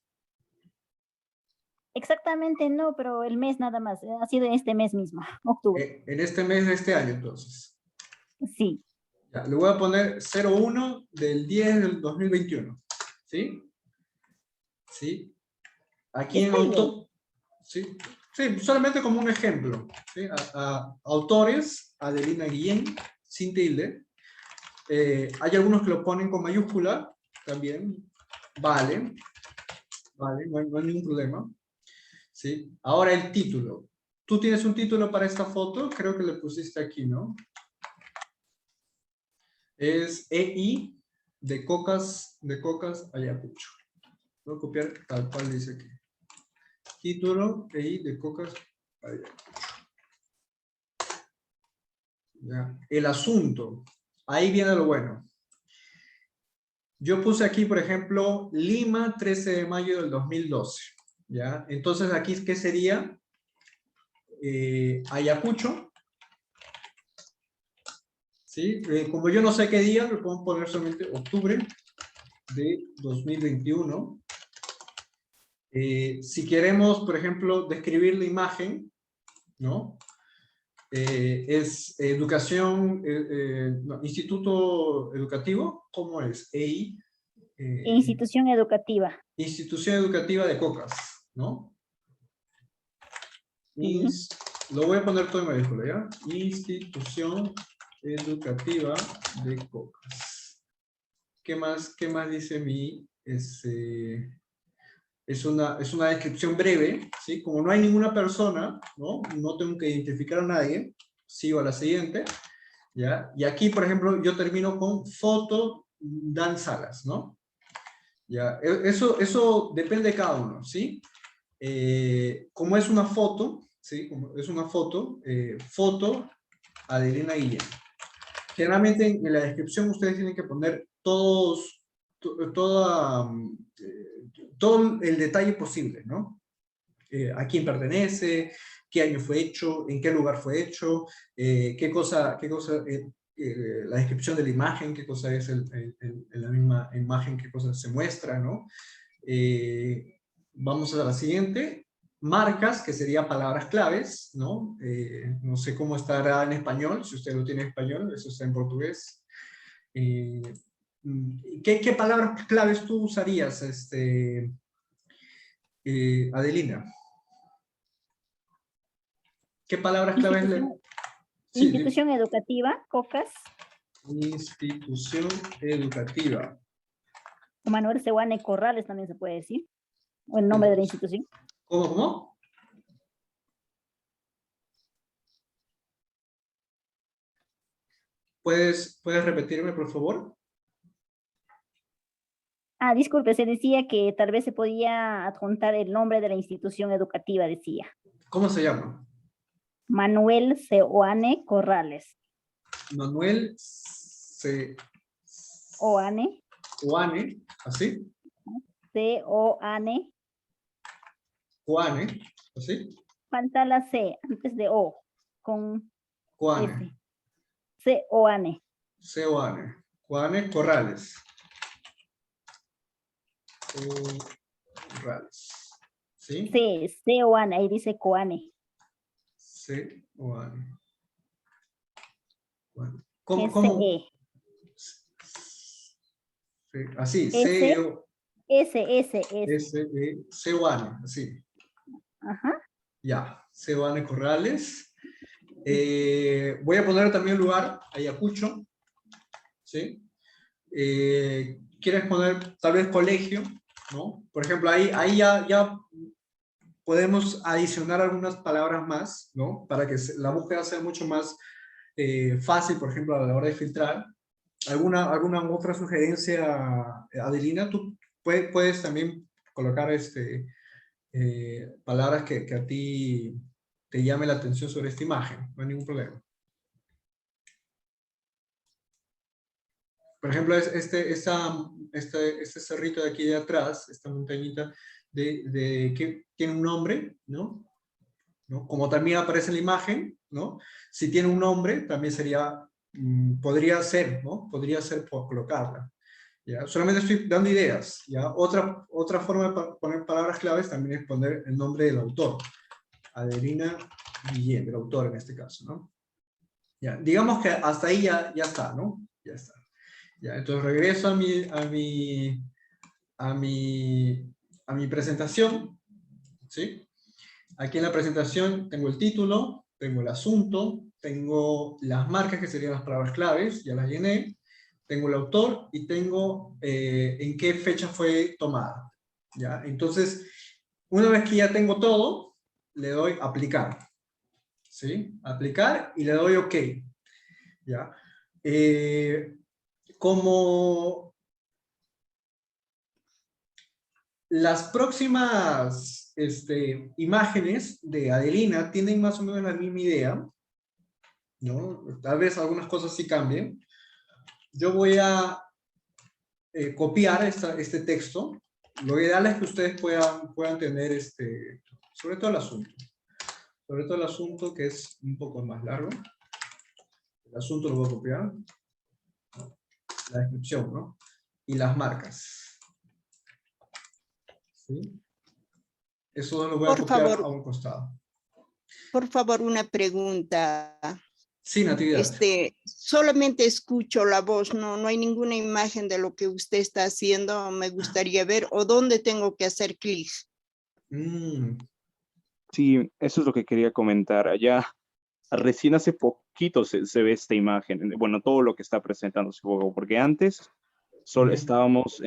Exactamente no, pero el mes nada más. Ha sido en este mes mismo, octubre. En este mes de este año, entonces. Sí. Ya, le voy a poner 01 del 10 del 2021. ¿Sí? ¿Sí? Aquí en Está bien. auto... ¿Sí? Sí, solamente como un ejemplo. ¿Sí? Autores, Adelina Guillén, sin tilde. Hay algunos que lo ponen con mayúscula, también. Vale, no hay ningún problema. ¿Sí? Ahora el título. ¿Tú tienes un título para esta foto? Creo que le pusiste aquí, ¿no? Es EI de Cocas Ayacucho. Voy a copiar tal cual dice aquí. Título EI de Cocas Ayacucho. Ya. El asunto. Ahí viene lo bueno. Yo puse aquí, por ejemplo, Lima, 13 de mayo del 2012. ¿Ya? Entonces, aquí, ¿qué sería? Ayacucho. ¿Sí? Como yo no sé qué día, le puedo poner solamente octubre de 2021. Si queremos, por ejemplo, describir la imagen, ¿no? Es educación, no, instituto educativo, ¿cómo es? EI. Institución educativa. Institución educativa de Cocas, ¿no? Sí. Lo voy a poner todo en mayúscula, ¿ya? Institución educativa de Cocas. ¿Qué más dice mi... Es una descripción breve, ¿sí? Como no hay ninguna persona, ¿no? No tengo que identificar a nadie. Sigo a la siguiente, ¿ya? Y aquí, por ejemplo, yo termino con foto Dan Salas, ¿no? ¿Ya? Eso depende de cada uno, ¿sí? Como es una foto, ¿sí? Como es una foto, foto Adelina Guillén. Generalmente en la descripción ustedes tienen que poner todo el detalle posible, ¿no? A quién pertenece, qué año fue hecho, en qué lugar fue hecho, la descripción de la imagen, qué cosa es la misma imagen, qué cosa se muestra, ¿no? Vamos a la siguiente. Marcas, que serían palabras claves, ¿no? No sé cómo estará en español, si usted lo tiene en español, eso está en portugués. ¿Qué palabras claves tú usarías, Adelina? ¿Qué palabras claves le...? Sí, Institución educativa, Cocas. Institución educativa. Manuel Seoane Corrales también se puede decir. O el nombre de la institución. ¿Cómo? ¿Puedes repetirme, por favor? Disculpe, se decía que tal vez se podía adjuntar el nombre de la institución educativa, decía. ¿Cómo se llama? Manuel Seoane Corrales. Manuel Oane. ¿Así? C-O-A-N-E. Coane, ¿así? Falta la C antes de O, con Coane. S. C-O-A-N-E. Coane Corrales. ¿Sí? Sí, C-O-A-N, ahí dice Coane. C-O-A-N. ¿Cómo? Así, C-O-A-N, así. Ajá. Ya, C-O-A-N Corrales. Voy a poner también lugar, Ayacucho, ¿sí? ¿Quieres poner tal vez colegio? ¿No? Por ejemplo, ahí ya podemos adicionar algunas palabras más, ¿no? Para que la búsqueda sea mucho más fácil, por ejemplo, a la hora de filtrar. ¿Alguna otra sugerencia, Adelina? Tú puedes también colocar palabras que a ti te llame la atención sobre esta imagen, no hay ningún problema. Por ejemplo, este cerrito de aquí de atrás, esta montañita, que tiene un nombre, ¿no? Como también aparece en la imagen, ¿no? Si tiene un nombre, también sería, podría ser, ¿no? Podría ser por colocarla. ¿Ya? Solamente estoy dando ideas, ¿ya? Otra forma de poner palabras claves también es poner el nombre del autor. Adelina Guillén, el autor en este caso, ¿no? Ya, digamos que hasta ahí ya está, ¿no? Ya está. Ya, entonces regreso a mi presentación, ¿sí? Aquí en la presentación tengo el título, tengo el asunto, tengo las marcas que serían las palabras claves, ya las llené, tengo el autor y tengo en qué fecha fue tomada, ¿ya? Entonces, una vez que ya tengo todo, le doy aplicar, ¿sí? Aplicar y le doy OK, ¿ya? Como las próximas imágenes de Adelina tienen más o menos la misma idea, ¿no? Tal vez algunas cosas sí cambien. Yo voy a copiar este texto. Lo ideal es que ustedes puedan tener sobre todo el asunto. Sobre todo el asunto, que es un poco más largo. El asunto lo voy a copiar. La descripción, ¿no? Y las marcas. ¿Sí? Eso lo voy a copiar a un costado. Por favor, una pregunta. Sí, Natividad. Solamente escucho la voz, no hay ninguna imagen de lo que usted está haciendo. Me gustaría ver, o dónde tengo que hacer clic. Sí, eso es lo que quería comentar. Allá, recién hace poquito se ve esta imagen. Bueno, todo lo que está presentando su juego, porque antes solo estábamos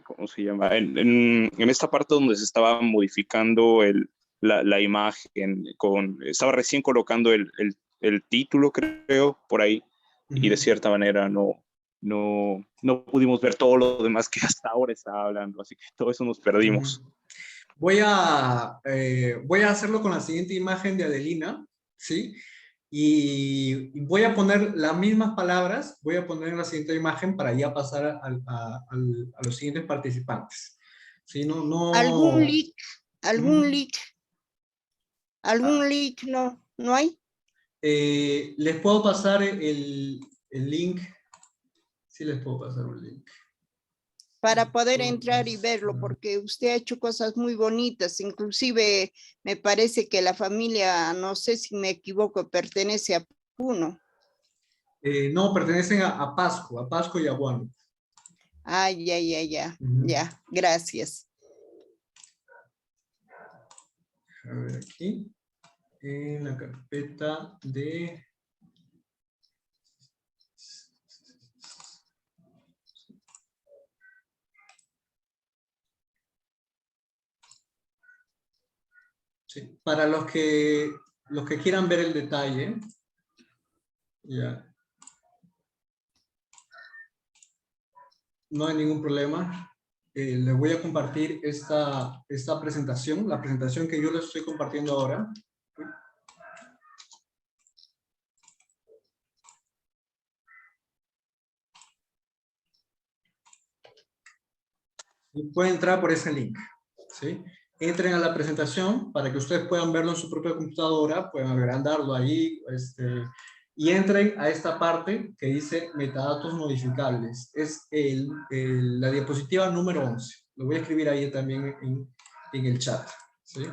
¿cómo se llama? En esta parte donde se estaba modificando la imagen, estaba recién colocando el título, creo, por ahí, y de cierta manera no pudimos ver todo lo demás que hasta ahora estaba hablando, así que todo eso nos perdimos. Voy a hacerlo con la siguiente imagen de Adelina, ¿sí? Y voy a poner las mismas palabras, voy a poner en la siguiente imagen para ya pasar a los siguientes participantes. ¿Sí? ¿Algún leak? ¿Algún leak? ¿Algún leak no hay? Les puedo pasar el link. Sí, les puedo pasar un link. Para poder entrar y verlo, porque usted ha hecho cosas muy bonitas, inclusive me parece que la familia, no sé si me equivoco, pertenece a Puno. No, pertenecen a Pasco y a Huánuco. Ah, ya, gracias. A ver aquí, en la carpeta de... Sí, para los que quieran ver el detalle, ya, no hay ningún problema. Les voy a compartir esta presentación, la presentación que yo les estoy compartiendo ahora. Y pueden entrar por ese link, ¿sí? Entren a la presentación para que ustedes puedan verlo en su propia computadora, puedan agrandarlo ahí, y entren a esta parte que dice metadatos modificables. Es la diapositiva número 11. Lo voy a escribir ahí también en el chat, ¿sí?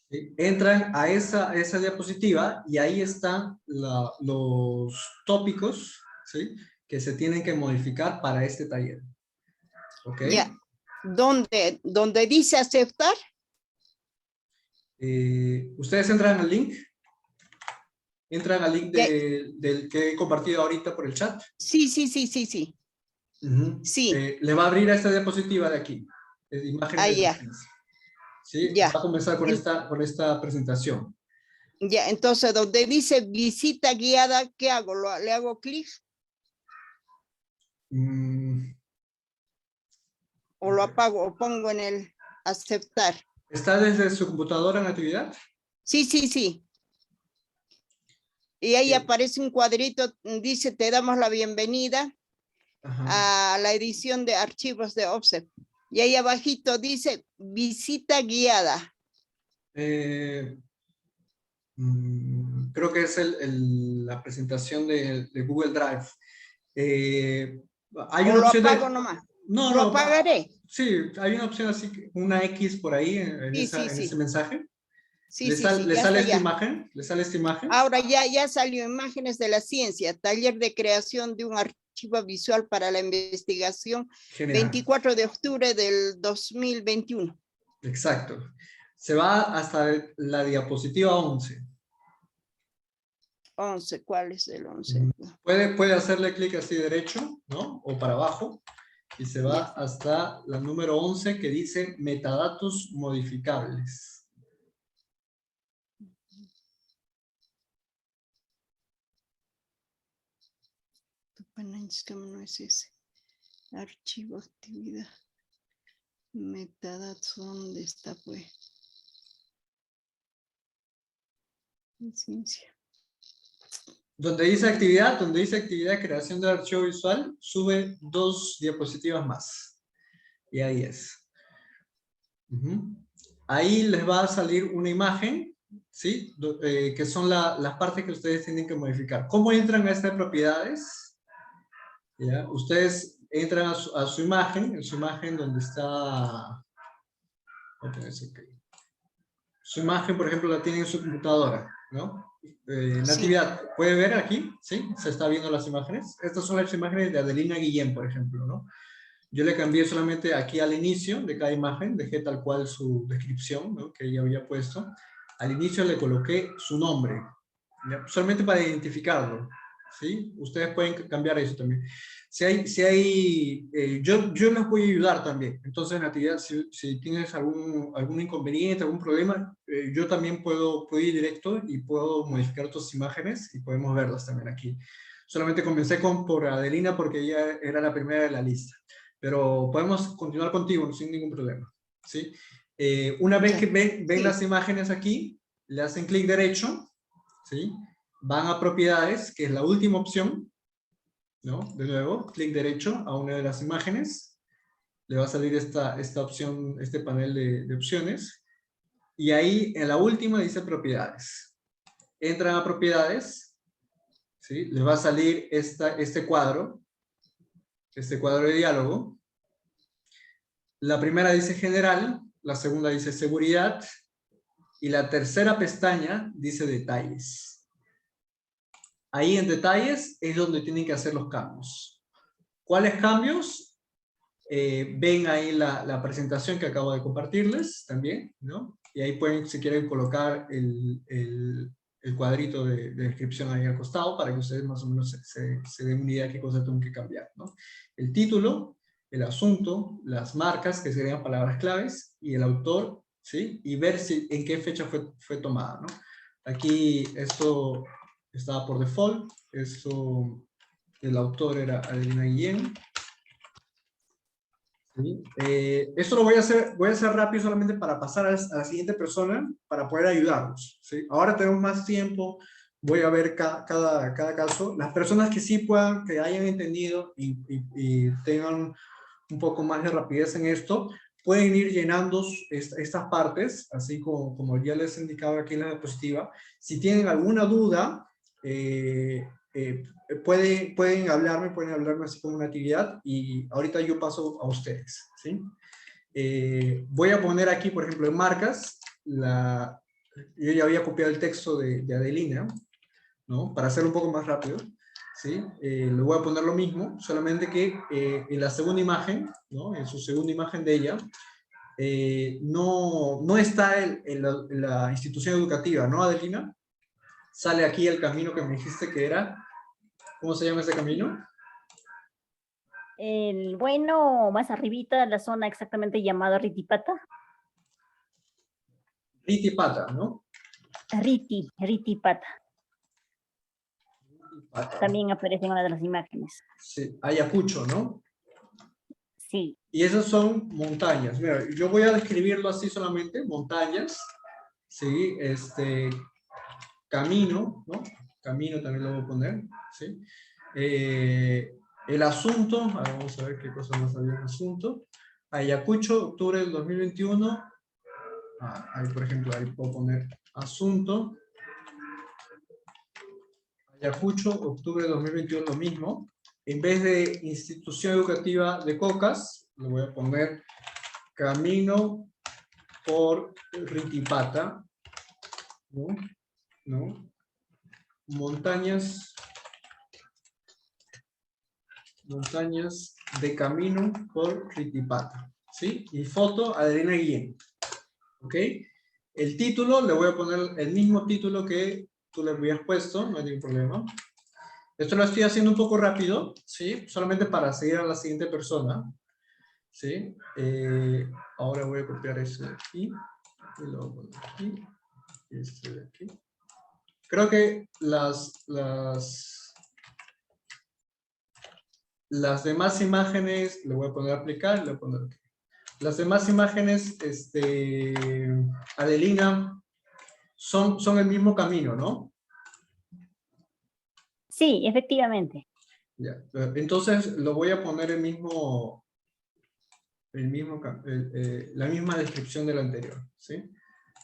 Entran a esa diapositiva y ahí están los tópicos, ¿sí? Que se tienen que modificar para este taller. ¿Ok? Ya. ¿Dónde dice aceptar? Ustedes entran al link. Entran al link Ya. del que he compartido ahorita por el chat. Sí. Ujú. Sí. Le va a abrir a esta diapositiva de aquí. De imágenes Ah, de ya. emergencia. ¿Sí? Ya. Va a comenzar con esta presentación. Ya, entonces donde dice visita guiada, ¿qué hago? ¿Le hago clic o lo apago o pongo en el aceptar? ¿Está desde su computadora en actividad? Sí. Y ahí Sí. aparece un cuadrito, dice, te damos la bienvenida Ajá. a la edición de archivos de Offset. Y ahí abajito dice visita guiada. Creo que es la presentación de Google Drive. Hay O una lo opción apago de... nomás. No, Lo no. apagaré. Sí, hay una opción así, una X por ahí en Sí, ese mensaje. Sí, ¿Le ya sale está esta ya. imagen? ¿Le sale esta imagen? Ahora ya salió imágenes de la ciencia, taller de creación de un archivo visual para la investigación, Genial. 24 de octubre del 2021. Exacto. Se va hasta la diapositiva 11. 11, ¿cuál es el 11? Puede hacerle clic así derecho, ¿no? O para abajo. Y se va hasta la número 11 que dice metadatos modificables. No es ese. Archivo, actividad. Metadatos, ¿dónde está pues? Ciencia. Donde dice actividad de creación de archivo visual, sube 2 diapositivas más. Y ahí es. Ahí les va a salir una imagen, ¿sí? Que son las partes que ustedes tienen que modificar. ¿Cómo entran a estas propiedades? ¿Ya? Ustedes entran a su imagen, en su imagen donde está... Su imagen, por ejemplo, la tiene en su computadora, ¿no? Natividad, ¿puede ver aquí? ¿Sí? ¿Se está viendo las imágenes? Estas son las imágenes de Adelina Guillén, por ejemplo, ¿no? Yo le cambié solamente aquí al inicio de cada imagen, dejé tal cual su descripción, ¿no? Que ella había puesto. Al inicio le coloqué su nombre, ¿ya? Solamente para identificarlo, ¿sí? Ustedes pueden cambiar eso también. Yo les voy a ayudar también. Entonces, Natividad, si tienes algún inconveniente, algún problema, yo también puedo ir directo y puedo modificar tus imágenes y podemos verlas también aquí. Solamente comencé por Adelina porque ella era la primera de la lista. Pero podemos continuar contigo sin ningún problema, ¿sí? Una vez que ven las imágenes aquí, le hacen clic derecho, ¿sí? Van a propiedades, que es la última opción, ¿no? De nuevo, clic derecho a una de las imágenes, le va a salir esta opción, este panel de opciones, y ahí en la última dice propiedades. Entran a propiedades, ¿sí? Les va a salir este cuadro de diálogo. La primera dice general, la segunda dice seguridad, y la tercera pestaña dice detalles. Ahí en detalles es donde tienen que hacer los cambios. ¿Cuáles cambios? Ven ahí la presentación que acabo de compartirles también, ¿no? Y ahí pueden, si quieren, colocar el cuadrito de descripción ahí al costado para que ustedes más o menos se den una idea de qué cosa tengo que cambiar, ¿no? El título, el asunto, las marcas, que serían palabras claves, y el autor, ¿sí? Y ver en qué fecha fue tomada, ¿no? Aquí esto estaba por default, el autor era Adelina Guillén. ¿Sí? Esto lo voy a hacer rápido solamente para pasar a la siguiente persona para poder ayudarlos, ¿sí? Ahora tenemos más tiempo, voy a ver cada caso. Las personas que sí puedan, que hayan entendido y tengan un poco más de rapidez en esto, pueden ir llenando estas partes, así como ya les indicaba aquí en la diapositiva. Si tienen alguna duda, pueden hablarme así como una actividad y ahorita yo paso a ustedes, ¿sí? Voy a poner aquí, por ejemplo, en marcas, yo ya había copiado el texto de Adelina, ¿no? Para hacerlo un poco más rápido. ¿sí? Le voy a poner lo mismo, solamente que en la segunda imagen, ¿no? En su segunda imagen de ella, no está en la institución educativa, ¿no, Adelina? Sale aquí el camino que me dijiste que era. ¿Cómo se llama ese camino? Bueno, más arribita, la zona exactamente llamada Ritipata. Ritipata, ¿no? Ritipata. Ritipata. También aparece en una de las imágenes. Sí, Ayacucho, ¿no? Sí. Y esas son montañas. Mira, yo voy a describirlo así solamente, montañas, ¿sí? Camino, ¿no? Camino también lo voy a poner, ¿sí? El asunto, vamos a ver qué cosa más había en el asunto. Ayacucho, octubre del 2021. Ahí, por ejemplo, ahí puedo poner asunto. Ayacucho, octubre de 2021, lo mismo. En vez de institución educativa de Cocas, le voy a poner camino por Ritipata, ¿no? ¿No? Montañas de camino por Ritipata, ¿sí? Y foto, Adelina Guillén, ¿ok? El título, le voy a poner el mismo título que tú le habías puesto, no hay ningún problema. Esto lo estoy haciendo un poco rápido, ¿sí? Solamente para seguir a la siguiente persona, ¿sí? Ahora voy a copiar este de aquí, y lo voy a poner aquí, y este de aquí. Creo que las demás imágenes, le voy a poner aplicar, le voy a poner aquí. Las demás imágenes, Adelina, son el mismo camino, ¿no? Sí, efectivamente. Ya. Entonces, lo voy a poner la misma descripción de la anterior, ¿sí?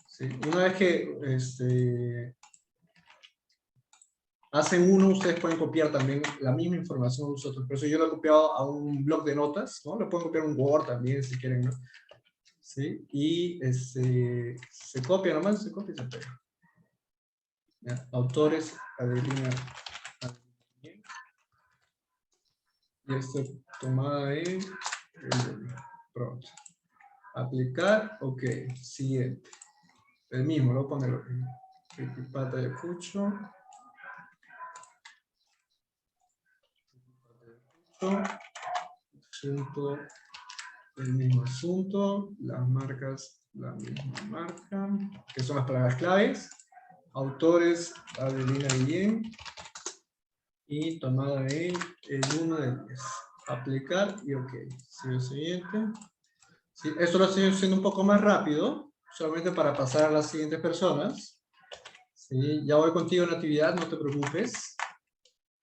¿Sí? Una vez que hacen uno, ustedes pueden copiar también la misma información de nosotros. Por eso yo lo he copiado a un blog de notas, ¿no? Lo pueden copiar a un Word también, si quieren, ¿no? ¿Sí? Y se copia nomás, se copia y se pega. ¿Ya? Autores, Adelina. Y esto tomada en pronto. Aplicar, ok. Siguiente. El mismo, lo voy a poner Ritipata de Ayacucho. Asunto, el mismo asunto, las marcas, la misma marca, que son las palabras claves, autores, Adelina Guillén, y tomada en el 1 de 10. Aplicar y ok. Sigue siguiente. Sí, esto lo estoy haciendo un poco más rápido, solamente para pasar a las siguientes personas. Sí, ya voy contigo en la actividad, no te preocupes.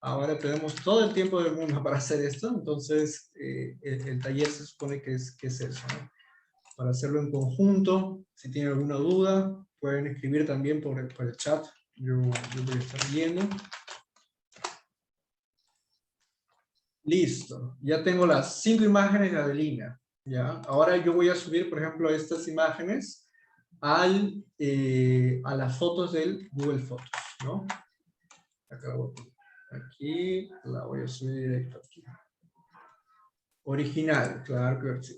Ahora tenemos todo el tiempo del mundo para hacer esto, entonces el taller se supone que es eso, ¿no? Para hacerlo en conjunto. Si tienen alguna duda, pueden escribir también por el chat. Yo voy a estar viendo. Listo. Ya tengo las 5 imágenes de Adelina. ¿Ya? Ahora yo voy a subir, por ejemplo, estas imágenes a las fotos del Google Fotos, ¿no? Acá la voy a poner. Aquí la voy a subir directo aquí. Original, claro que sí.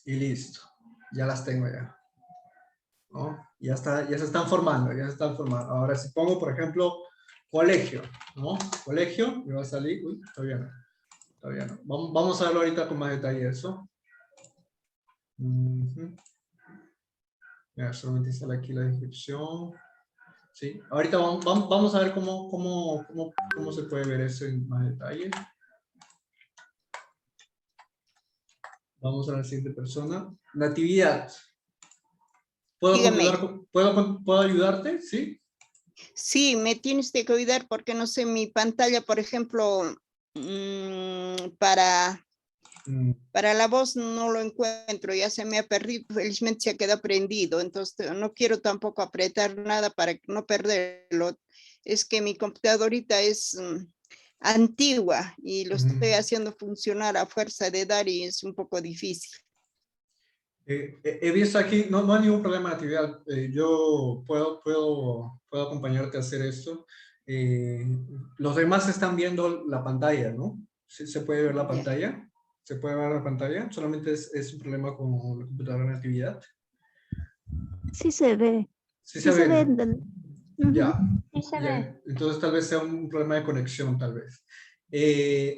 Y listo. Ya las tengo ya. ¿No? Ya se están formando, ya se están formando. Ahora si pongo, por ejemplo, colegio, ¿no? Colegio, me va a salir, uy, todavía no. Todavía no. Vamos a verlo ahorita con más detalle eso. Ya, solamente sale aquí la descripción. Sí, ahorita vamos a ver cómo se puede ver eso en más detalle. Vamos a la siguiente persona. Natividad. Dígame. ¿Puedo ayudarte? ¿Sí? Sí, me tienes que cuidar porque no sé, mi pantalla, por ejemplo, para la voz no lo encuentro, ya se me ha perdido, felizmente se ha quedado prendido, entonces no quiero tampoco apretar nada para no perderlo. Es que mi computadorita es antigua y lo estoy haciendo funcionar a fuerza de dar y es un poco difícil. He visto aquí, no hay ningún problema de actividad. Yo puedo acompañarte a hacer esto. Los demás están viendo la pantalla, ¿no? ¿Sí, se puede ver la Ya. pantalla? ¿Se puede ver la pantalla? Solamente es un problema con la computadora en actividad. Sí se ve. Sí Sí se se ve. ve. Ya. Sí se Ya, ve. entonces tal vez sea un problema de conexión, tal vez.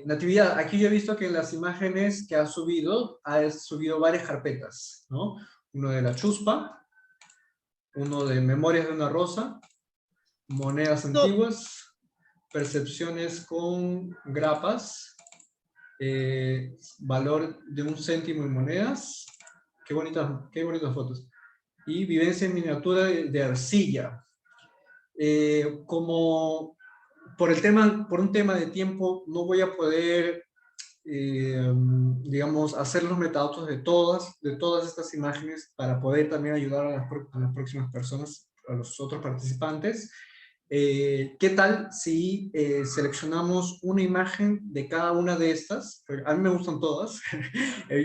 Natividad, aquí yo he visto que en las imágenes que ha subido varias carpetas, ¿no? Uno de la chuspa, uno de memorias de una rosa, monedas To- antiguas, percepciones con grapas, valor de 1 céntimo en monedas, qué bonitas fotos, y vivencia en miniatura de arcilla. Como por un tema de tiempo, no voy a poder, digamos, hacer los metadatos de todas estas imágenes para poder también ayudar a las próximas personas, a los otros participantes. ¿Qué tal si seleccionamos una imagen de cada una de estas? A mí me gustan todas.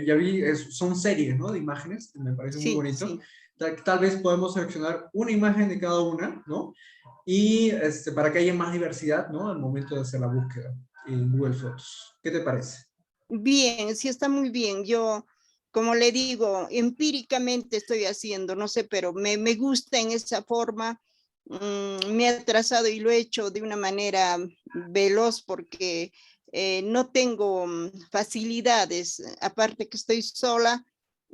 Ya vi, son series, ¿no? De imágenes, me parece muy Sí, bonito. sí. Tal vez podemos seleccionar una imagen de cada una, ¿no? Y para que haya más diversidad, ¿no? Al momento de hacer la búsqueda en Google Fotos. ¿Qué te parece? Bien, sí está muy bien. Yo, como le digo, empíricamente estoy haciendo, no sé, pero me gusta en esa forma. Me he trazado y lo he hecho de una manera veloz porque no tengo facilidades. Aparte que estoy sola,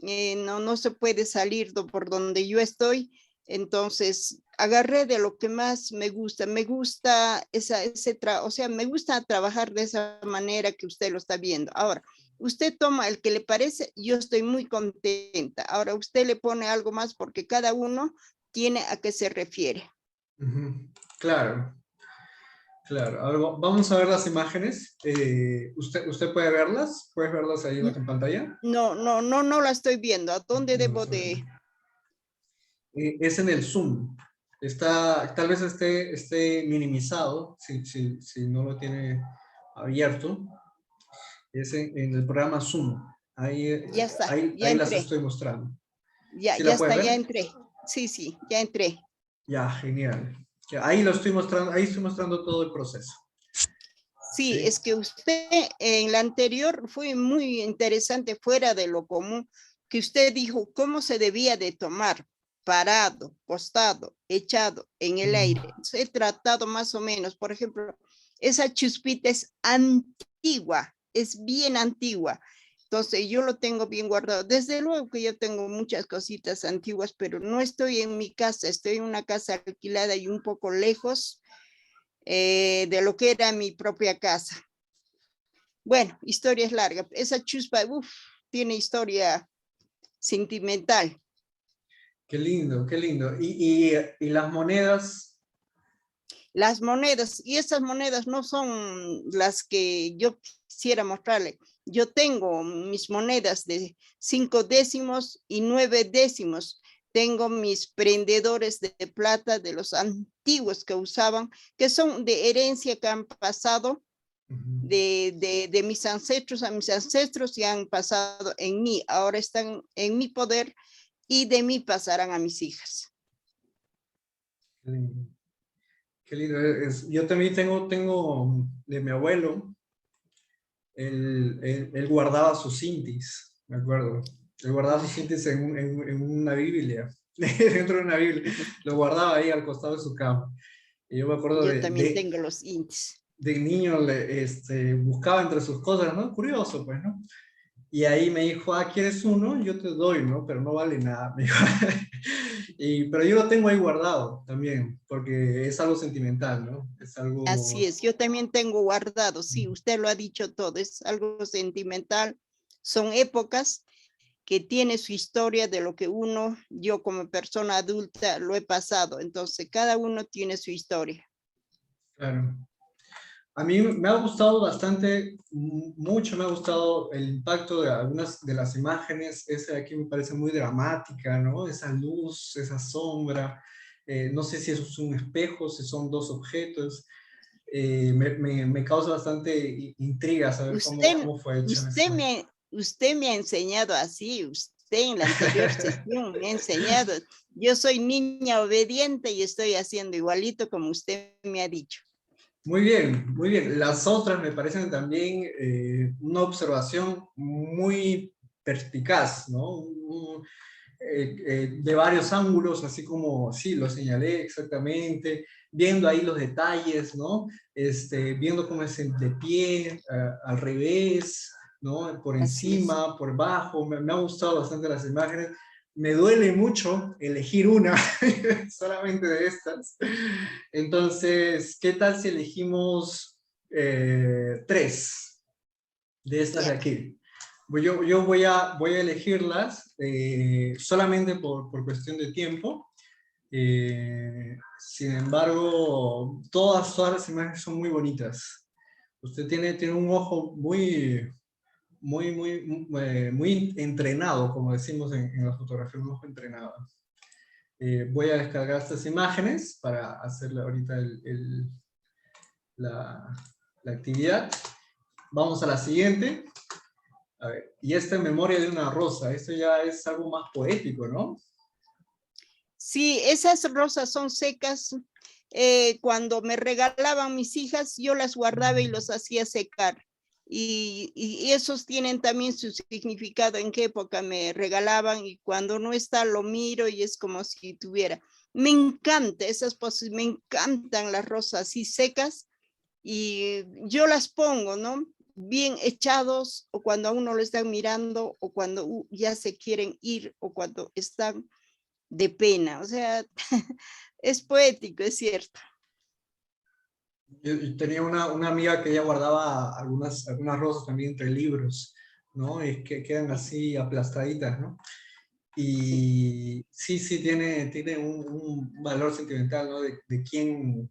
no se puede salir por donde yo estoy. Entonces, agarré de lo que más me gusta. Me gusta o sea, me gusta trabajar de esa manera que usted lo está viendo. Ahora, usted toma el que le parece, yo estoy muy contenta. Ahora, usted le pone algo más porque cada uno tiene a qué se refiere. Claro, claro. A ver, vamos a ver las imágenes. ¿Usted puede verlas? ¿Puedes verlas ahí en la pantalla? No la estoy viendo. ¿A dónde No, debo de? es en el Zoom. Tal vez esté minimizado, si no lo tiene abierto. Es en el programa Zoom. Ahí, Ya está, ya ahí las entré. estoy mostrando. Ya, ¿Sí ya la puedes está, ya ver? entré. Sí, ya entré. Ya, genial. Ya, ahí lo estoy mostrando, ahí estoy mostrando todo el proceso. Sí, ¿Sí? es que usted en la anterior fue muy interesante, fuera de lo común, que usted dijo cómo se debía de tomar, parado, postado, echado, en el aire. He tratado más o menos, por ejemplo, esa chuspita es antigua, es bien antigua. Entonces yo lo tengo bien guardado. Desde luego que yo tengo muchas cositas antiguas, pero no estoy en mi casa, estoy en una casa alquilada y un poco lejos de lo que era mi propia casa. Bueno, historia es larga. Esa chuspa, tiene historia sentimental. Qué lindo, qué lindo. Y las monedas. Las monedas, y esas monedas no son las que yo quisiera mostrarle. Yo tengo mis monedas de 5 décimos y 9 décimos. Tengo mis prendedores de plata de los antiguos que usaban, que son de herencia que han pasado de mis ancestros a mis ancestros y han pasado en mí. Ahora están en mi poder y de mí pasarán a mis hijas. Qué lindo. Qué lindo. Yo también tengo de mi abuelo, él guardaba sus intis, me acuerdo. Él guardaba sus intis en una Biblia, dentro de una Biblia. Lo guardaba ahí al costado de su cama. Y yo me acuerdo Yo también tengo los intis. de niño, buscaba entre sus cosas, ¿no? Curioso, pues, ¿no? Y ahí me dijo, ¿quieres uno? Yo te doy, ¿no? Pero no vale nada, me dijo. Pero yo lo tengo ahí guardado también, porque es algo sentimental, ¿no? Es Así algo... es, yo también tengo guardado, sí, usted lo ha dicho todo, es algo sentimental, son épocas que tiene su historia de lo que yo como persona adulta lo he pasado, entonces cada uno tiene su historia. Claro. A mí me ha gustado bastante, mucho me ha gustado el impacto de algunas de las imágenes. Esa de aquí me parece muy dramática, ¿no? Esa luz, esa sombra. No sé si eso es un espejo, si son dos objetos. Me causa bastante intriga saber Usted, cómo fue hecho usted eso. me, usted me ha enseñado así, usted en la anterior sesión me ha enseñado. Yo soy niña obediente y estoy haciendo igualito como usted me ha dicho. Muy bien, muy bien. Las otras me parecen también una observación muy perspicaz, ¿no? De varios ángulos, así como, sí, lo señalé exactamente, viendo ahí los detalles, ¿no? Viendo cómo es de pie, al revés, ¿no? Por encima, por bajo. Me ha gustado bastante las imágenes. Me duele mucho elegir una, solamente de estas. Entonces, ¿qué tal si elegimos 3 de estas de aquí? Yo voy a elegirlas solamente por cuestión de tiempo. Sin embargo, todas las imágenes son muy bonitas. Usted tiene un ojo muy entrenado, como decimos en la fotografía, un ojo entrenado. Voy a descargar estas imágenes para hacerle ahorita la actividad. Vamos a la siguiente. A ver, y esta en memoria de una rosa, esto ya es algo más poético, ¿no? Sí, esas rosas son secas. Cuando me regalaban mis hijas, yo las guardaba y los hacía secar. Y esos tienen también su significado, en qué época me regalaban, y cuando no está lo miro y es como si tuviera. Me encanta esas poses, me encantan las rosas así secas y yo las pongo, ¿no? Bien echados, o cuando a uno lo están mirando, o cuando ya se quieren ir, o cuando están de pena. O sea, es poético, es cierto. Yo tenía una amiga que ella guardaba algunas rosas también entre libros, ¿no? Es que quedan así aplastaditas, ¿no? Y sí tiene un valor sentimental, ¿no? De quién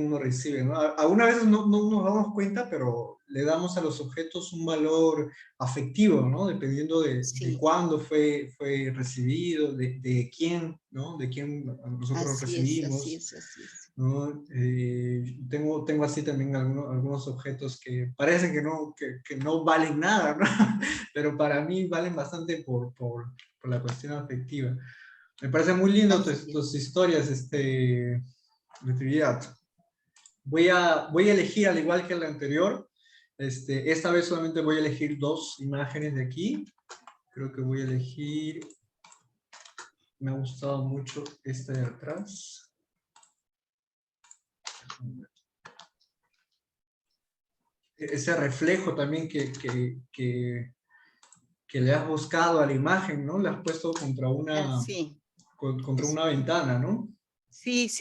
uno recibe, ¿no? Algunas veces no nos damos cuenta, pero le damos a los objetos un valor afectivo, ¿no? Dependiendo de cuándo fue recibido, de quién, ¿no? De quién nosotros recibimos. Así es. ¿No? Tengo así también algunos objetos que parecen que no valen nada, ¿no? Pero para mí valen bastante por la cuestión afectiva. Me parece muy lindo tus historias, Natividad. Voy a elegir, al igual que la anterior, esta vez solamente voy a elegir 2 imágenes de aquí. Creo que voy a elegir, me ha gustado mucho esta de atrás. Ese reflejo también que le has buscado a la imagen, ¿no? Le has puesto contra una ventana, ¿no? Sí.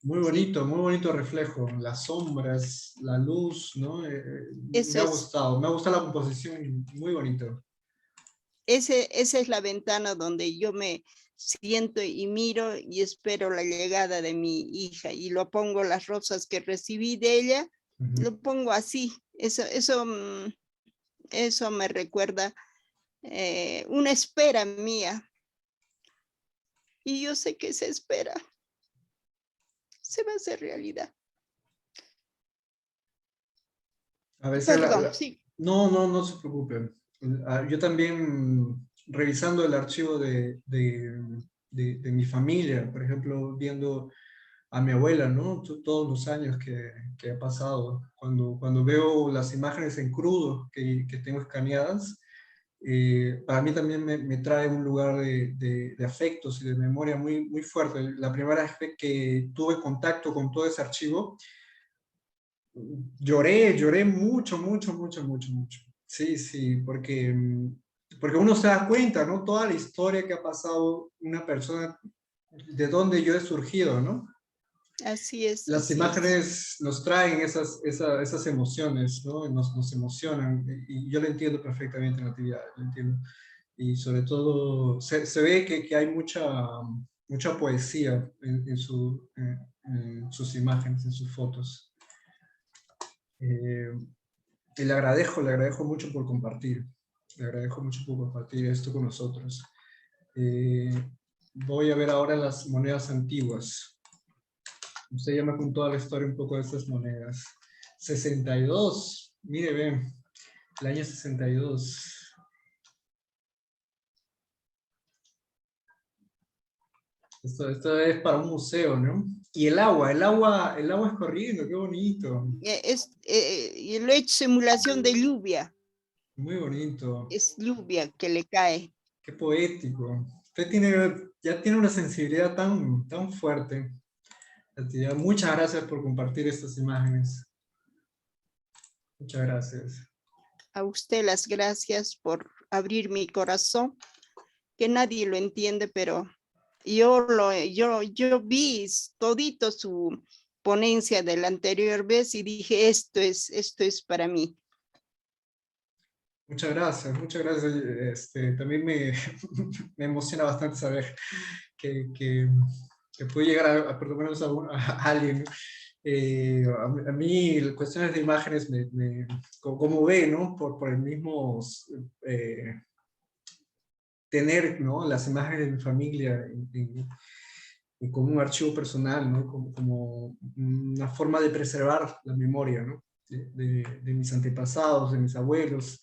Muy bonito reflejo, las sombras, la luz, ¿no? Me ha gustado la composición, muy bonito. Esa es la ventana donde yo me siento y miro y espero la llegada de mi hija, y lo pongo, las rosas que recibí de ella, lo pongo así. Eso me recuerda una espera mía, y yo sé que esa espera se va a hacer realidad. A veces Perdón, sí. No se preocupen. Yo también, revisando el archivo de mi familia, por ejemplo, viendo a mi abuela, ¿no? Todos los años que ha pasado, cuando veo las imágenes en crudo que tengo escaneadas, para mí también me trae un lugar de afectos y de memoria muy, muy fuerte. La primera vez que tuve contacto con todo ese archivo, lloré mucho. Sí, porque uno se da cuenta, ¿no? Toda la historia que ha pasado una persona, de dónde yo he surgido, ¿no? Así es. Las imágenes nos traen esas emociones, ¿no? Nos emocionan, y yo lo entiendo perfectamente, Natividad, lo entiendo. Y sobre todo, se ve que hay mucha poesía en sus imágenes, en sus fotos. Y le agradezco mucho por compartir. Le agradezco mucho por compartir esto con nosotros. Voy a ver ahora las monedas antiguas. Usted ya me contó la historia un poco de estas monedas. 62. Mire, ven. El año 62. Esto es para un museo, ¿no? Y el agua es corriendo, qué bonito. Y lo he hecho simulación de lluvia. Muy bonito. Es lluvia que le cae. Qué poético. Usted ya tiene una sensibilidad tan fuerte. Tatiana. Muchas gracias por compartir estas imágenes. Muchas gracias. A usted las gracias por abrir mi corazón, que nadie lo entiende, pero yo vi todito su ponencia de la anterior vez y dije, esto es para mí. Muchas gracias, muchas gracias. También me emociona bastante saber que puede llegar por lo menos a alguien. A mí, cuestiones de imágenes, como ve, ¿no? Por el mismo tener, ¿no? Las imágenes de mi familia como un archivo personal, ¿no? Como una forma de preservar la memoria, ¿no? De mis antepasados, de mis abuelos,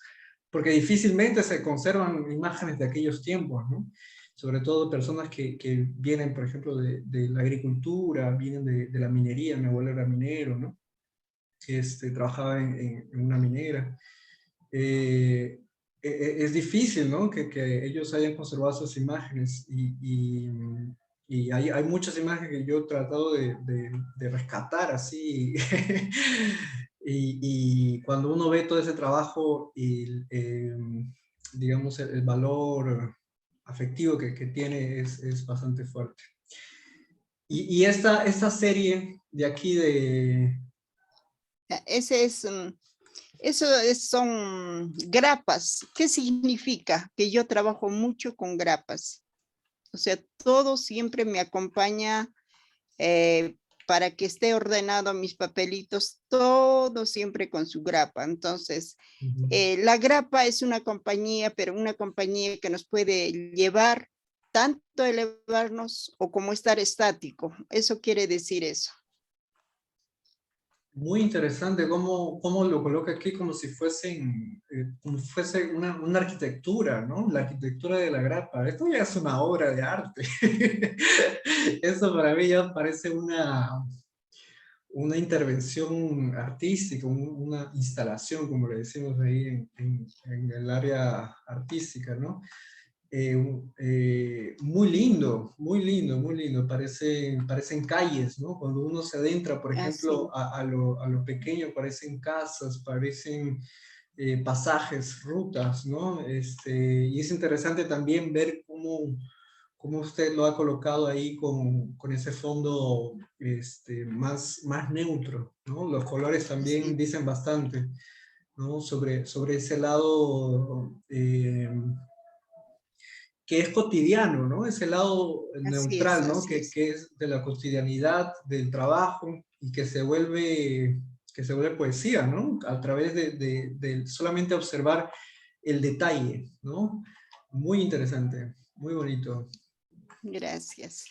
porque difícilmente se conservan imágenes de aquellos tiempos, ¿no? Sobre todo personas que vienen, por ejemplo, de la agricultura, vienen de la minería. Mi abuelo era minero, ¿no? Trabajaba en una minera. Es difícil, ¿no? Que ellos hayan conservado esas imágenes y hay muchas imágenes que yo he tratado de rescatar así. Y cuando uno ve todo ese trabajo y, digamos, el valor afectivo que tiene es bastante fuerte. Y esta serie de aquí de... Son grapas. ¿Qué significa? Que yo trabajo mucho con grapas. O sea, todo siempre me acompaña para que esté ordenado mis papelitos, todo siempre con su grapa. Entonces, la grapa es una compañía, pero una compañía que nos puede llevar tanto a elevarnos o como estar estático. Eso quiere decir eso. Muy interesante cómo lo coloca aquí como si fuese una arquitectura, ¿no? La arquitectura de la grapa. Esto ya es una obra de arte. Eso para mí ya parece una intervención artística, una instalación, como le decimos ahí en el área artística, ¿no? Muy lindo, muy lindo, muy lindo. Parecen calles, ¿no? Cuando uno se adentra, por ejemplo, a lo pequeño, parecen casas, parecen pasajes, rutas, ¿no? Y es interesante también ver cómo usted lo ha colocado ahí con ese fondo más neutro, ¿no? Los colores también dicen bastante, ¿no? Sobre ese lado que es cotidiano, ¿no? Ese lado neutral, ¿no? Que es de la cotidianidad, del trabajo, y que se vuelve poesía, ¿no? A través de solamente observar el detalle, ¿no? Muy interesante, muy bonito. Gracias.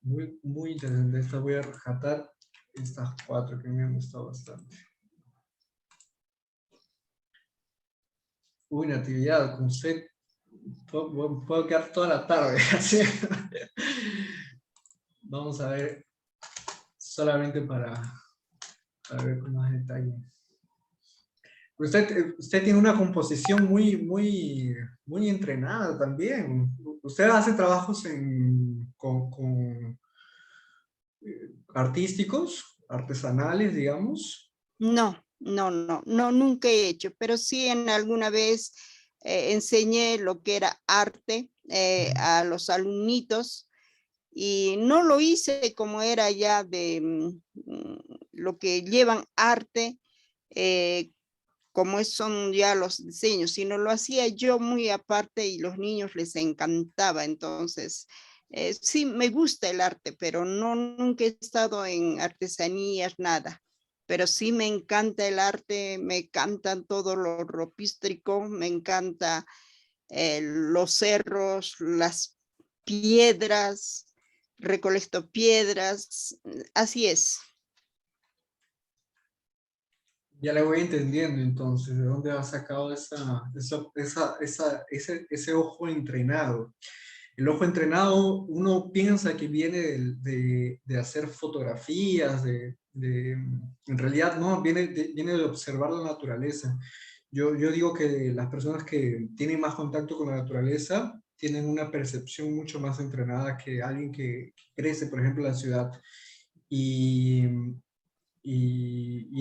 Muy, muy interesante. Esta voy a rescatar estas 4 que me han gustado bastante. Uy, Natividad, con usted puedo quedar toda la tarde. ¿Sí? Vamos a ver solamente para ver con más detalle. Usted tiene una composición muy entrenada también. ¿Usted hace trabajos con artísticos, artesanales, digamos? No, nunca he hecho, pero sí en alguna vez enseñé lo que era arte a los alumnitos y no lo hice como era ya de lo que llevan arte, como son ya los diseños, sino lo hacía yo muy aparte y los niños les encantaba. Entonces, sí me gusta el arte, pero nunca he estado en artesanías, nada. Pero sí me encanta el arte, me encantan todo lo ropístrico, me encanta los cerros, las piedras, recolecto piedras, así es. Ya le voy entendiendo entonces, ¿de dónde ha sacado ese ojo entrenado? El ojo entrenado, uno piensa que viene de hacer fotografías, en realidad no, viene de observar la naturaleza. Yo digo que las personas que tienen más contacto con la naturaleza tienen una percepción mucho más entrenada que alguien que crece, por ejemplo, en la ciudad. Y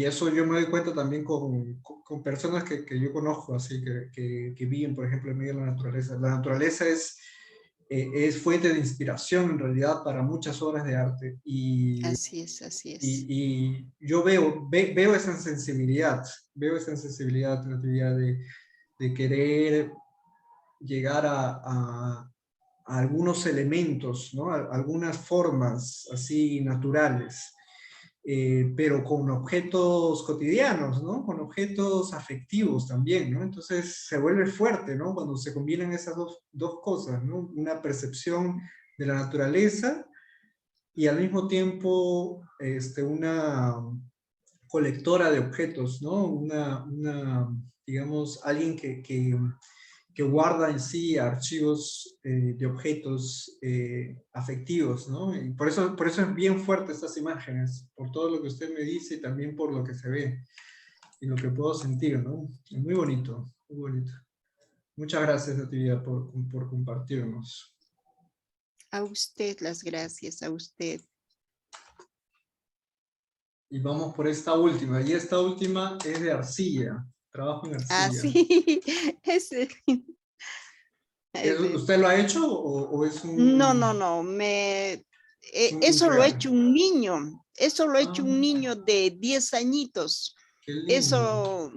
eso yo me doy cuenta también con personas que yo conozco, así que viven, por ejemplo, en medio de la naturaleza. La naturaleza es fuente de inspiración en realidad para muchas obras de arte. Así es, así es. Y yo veo esa sensibilidad, Natividad, de querer llegar a algunos elementos, ¿no? Algunas formas así naturales, pero con objetos cotidianos, ¿no? Con objetos afectivos también, ¿no? Entonces se vuelve fuerte, ¿no? Cuando se combinan esas dos cosas, ¿no? Una percepción de la naturaleza y al mismo tiempo una colectora de objetos, ¿no? Digamos, alguien que guarda en sí archivos de objetos afectivos, ¿no? Y por eso es bien fuerte estas imágenes, por todo lo que usted me dice y también por lo que se ve y lo que puedo sentir, ¿no? Es muy bonito, muy bonito. Muchas gracias, Natividad, por compartirnos. A usted las gracias, a usted. Y vamos por esta última, y esta última es de arcilla, trabajo en arcilla. Ah, sí, ese. ¿Usted lo ha hecho o es un...? No, eso lo ha real? hecho un niño, eso lo ha hecho Ah, un niño de 10 añitos. qué lindo. Eso,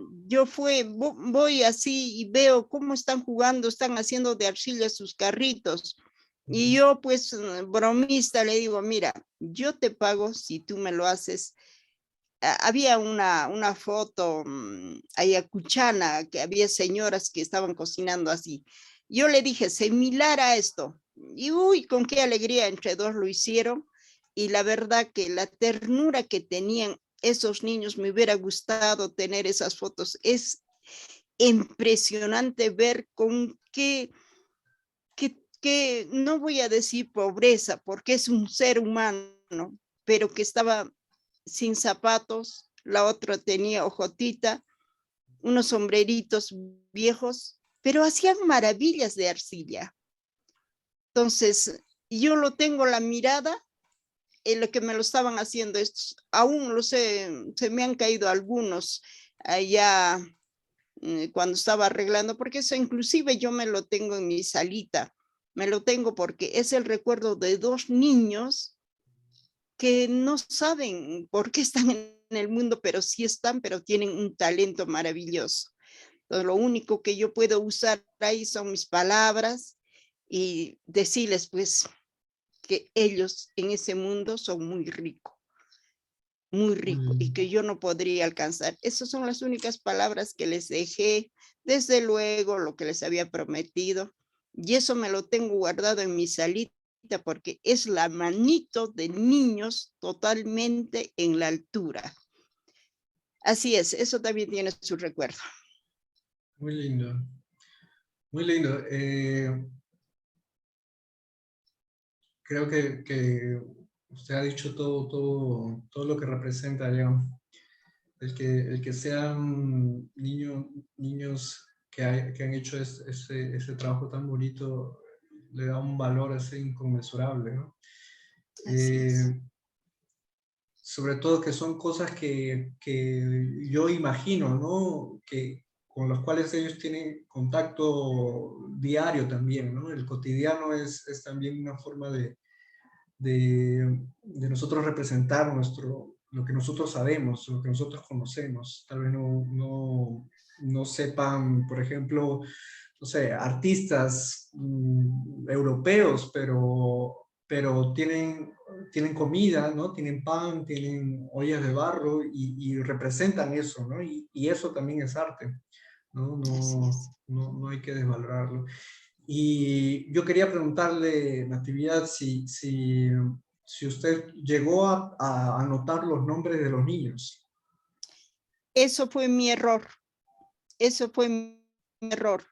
voy así y veo cómo están jugando, están haciendo de arcilla sus carritos. Y yo pues bromista le digo, mira, yo te pago si tú me lo haces. Había una foto ayacuchana, que había señoras que estaban cocinando así. Yo le dije, similar a esto. Y uy, con qué alegría entre dos lo hicieron. Y la verdad que la ternura que tenían esos niños, me hubiera gustado tener esas fotos. Es impresionante ver con qué, que no voy a decir pobreza, porque es un ser humano, pero que estaba sin zapatos, la otra tenía ojotita, unos sombreritos viejos, pero hacían maravillas de arcilla. Entonces, yo lo tengo la mirada en lo que me lo estaban haciendo estos. Aún lo sé, se me han caído algunos allá cuando estaba arreglando, porque eso inclusive yo me lo tengo en mi salita. Me lo tengo porque es el recuerdo de dos niños que no saben por qué están en el mundo, pero sí están, pero tienen un talento maravilloso. Entonces, lo único que yo puedo usar ahí son mis palabras y decirles pues que ellos en ese mundo son muy ricos y que yo no podría alcanzar. Esas son las únicas palabras que les dejé, desde luego lo que les había prometido, y eso me lo tengo guardado en mi salita porque es la manito de niños totalmente en la altura. Así es, eso también tiene su recuerdo. Muy lindo. Muy lindo. Creo que usted ha dicho todo lo que representa, digamos. El que sean niños que han hecho ese trabajo tan bonito le da un valor así inconmensurable, ¿no? Así es. Sobre todo que son cosas que yo imagino, ¿no? Con las cuales ellos tienen contacto diario también, ¿no? El cotidiano es también una forma de nosotros representar lo que nosotros sabemos, lo que nosotros conocemos. Tal vez no sepan, por ejemplo, no sé, artistas europeos, pero tienen comida, ¿no? Tienen pan, tienen ollas de barro y representan eso, ¿no? Y eso también es arte, ¿no? Así es. No hay que desvalorarlo. Y yo quería preguntarle, Natividad, si usted llegó a anotar los nombres de los niños. Eso fue mi error. Eso fue mi error.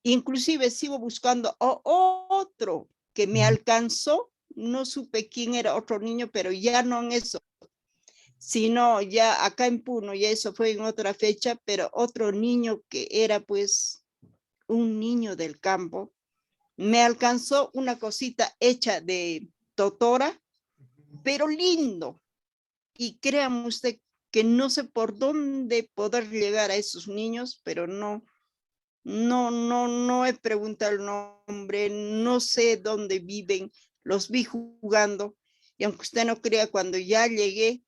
Inclusive sigo buscando otro que me alcanzó, no supe quién era otro niño, pero ya no en eso, sino ya acá en Puno, ya eso fue en otra fecha, pero otro niño que era pues un niño del campo, me alcanzó una cosita hecha de totora, pero lindo. Y créanme usted que no sé por dónde poder llegar a esos niños, pero no he preguntado el nombre, no sé dónde viven, los vi jugando. Y aunque usted no crea, cuando ya llegué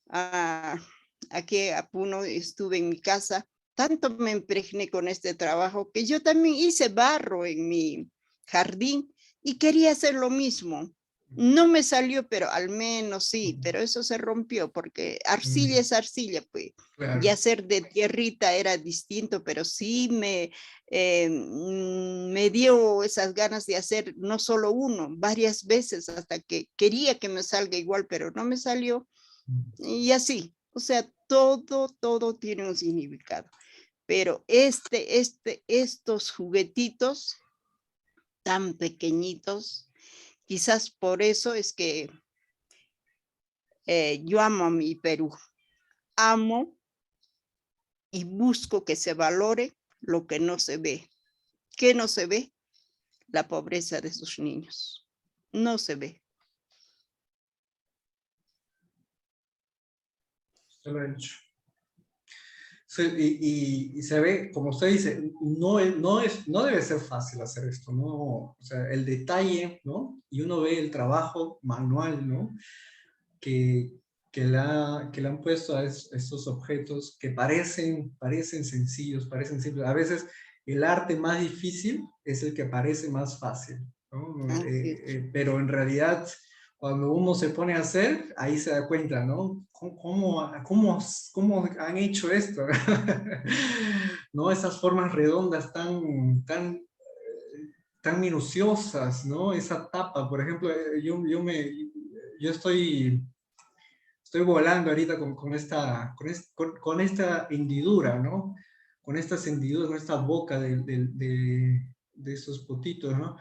aquí a Puno, estuve en mi casa, tanto me impregné con este trabajo que yo también hice barro en mi jardín y quería hacer lo mismo. No me salió, pero al menos sí, pero eso se rompió porque arcilla es arcilla, pues. Claro. Y hacer de tierrita era distinto, pero sí me dio esas ganas de hacer no solo uno, varias veces hasta que quería que me salga igual, pero no me salió. Y así, o sea, todo tiene un significado. Pero estos juguetitos tan pequeñitos, quizás por eso es que yo amo a mi Perú. Amo y busco que se valore lo que no se ve. ¿Qué no se ve? La pobreza de sus niños. No se ve. Se lo he hecho. Sí, y se ve, como usted dice, no debe ser fácil hacer esto, ¿no? O sea, el detalle, ¿no? Y uno ve el trabajo manual, ¿no? Que le han puesto a estos objetos que parecen sencillos, parecen simples. A veces el arte más difícil es el que parece más fácil, ¿no? Pero en realidad, cuando uno se pone a hacer, ahí se da cuenta, ¿no? ¿Cómo han hecho esto? ¿No? Esas formas redondas tan minuciosas, ¿no? Esa tapa, por ejemplo, yo estoy volando ahorita con esta hendidura, ¿no? Con estas hendiduras, con esta boca de esos potitos, ¿no?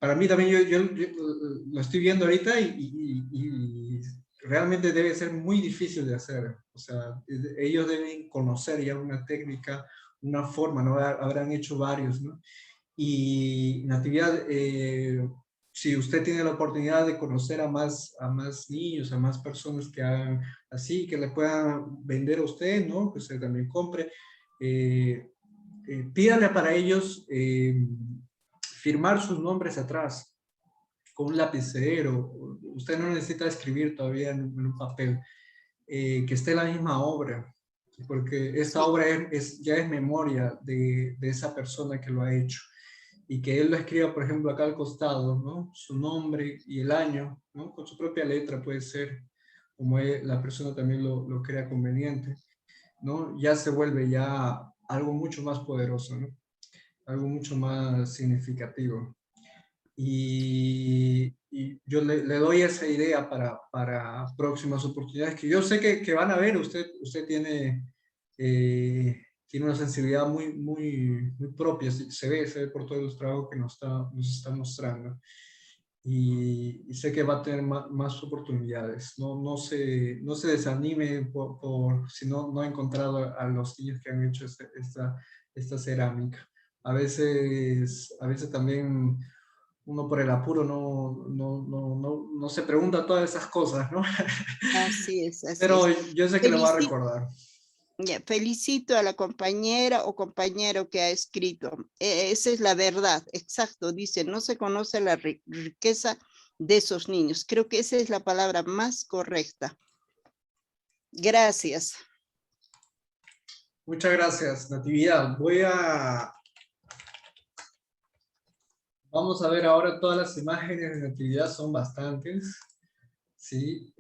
Para mí también, yo lo estoy viendo ahorita y realmente debe ser muy difícil de hacer. O sea, ellos deben conocer ya una técnica, una forma, ¿no? Habrán hecho varios, ¿no? Y Natividad, si usted tiene la oportunidad de conocer a más niños, a más personas que hagan así, que le puedan vender a usted, ¿no? Que usted también compre, pídale para ellos firmar sus nombres atrás con un lapicero. Usted no necesita escribir todavía en un papel, que esté la misma obra, porque esta obra ya es memoria de esa persona que lo ha hecho. Y que él lo escriba, por ejemplo, acá al costado, ¿no? Su nombre y el año, ¿no? Con su propia letra puede ser, como la persona también lo crea conveniente, ¿no? Ya se vuelve ya algo mucho más poderoso, ¿no? Algo mucho más significativo. Y yo le doy esa idea para próximas oportunidades, que yo sé que van a ver. Usted tiene una sensibilidad muy propia, se ve por todos los trabajos que nos está mostrando. Y sé que va a tener más oportunidades. No se desanime por si no ha encontrado a los niños que han hecho esta cerámica. A veces también uno por el apuro no se pregunta todas esas cosas, ¿no? Así es, así Pero es. yo sé que lo va a recordar. Felicito a la compañera o compañero que ha escrito. Esa es la verdad, exacto. Dice, no se conoce la riqueza de esos niños. Creo que esa es la palabra más correcta. Gracias. Muchas gracias, Natividad. Vamos a ver ahora todas las imágenes de Natividad, son bastantes. Sí,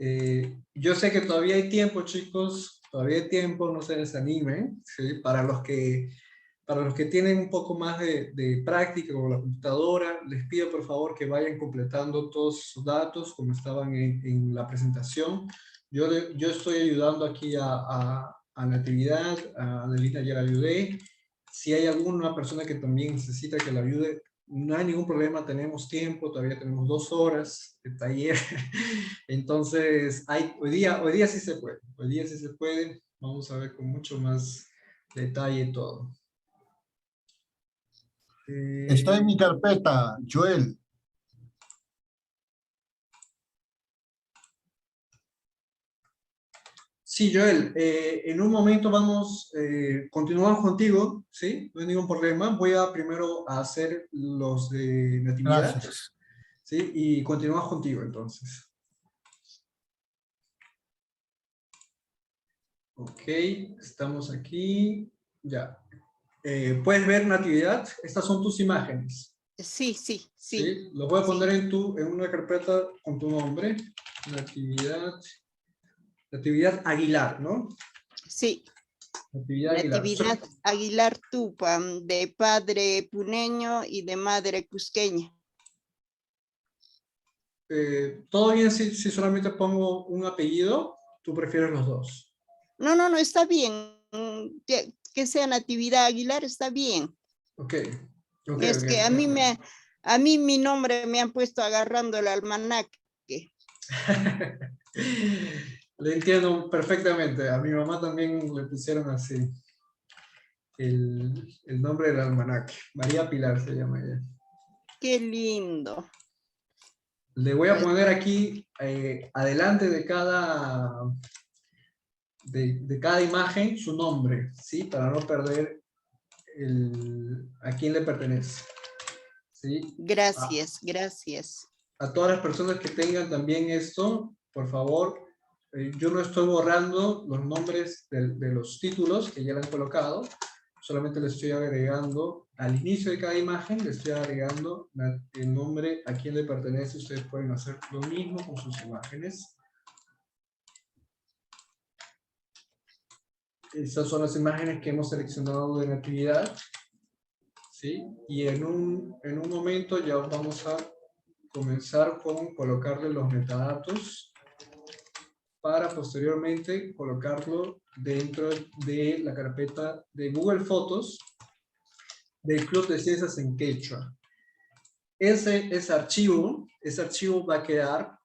yo sé que todavía hay tiempo, chicos, todavía hay tiempo, no se desanimen, ¿sí? Para los que tienen un poco más de práctica con la computadora, les pido por favor que vayan completando todos sus datos como estaban en la presentación. Yo estoy ayudando aquí a Natividad, a Adelina ya la ayudé. Si hay alguna persona que también necesita que la ayude, no hay ningún problema, tenemos tiempo, todavía tenemos 2 horas de taller. Entonces, hoy día sí se puede, hoy día sí se puede. Vamos a ver con mucho más detalle todo. Está en mi carpeta, Joel. Sí, Joel, en un momento continuamos contigo, ¿sí? No hay ningún problema. Voy a primero a hacer los de natividad, Gracias. ¿sí? Y continuamos contigo, entonces. Ok, estamos aquí. Ya. ¿Puedes ver natividad? Estas son tus imágenes. Sí, sí, sí. ¿Sí? Los voy a Sí. poner en una carpeta con tu nombre. Natividad Aguilar, ¿no? Sí. Natividad Aguilar. Natividad Aguilar Tupa, de padre puneño y de madre cusqueña. ¿Todo bien si solamente pongo un apellido? ¿Tú prefieres los dos? No, está bien. Que sea Natividad Aguilar está bien. Ok. Es que a mí mi nombre me han puesto agarrando el almanaque. Le entiendo perfectamente. A mi mamá también le pusieron así. El nombre del almanaque. María Pilar se llama ella. Qué lindo. Le voy a poner aquí, adelante de cada imagen, su nombre, ¿sí? Para no perder a quién le pertenece. ¿Sí? Gracias, gracias. A todas las personas que tengan también esto, por favor, yo no estoy borrando los nombres de los títulos que ya le han colocado, solamente le estoy agregando, al inicio de cada imagen, le estoy agregando el nombre a quién le pertenece. Ustedes pueden hacer lo mismo con sus imágenes. Estas son las imágenes que hemos seleccionado de natividad, ¿sí? Y en un momento ya vamos a comenzar con colocarle los metadatos para posteriormente colocarlo dentro de la carpeta de Google Fotos del Club de Ciencias en Quechua. Ese archivo va a quedar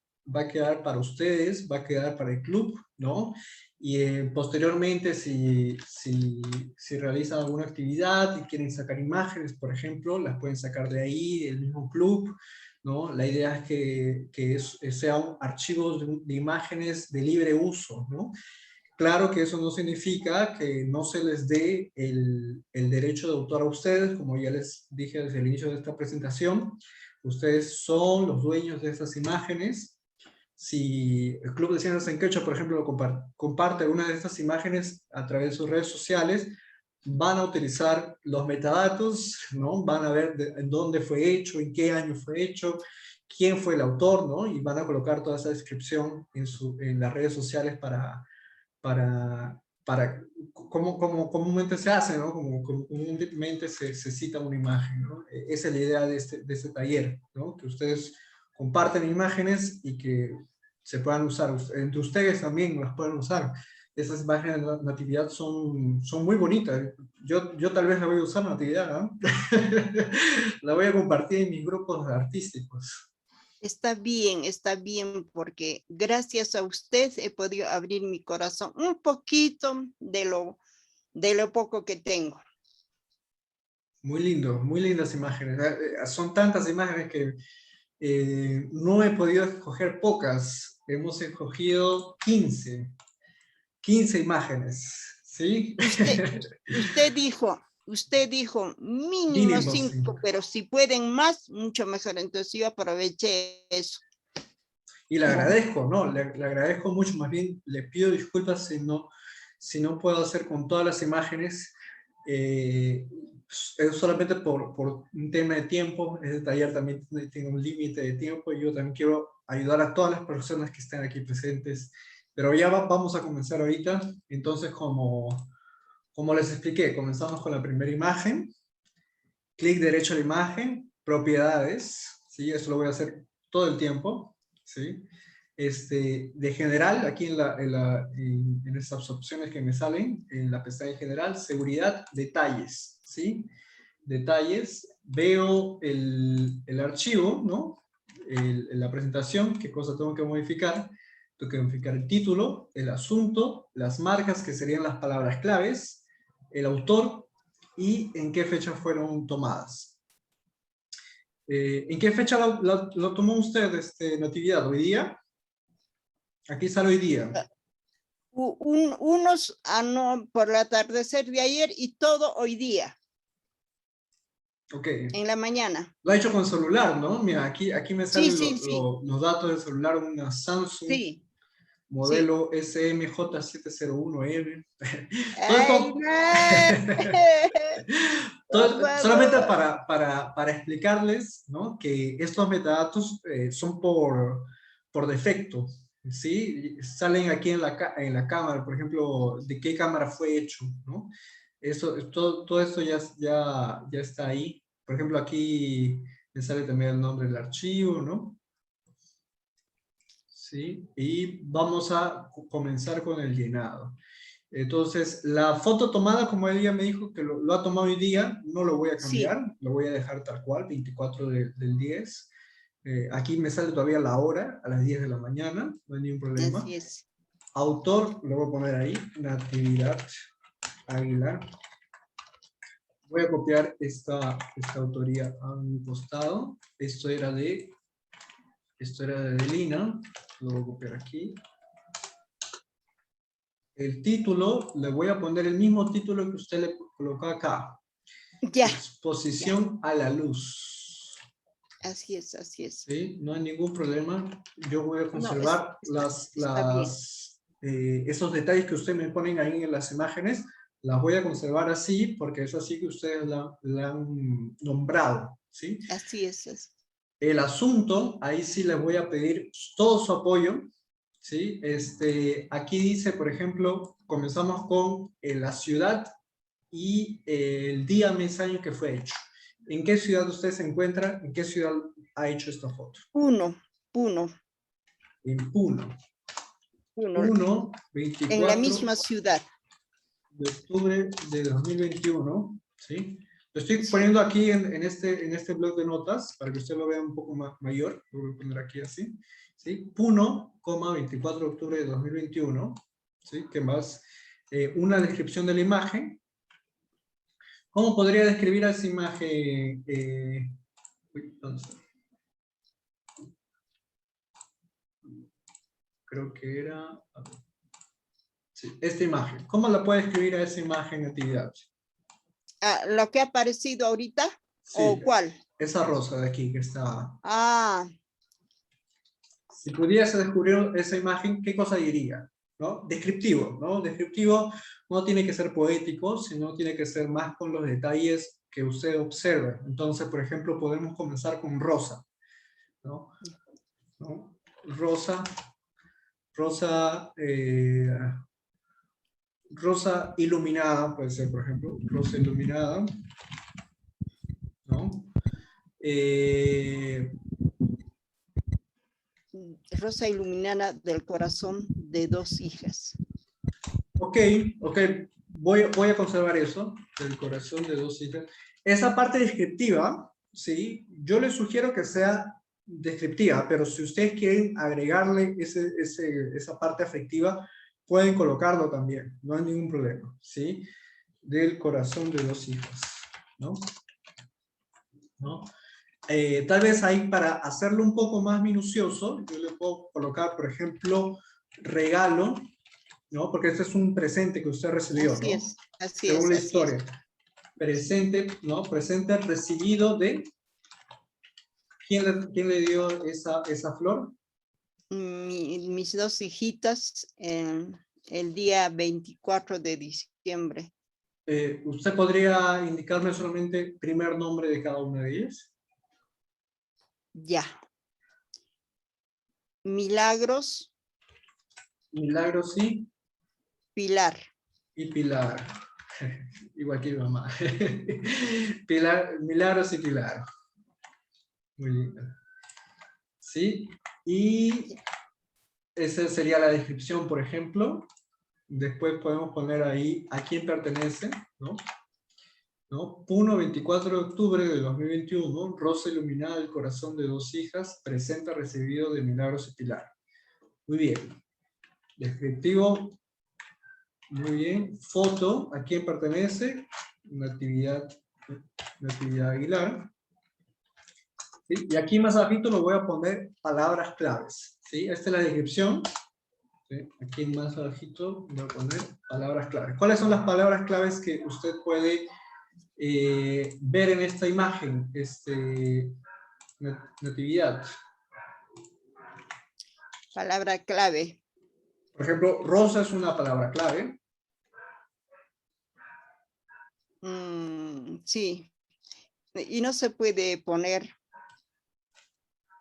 para ustedes, va a quedar para el club, ¿no? Y posteriormente, si realizan alguna actividad y quieren sacar imágenes, por ejemplo, las pueden sacar de ahí, del mismo club, ¿no? La idea es que sean archivos de imágenes de libre uso, ¿no? Claro que eso no significa que no se les dé el derecho de autor a ustedes, como ya les dije desde el inicio de esta presentación. Ustedes son los dueños de esas imágenes. Si el Club de Ciencias en Quechua, por ejemplo, comparte alguna de estas imágenes a través de sus redes sociales, van a utilizar los metadatos, ¿no? Van a ver en dónde fue hecho, en qué año fue hecho, quién fue el autor, ¿no? Y van a colocar toda esa descripción en las redes sociales para como comúnmente se hace, ¿no? Como comúnmente se cita una imagen, ¿no? Esa es la idea de este taller, ¿no? Que ustedes comparten imágenes y que se puedan usar. Entre ustedes también las pueden usar. Esas imágenes de natividad son muy bonitas. Yo tal vez la voy a usar natividad, ¿no? La voy a compartir en mis grupos artísticos. Está bien, porque gracias a usted he podido abrir mi corazón un poquito de lo poco que tengo. Muy lindo, muy lindas imágenes. Son tantas imágenes que no he podido escoger pocas. Hemos escogido 15 imágenes, ¿sí? Usted dijo mínimo Mínimo, 5, sí. pero si pueden más, mucho mejor. Entonces yo aproveché eso. Y le agradezco, ¿no? Le agradezco mucho. Más bien le pido disculpas si no puedo hacer con todas las imágenes. Es solamente por un tema de tiempo. Este taller también tiene un límite de tiempo y yo también quiero ayudar a todas las personas que estén aquí presentes. Pero ya vamos a comenzar ahorita. Entonces, como les expliqué, comenzamos con la primera imagen. Clic derecho a la imagen, propiedades, ¿sí? Eso lo voy a hacer todo el tiempo, ¿sí? De general, aquí en estas opciones que me salen, en la pestaña general, seguridad, detalles, ¿sí? Detalles, veo el archivo, ¿no? La presentación, qué cosa tengo que modificar. Tengo que modificar el título, el asunto, las marcas, que serían las palabras claves, el autor y en qué fecha fueron tomadas. ¿En qué fecha lo tomó usted, Natividad? ¿Hoy día? Aquí sale hoy día. Unos no, por el atardecer de ayer y todo hoy día. Ok. En la mañana. Lo ha hecho con celular, ¿no? Mira, aquí me salen Sí. los datos del celular, una Samsung Sí. modelo SMJ701M. Ay, Solamente para explicarles, ¿no? Que estos metadatos son por defecto, ¿sí? Salen aquí en la cámara, por ejemplo, de qué cámara fue hecho, ¿no? Todo esto ya está ahí. Por ejemplo, aquí me sale también el nombre del archivo, ¿no? Sí, y vamos a comenzar con el llenado. Entonces, la foto tomada, como ella me dijo que lo ha tomado hoy día, no lo voy a cambiar, Sí. lo voy a dejar tal cual, 24 del 10. Aquí me sale todavía la hora, a las 10 de la mañana, no hay ningún problema. Así es. Autor, lo voy a poner ahí, Natividad Aguilar. Voy a copiar esta autoría a mi costado. Esto era de Lina, lo voy a copiar aquí. El título, le voy a poner el mismo título que usted le colocó acá. Ya. Exposición a la luz. Así es. ¿Sí? No hay ningún problema. Yo voy a conservar está bien. esos detalles que ustedes me ponen ahí en las imágenes. Las voy a conservar así, porque es así que ustedes la han nombrado. ¿Sí? Así es. El asunto, ahí sí les voy a pedir todo su apoyo. ¿Sí? Aquí dice, por ejemplo, comenzamos con la ciudad y el día, mes, año que fue hecho. ¿En qué ciudad usted se encuentra? ¿En qué ciudad ha hecho esta foto? Puno. En Puno. 24 en la misma ciudad. de octubre de 2021. ¿Sí? Lo estoy poniendo aquí en este blog de notas para que usted lo vea un poco mayor. Lo voy a poner aquí así. ¿Sí? Puno, 24 de octubre de 2021. ¿Sí? ¿Qué más? Una descripción de la imagen. ¿Cómo podría describir a esa imagen? ¿Dónde está? Creo que era... a ver. Sí, esta imagen. ¿Cómo la puede describir a esa imagen, Natividad? ¿Lo que ha aparecido ahorita? Sí, ¿O cuál? esa rosa de aquí que está... Si pudiese descubrir esa imagen, ¿qué cosa diría? ¿No? Descriptivo, ¿no? Descriptivo no tiene que ser poético, sino tiene que ser más con los detalles que usted observa. Entonces, por ejemplo, podemos comenzar con rosa, ¿no? ¿No? Rosa iluminada, puede ser, por ejemplo, rosa iluminada, ¿no? Rosa iluminada del corazón de 2 hijas. Ok, voy a conservar eso, del corazón de 2 hijas. Esa parte descriptiva, ¿sí? Yo les sugiero que sea descriptiva, pero si ustedes quieren agregarle esa parte afectiva, pueden colocarlo también, no hay ningún problema, ¿sí? Del corazón de 2 hijas, ¿no? Tal vez ahí, para hacerlo un poco más minucioso, yo le puedo colocar, por ejemplo, regalo, ¿no? Porque este es un presente que usted recibió, Así ¿no? es, así Según es. la historia. Presente, ¿no? Presente recibido de... ¿Quién le dio esa flor? Mis 2 hijitas el día 24 de diciembre. ¿Usted podría indicarme solamente el primer nombre de cada una de ellas? Ya. Milagros. Milagros, sí. Pilar. Y Pilar. Igual que mi mamá. Pilar, Milagros y Pilar. Muy lindo. ¿Sí? Y esa sería la descripción, por ejemplo. Después podemos poner ahí a quién pertenece, ¿no? ¿no? Puno, 24 de octubre de 2021, rosa iluminada del corazón de 2 hijas, presenta recibido de Milagros y Pilar. Muy bien. Descriptivo, muy bien. Foto, ¿a quién pertenece? Natividad Aguilar. ¿Sí? Y aquí más abajito lo voy a poner palabras claves. ¿Sí? Esta es la descripción. ¿Sí? Aquí más abajito voy a poner palabras claves. ¿Cuáles son las palabras claves que usted puede ver en esta imagen? Natividad. Palabra clave. Por ejemplo, rosa es una palabra clave. Sí. Y no se puede poner.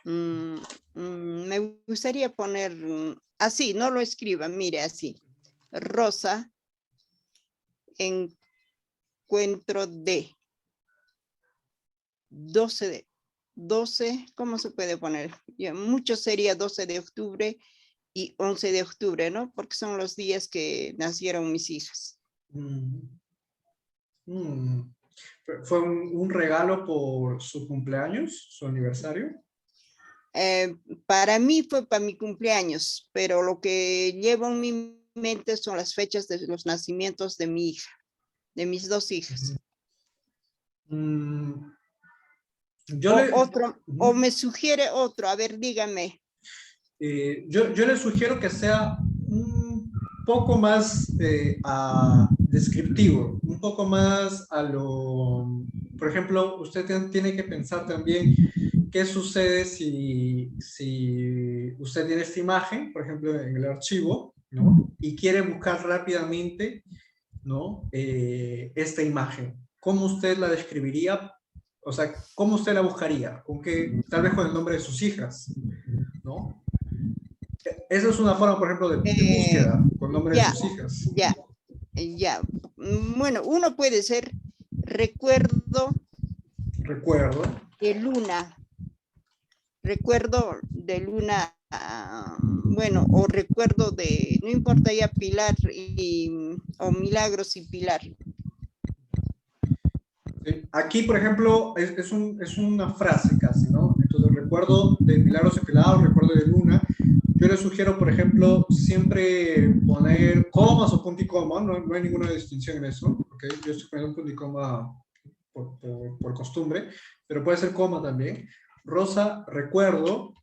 Me gustaría poner así, no lo escriba, mire así. Rosa, encuentro de 12, ¿cómo se puede poner? Ya, mucho sería 12 de octubre y 11 de octubre, ¿no? Porque son los días que nacieron mis hijas. ¿Fue un regalo por su cumpleaños, su aniversario? Para mí fue para mi cumpleaños, pero lo que llevo en mi mente son las fechas de los nacimientos de mi hija, de mis 2 hijas. O me sugiere otro, a ver, dígame. Yo le sugiero que sea un poco más descriptivo, un poco más a lo... Por ejemplo, usted tiene que pensar también qué sucede si usted tiene esta imagen, por ejemplo, en el archivo, ¿no? Y quiere buscar rápidamente, ¿no? Esta imagen. ¿Cómo usted la describiría? O sea, ¿cómo usted la buscaría? ¿Con qué? Tal vez con el nombre de sus hijas, ¿no? Esa es una forma, por ejemplo, de búsqueda con el nombre de sus hijas. Ya. Bueno, uno puede ser recuerdo de luna. Recuerdo de luna, bueno, o recuerdo de, no importa ya, Pilar o Milagros y Pilar. Aquí, por ejemplo, es una frase casi, ¿no? Entonces, recuerdo de Milagros y Pilar, recuerdo de luna. Yo les sugiero, por ejemplo, siempre poner comas o punto y coma, no hay ninguna distinción en eso, ¿ok? Yo estoy poniendo un punto y coma por costumbre, pero puede ser coma también. Rosa, recuerdo,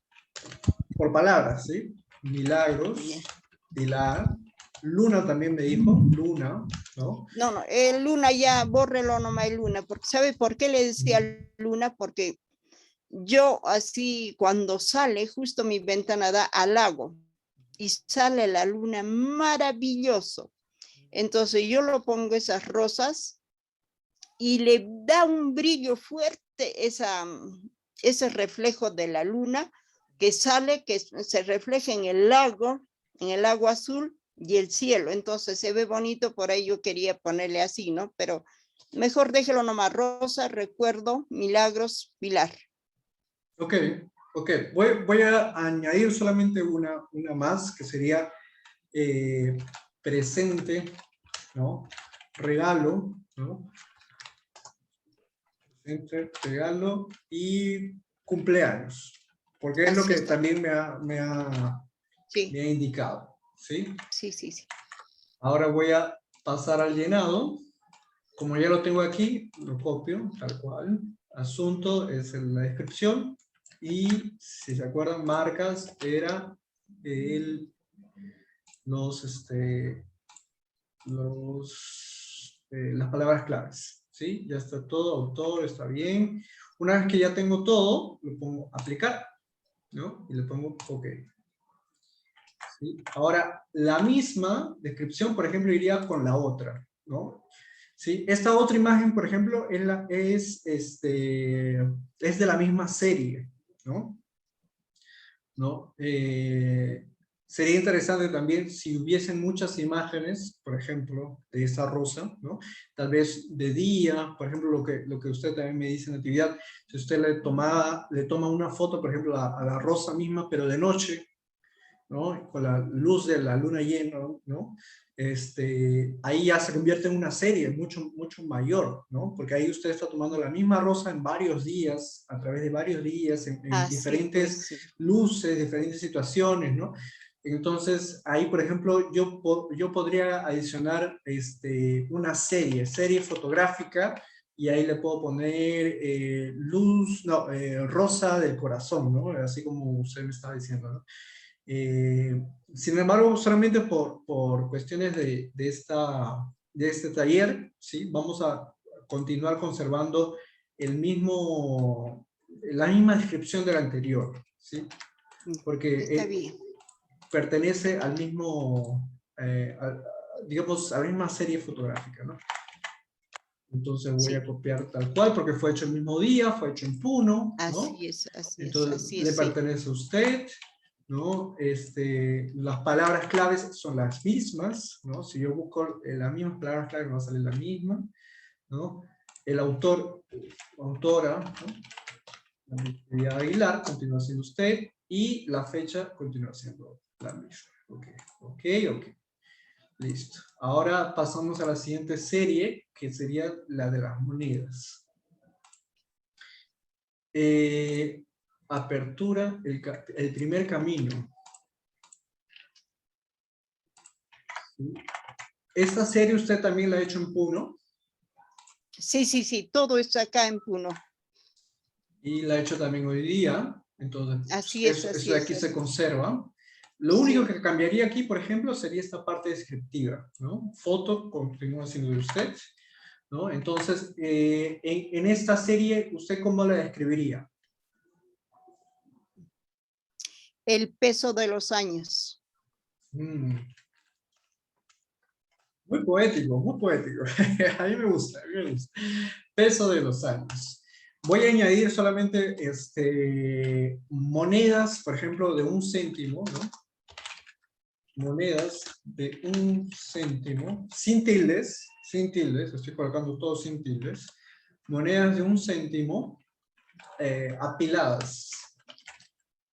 por palabras, ¿sí? Milagros, Pilar, luna también me dijo, luna, ¿no? No, luna ya, bórrelo nomás luna, porque ¿sabe por qué le decía luna? Porque yo así cuando sale, justo mi ventana da al lago y sale la luna maravilloso. Entonces yo lo pongo esas rosas y le da un brillo fuerte ese reflejo de la luna que sale, que se refleja en el lago azul y el cielo. Entonces se ve bonito, por ahí yo quería ponerle así, ¿no? Pero mejor déjelo nomás, rosa, recuerdo, Milagros, Pilar. Ok. Voy a añadir solamente una más, que sería presente, ¿no? Regalo, ¿no? Presente, regalo y cumpleaños, porque es lo que también me ha indicado, ¿sí? Sí. Ahora voy a pasar al llenado. Como ya lo tengo aquí, lo copio, tal cual. Asunto es en la descripción. Y si se acuerdan, marcas era las palabras claves, ¿sí? Ya está todo, autor, está bien. Una vez que ya tengo todo, lo pongo aplicar, ¿no? Y le pongo OK. ¿Sí? Ahora, la misma descripción, por ejemplo, iría con la otra, ¿no? ¿Sí? Esta otra imagen, por ejemplo, es de la misma serie, ¿no? Sería interesante también si hubiesen muchas imágenes, por ejemplo, de esa rosa, ¿no? Tal vez de día, por ejemplo, lo que usted también me dice, Natividad, si usted le toma una foto, por ejemplo, a la rosa misma, pero de noche, ¿no? Con la luz de la luna llena, ¿no? Ahí ya se convierte en una serie mucho, mucho mayor, ¿no? Porque ahí usted está tomando la misma rosa en varios días, a través de varios días, en diferentes pues, sí. luces, diferentes situaciones, ¿no? Entonces, ahí, por ejemplo, yo podría adicionar una serie fotográfica, y ahí le puedo poner rosa del corazón, ¿no? Así como usted me estaba diciendo, ¿no? Sin embargo, solamente por cuestiones de este taller, ¿sí? Vamos a continuar conservando la misma descripción del anterior, ¿sí? Porque Está bien. pertenece al mismo, digamos, a la misma serie fotográfica, ¿no? Entonces voy a copiar tal cual, porque fue hecho el mismo día, fue hecho en Puno, ¿no? Así es, Entonces, le sí. pertenece a usted, ¿no? Las palabras claves son las mismas, ¿no? Si yo busco las mismas palabras claves, me va a salir la misma, ¿no? El autor, autora, ¿no? Aguilar, continúa siendo usted, y la fecha continúa siendo la misma. Ok. Listo. Ahora pasamos a la siguiente serie, que sería la de las monedas. Apertura, el primer camino. ¿Sí? ¿Esta serie usted también la ha hecho en Puno? Sí, todo está acá en Puno. Y la ha hecho también hoy día. Entonces, Así es, eso de aquí se conserva. Lo único que cambiaría aquí, por ejemplo, sería esta parte descriptiva, ¿no? Foto continúa siendo de usted, ¿no? Entonces, en esta serie, ¿usted cómo la describiría? El peso de los años. Muy poético, muy poético. A mí me gusta, Peso de los años. Voy a añadir solamente monedas, por ejemplo, de 1 céntimo, ¿no? Monedas de 1 céntimo, sin tildes, estoy colocando todo sin tildes. Monedas de 1 céntimo apiladas,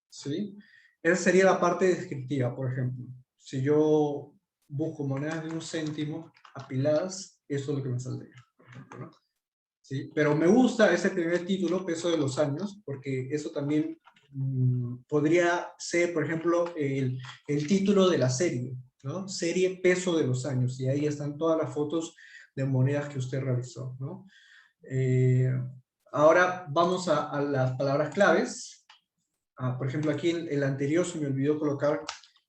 ¿sí? Esa sería la parte descriptiva, por ejemplo. Si yo busco monedas de 1 céntimo apiladas, eso es lo que me saldría, por ejemplo, ¿no? ¿Sí? Pero me gusta ese primer título, Peso de los Años, porque eso también podría ser, por ejemplo, el título de la serie, ¿no? Serie Peso de los Años, y ahí están todas las fotos de monedas que usted realizó, ¿no? Ahora vamos a las palabras claves. Por ejemplo, aquí en el anterior se me olvidó colocar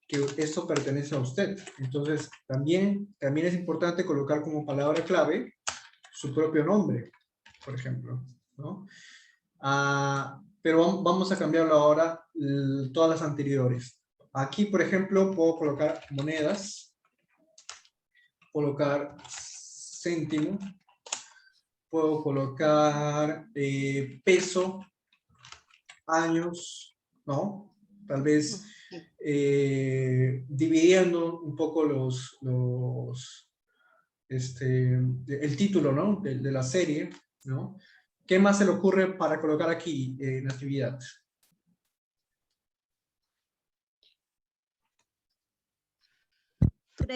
que esto pertenece a usted. Entonces, también es importante colocar como palabra clave su propio nombre, por ejemplo, ¿no? Pero vamos a cambiarlo ahora, todas las anteriores. Aquí, por ejemplo, puedo colocar monedas, colocar céntimo, puedo colocar peso, años, ¿no? Tal vez dividiendo un poco el título, ¿no? De la serie, ¿no? ¿Qué más se le ocurre para colocar aquí en actividad?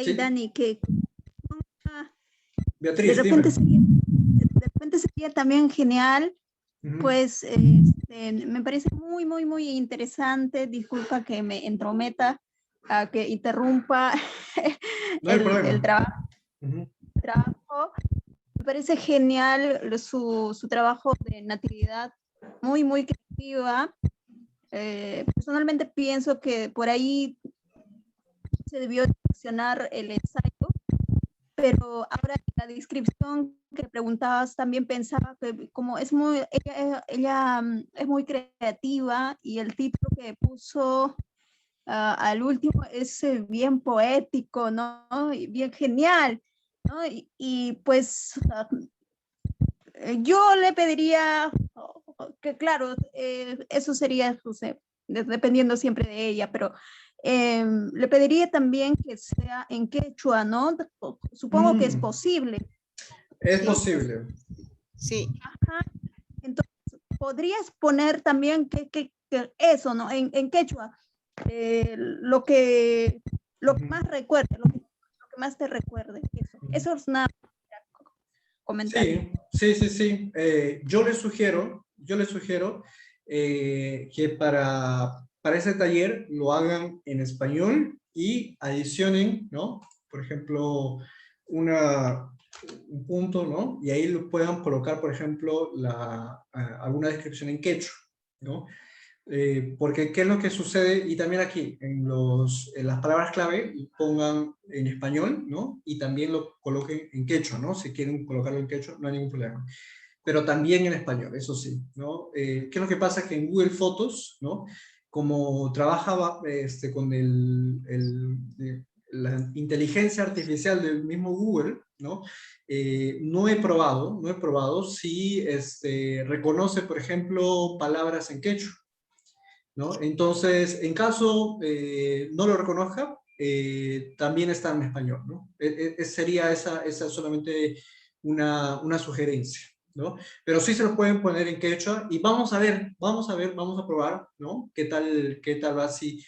Sí. Dani, que Beatriz, de repente sería también genial, pues me parece muy interesante. Disculpa que me entrometa, que interrumpa no hay problema. el trabajo. Me parece genial su trabajo de Natividad, muy creativa. Personalmente pienso que por ahí se debió direccionar el ensayo, pero ahora en la descripción que preguntabas también pensaba que como ella es muy creativa, y el título que puso al último es bien poético, ¿no? Y bien genial, ¿no? Y pues yo le pediría que, claro, eso sería, no sé, dependiendo siempre de ella, pero le pediría también que sea en quechua, ¿no? Supongo que es posible. Es posible. Sí. Ajá. Entonces, podrías poner también que eso, ¿no? En quechua. lo que Ujú. más recuerde, lo que más te recuerde. Eso es nada comentar. Sí. Yo les sugiero que para ese taller lo hagan en español y adicionen, ¿no? Por ejemplo, un punto, ¿no? Y ahí lo puedan colocar, por ejemplo, alguna descripción en quechua, ¿no? Porque qué es lo que sucede, y también aquí, en las palabras clave, pongan en español, ¿no? Y también lo coloquen en quechua, ¿no? Si quieren colocarlo en quechua, no hay ningún problema. Pero también en español, eso sí, ¿no? ¿Qué es lo que pasa? Que en Google Fotos, ¿no? Como trabaja con la inteligencia artificial del mismo Google, ¿no? No he probado si reconoce, por ejemplo, palabras en quechua, ¿no? Entonces, en caso no lo reconozca, también está en español, ¿no? Sería esa solamente una sugerencia, ¿no? Pero sí se los pueden poner en quechua y vamos a probar, ¿no? ¿Qué tal va si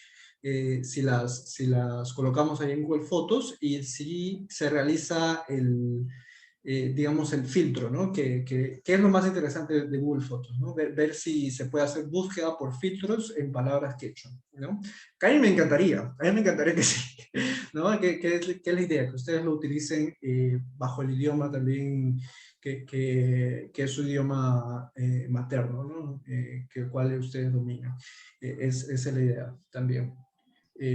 las colocamos ahí en Google Fotos y si se realiza digamos, el filtro, ¿no? Que es lo más interesante de Google Fotos, ¿no? Ver si se puede hacer búsqueda por filtros en palabras quechua, ¿no? Que a mí me encantaría que sí, ¿no? Que es la idea, que ustedes lo utilicen bajo el idioma también que es su idioma materno, ¿no? Que el cual ustedes dominan. Esa es la idea también.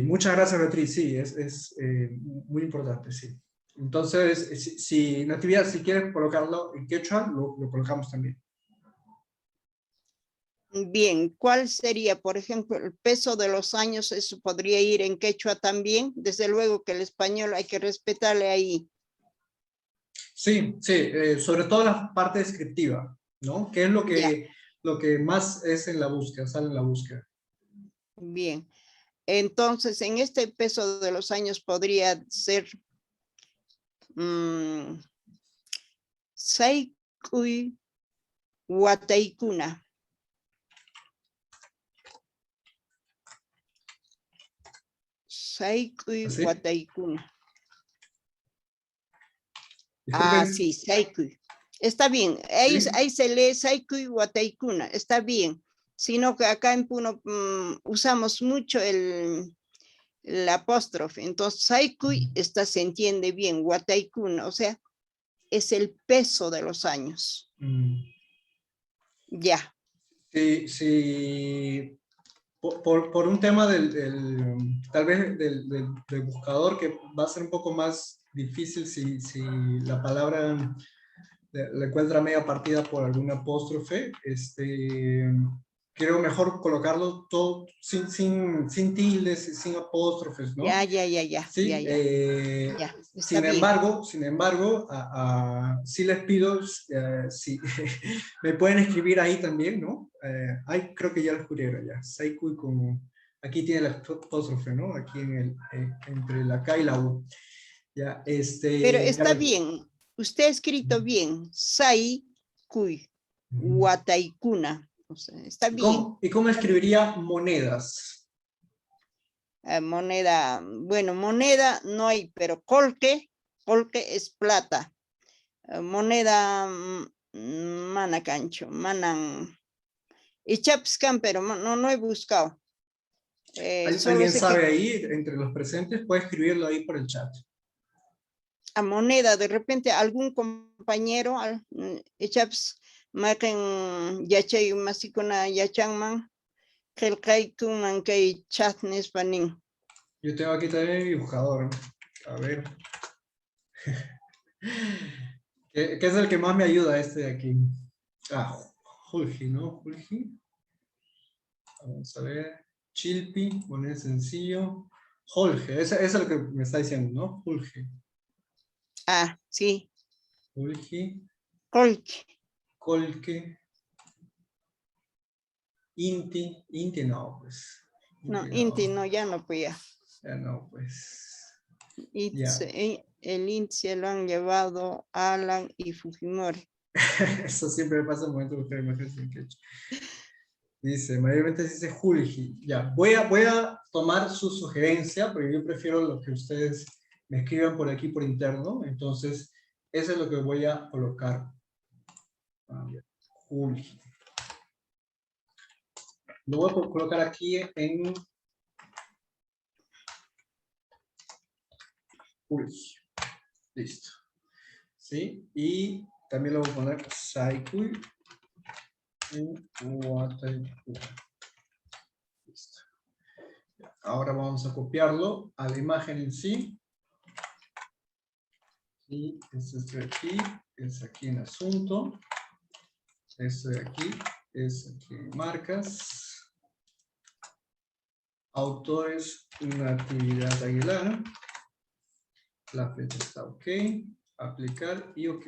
Muchas gracias, Beatriz, sí, es muy importante, sí. Entonces, Natividad, si quieres colocarlo en quechua, lo colocamos también. Bien, ¿cuál sería, por ejemplo, el peso de los años? Eso podría ir en quechua también. Desde luego que el español hay que respetarle ahí. Sí, sobre todo la parte descriptiva, ¿no? Que es lo que más es en la búsqueda, sale en la búsqueda. Bien, entonces en este peso de los años podría ser Saikuy Wataikuna. Saikuy ¿Así? Wataikuna. Disculpen. Sí, Saikuy. Está bien, ahí se lee Saikuy Wataikuna, está bien. Sino que acá en Puno usamos mucho el apóstrofe. Entonces, Saikuy se entiende bien, Wataikuna, o sea, es el peso de los años. Ya. Sí. Por un tema tal vez del buscador, que va a ser un poco más difícil si la palabra la encuentra media partida por algún apóstrofe, creo mejor colocarlo todo sin tildes, sin apóstrofes, ¿no? Ya. Sí, Ya, está bien. sin embargo, sí les pido, si me pueden escribir ahí también, ¿no? Ahí creo que ya lo descubrieron ya. Saikuy aquí tiene el apóstrofe, ¿no? Aquí entre la K y la U. Ya, Pero está bien. Usted ha escrito bien. Saikuy Wataikuna. O sea, está bien. ¿Y cómo escribiría monedas? Moneda, bueno, moneda no hay, pero colque es plata. Moneda manacancho, manan. Y chapscan, pero no he buscado. Solo ¿Alguien sé sabe que ahí, entre los presentes? Puede escribirlo ahí por el chat. a moneda, de repente algún compañero, chaps, maken yachay masikuna yachangman, kelkay kuman kay chatnes panin. Yo tengo aquí también mi buscador. A ver. ¿Qué es el que más me ayuda de aquí? Julgi, ¿no? Julgi. Vamos a ver. Chilpi, poner sencillo. Jorge, eso es lo que me está diciendo, ¿no? Jorge. Sí. Jorge. Colque. Colque. Inti no, pues. No, Inti no, ya no, pues ya. Ya no, pues. El índice lo han llevado Alan y Fujimori. Eso siempre me pasa en el momento que ustedes me hacen quechua. Dice, mayormente se dice Julgi. Ya, voy a tomar su sugerencia, porque yo prefiero lo que ustedes me escriban por aquí por interno. Entonces, eso es lo que voy a colocar. Julgi. Lo voy a colocar aquí en Julgi. Listo. ¿Sí? Y también lo voy a poner Saikui en Wataikui. Listo. Ahora vamos a copiarlo a la imagen en sí. Y este de aquí es aquí en asunto. Este de aquí es aquí en marcas. Autores Natividad Aguilar. La fecha está ok. Aplicar y ok.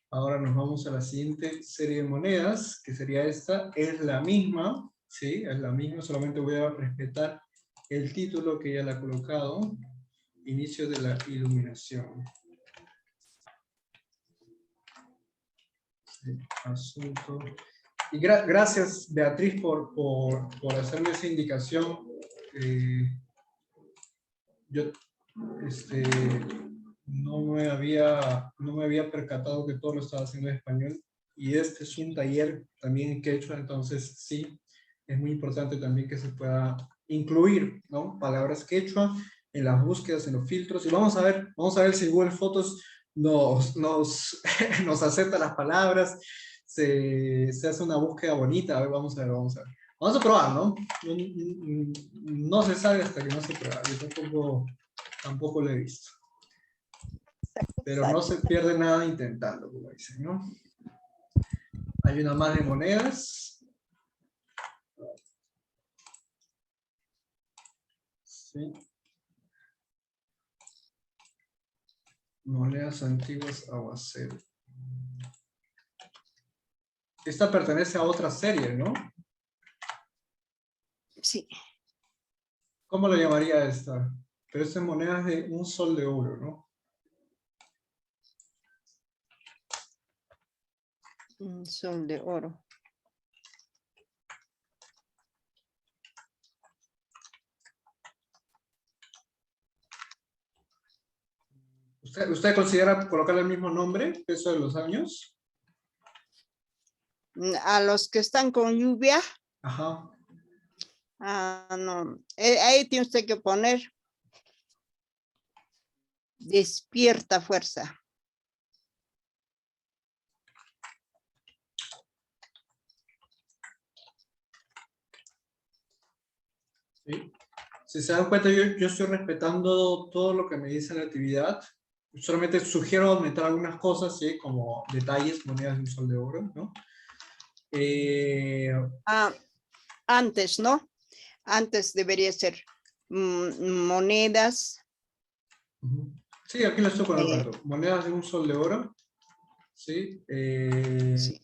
Ahora nos vamos a la siguiente serie de monedas, que sería esta. Es la misma, ¿sí? Es la misma, solamente voy a respetar el título que ya le ha colocado. Inicio de la iluminación. Sí, asunto. Y gracias, Beatriz, por hacerme esa indicación. Yo no me había percatado que todo lo estaba haciendo en español. Y este es un taller también en quechua, entonces sí, es muy importante también que se pueda incluir, ¿no? Palabras quechua en las búsquedas, en los filtros. Y vamos a ver si Google Fotos nos acepta las palabras, se hace una búsqueda bonita. A ver, vamos a ver. Vamos a probar, ¿no? No se sabe hasta que no se prueba. Yo tampoco lo he visto. Pero no se pierde nada intentando, como dicen, ¿no? Hay una más de monedas. Sí. Monedas antiguas aguacero. Esta pertenece a otra serie, ¿no? Sí. ¿Cómo lo llamaría esta? Pero esta es monedas de un sol de oro, ¿no? Un sol de oro. ¿Usted considera colocarle el mismo nombre, peso de los años? A los que están con lluvia. Ajá. No. Ahí tiene usted que poner despierta fuerza. ¿Sí? Si se dan cuenta, yo estoy respetando todo lo que me dice la actividad. Solamente sugiero aumentar algunas cosas, ¿sí? Como detalles, monedas de un sol de oro, ¿no? Antes, ¿no? Antes debería ser monedas. Sí, aquí lo estoy colocando. Monedas de un sol de oro. ¿Sí? Sí.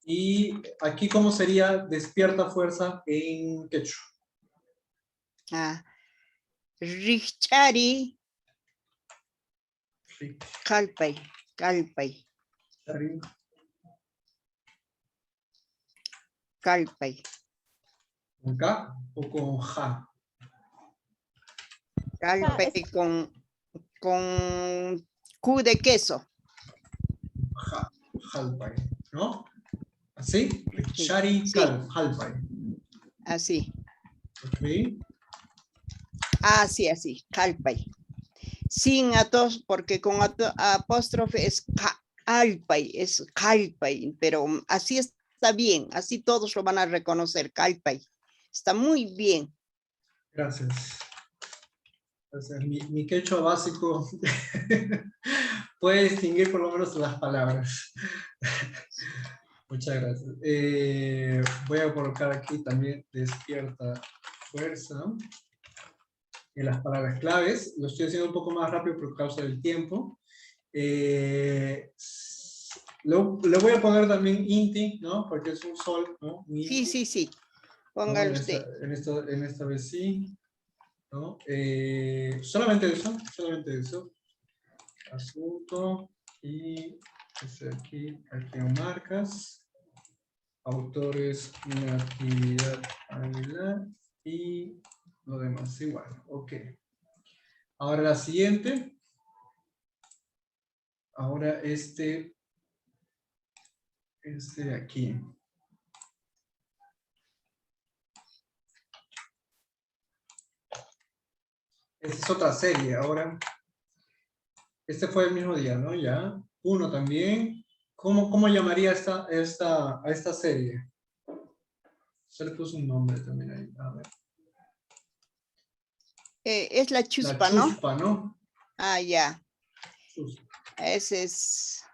Y aquí, ¿cómo sería despierta fuerza en quechua? Richari. Sí. Calpay. Calpay. ¿Con K o con J? Calpay con Q de queso. Jalpay, ¿no? ¿Así? Sí. Shari Sí. Jalpay. Así. Ok. Así. Calpay. Sin atos, porque con apóstrofe es calpay, es calpay, pero así está bien, así todos lo van a reconocer, calpay. Está muy bien. Gracias. Entonces, mi quechua básico puede distinguir por lo menos las palabras. Muchas gracias. Voy a colocar aquí también despierta fuerza en las palabras claves. Lo estoy haciendo un poco más rápido por causa del tiempo. Le voy a poner también Inti, ¿no? Porque es un sol, ¿no? Sí. Póngale usted. En esta vez sí. ¿No? Solamente eso. Asunto. Y aquí en marcas. autores Natividad Aguilar y lo demás igual. Ok. Ahora la siguiente. Ahora este de aquí. Esta es otra serie. Ahora, este fue el mismo día, ¿no? Ya. Uno también. ¿Cómo llamaría a esta serie? Se le puso un nombre también ahí. A ver. Es la chuspa, La chuspa, ¿no? Ah, ya. Chuspa. Ese es...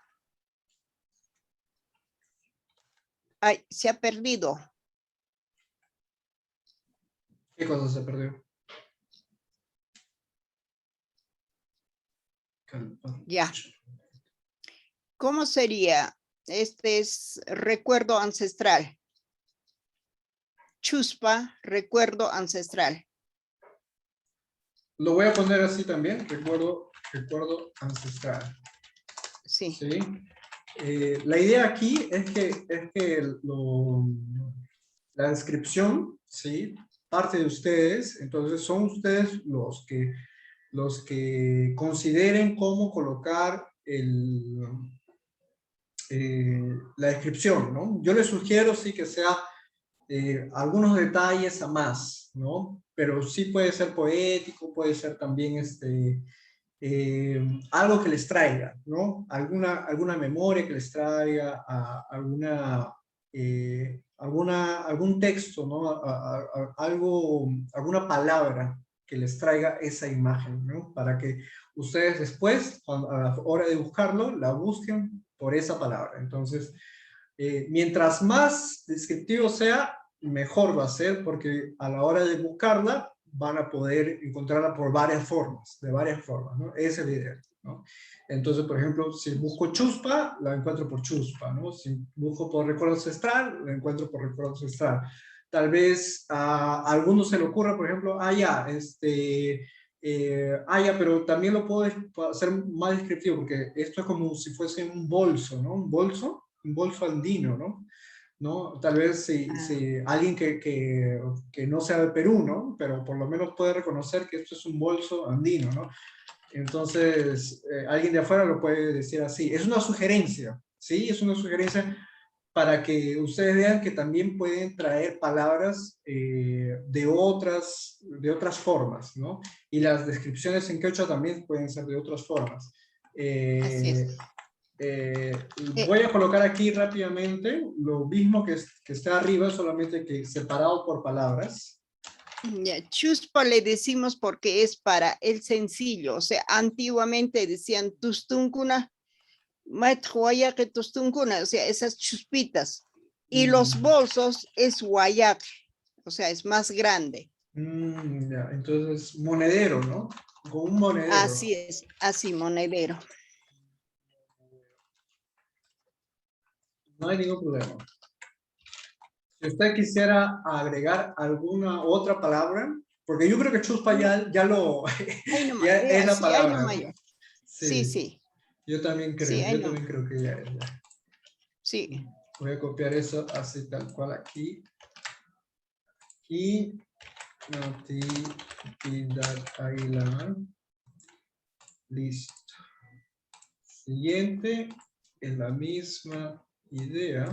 Ay, se ha perdido. ¿Qué cosa se perdió? Ya. ¿Cómo sería? Este es recuerdo ancestral. Chuspa, recuerdo ancestral. Lo voy a poner así también, recuerdo ancestral. Sí. ¿Sí? La idea aquí es que la descripción, ¿sí? Parte de ustedes, entonces son ustedes los que consideren cómo colocar la descripción, ¿no? Yo les sugiero sí que sea algunos detalles a más, ¿no? Pero sí puede ser poético, puede ser también algo que les traiga, ¿no? Alguna memoria que les traiga, algún texto, ¿no? Alguna palabra que les traiga esa imagen, ¿no? Para que ustedes después, a la hora de buscarlo, la busquen por esa palabra. Entonces, mientras más descriptivo sea, mejor va a ser, porque a la hora de buscarla, van a poder encontrarla por de varias formas, ¿no? Esa es la idea, ¿no? Entonces, por ejemplo, si busco chuspa, la encuentro por chuspa, ¿no? Si busco por recuerdo ancestral, la encuentro por recuerdo ancestral. Tal vez a algunos se le ocurra, por ejemplo, pero también lo puedo hacer más descriptivo, porque esto es como si fuese un bolso, ¿no? Un bolso andino, ¿no? Tal vez si alguien que no sea de Perú, ¿no? Pero por lo menos puede reconocer que esto es un bolso andino, ¿no? Entonces, alguien de afuera lo puede decir así. Es una sugerencia, ¿sí? Es una sugerencia para que ustedes vean que también pueden traer palabras de otras formas, ¿no? Y las descripciones en quechua también pueden ser de otras formas. Así es. Voy a colocar aquí rápidamente lo mismo que está arriba, solamente que separado por palabras. Ya, chuspa le decimos porque es para el sencillo, o sea, antiguamente decían tustuncuna, que tustuncuna, o sea, esas chuspitas. Y los bolsos es guayaque, o sea, es más grande. Ya, entonces, monedero, ¿no? Con un monedero. Así es, así, monedero. No hay ningún problema. Si usted quisiera agregar alguna otra palabra, porque yo creo que chuspa ya Ahí nomás, ya es la sí, ahí palabra. nomás yo. Sí, sí. Yo también creo, Sí, ahí yo también nomás. creo que ya es. Ya. Sí. Voy a copiar eso así tal cual aquí. Y Natividad Aguilar. Listo. Siguiente, es la misma idea.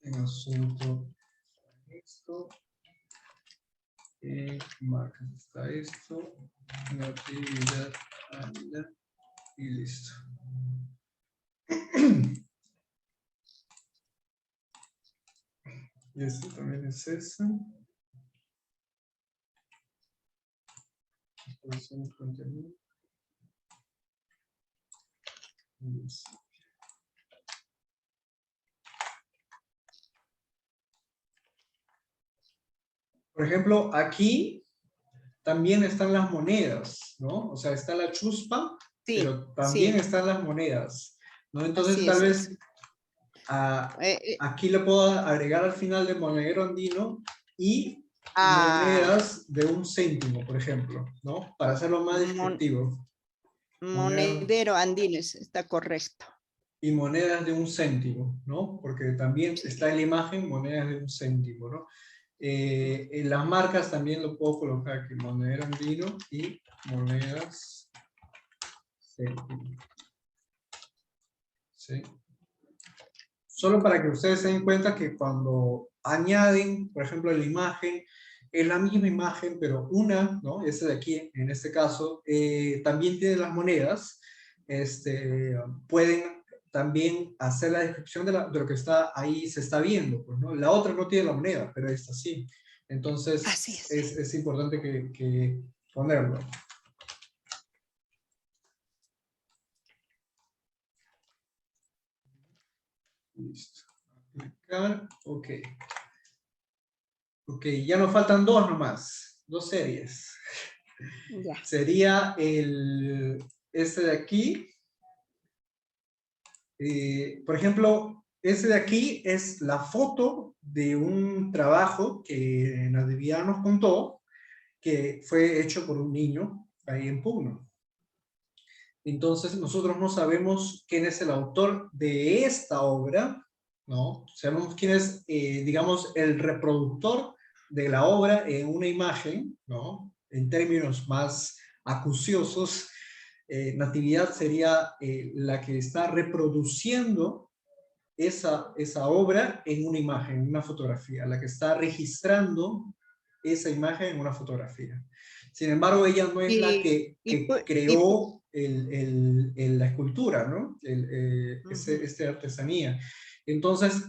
En asunto esto. Marca está esto. Natividad Aguilar. Y listo. Y esto también es eso. Contenido. Listo. Por ejemplo, aquí también están las monedas, ¿no? O sea, está la chuspa, Sí, pero también sí. están las monedas, ¿no? Entonces, Así tal es. vez aquí le puedo agregar al final de monedero andino y monedas de 1 céntimo, por ejemplo, ¿no? Para hacerlo más descriptivo. Monedero andino, está correcto. Y monedas de 1 céntimo, ¿no? Porque también está en la imagen monedas de 1 céntimo, ¿no? En las marcas también lo puedo colocar aquí, monedero andino y monedas céntimo. ¿Sí? Solo para que ustedes se den cuenta que cuando añaden, por ejemplo, la imagen, es la misma imagen, pero una, ¿no? Esta de aquí, en este caso, también tiene las monedas, pueden también hacer la descripción de lo que está ahí, se está viendo, pues, ¿no? La otra no tiene la moneda, pero esta sí. Entonces, Así es. es importante que ponerlo. Listo. Aplicar, ok. Ok, ya nos faltan 2 nomás, 2 series. Ya. Sería este de aquí. Por ejemplo, este de aquí es la foto de un trabajo que Natividad nos contó, que fue hecho por un niño ahí en Puno. Entonces nosotros no sabemos quién es el autor de esta obra, ¿no? Sabemos quién es, digamos, el reproductor de la obra en una imagen, ¿no? En términos más acuciosos, Natividad sería la que está reproduciendo esa obra en una imagen, en una fotografía, la que está registrando esa imagen en una fotografía. Sin embargo, ella no es la que creó la escultura, ¿no? Esta artesanía. Entonces,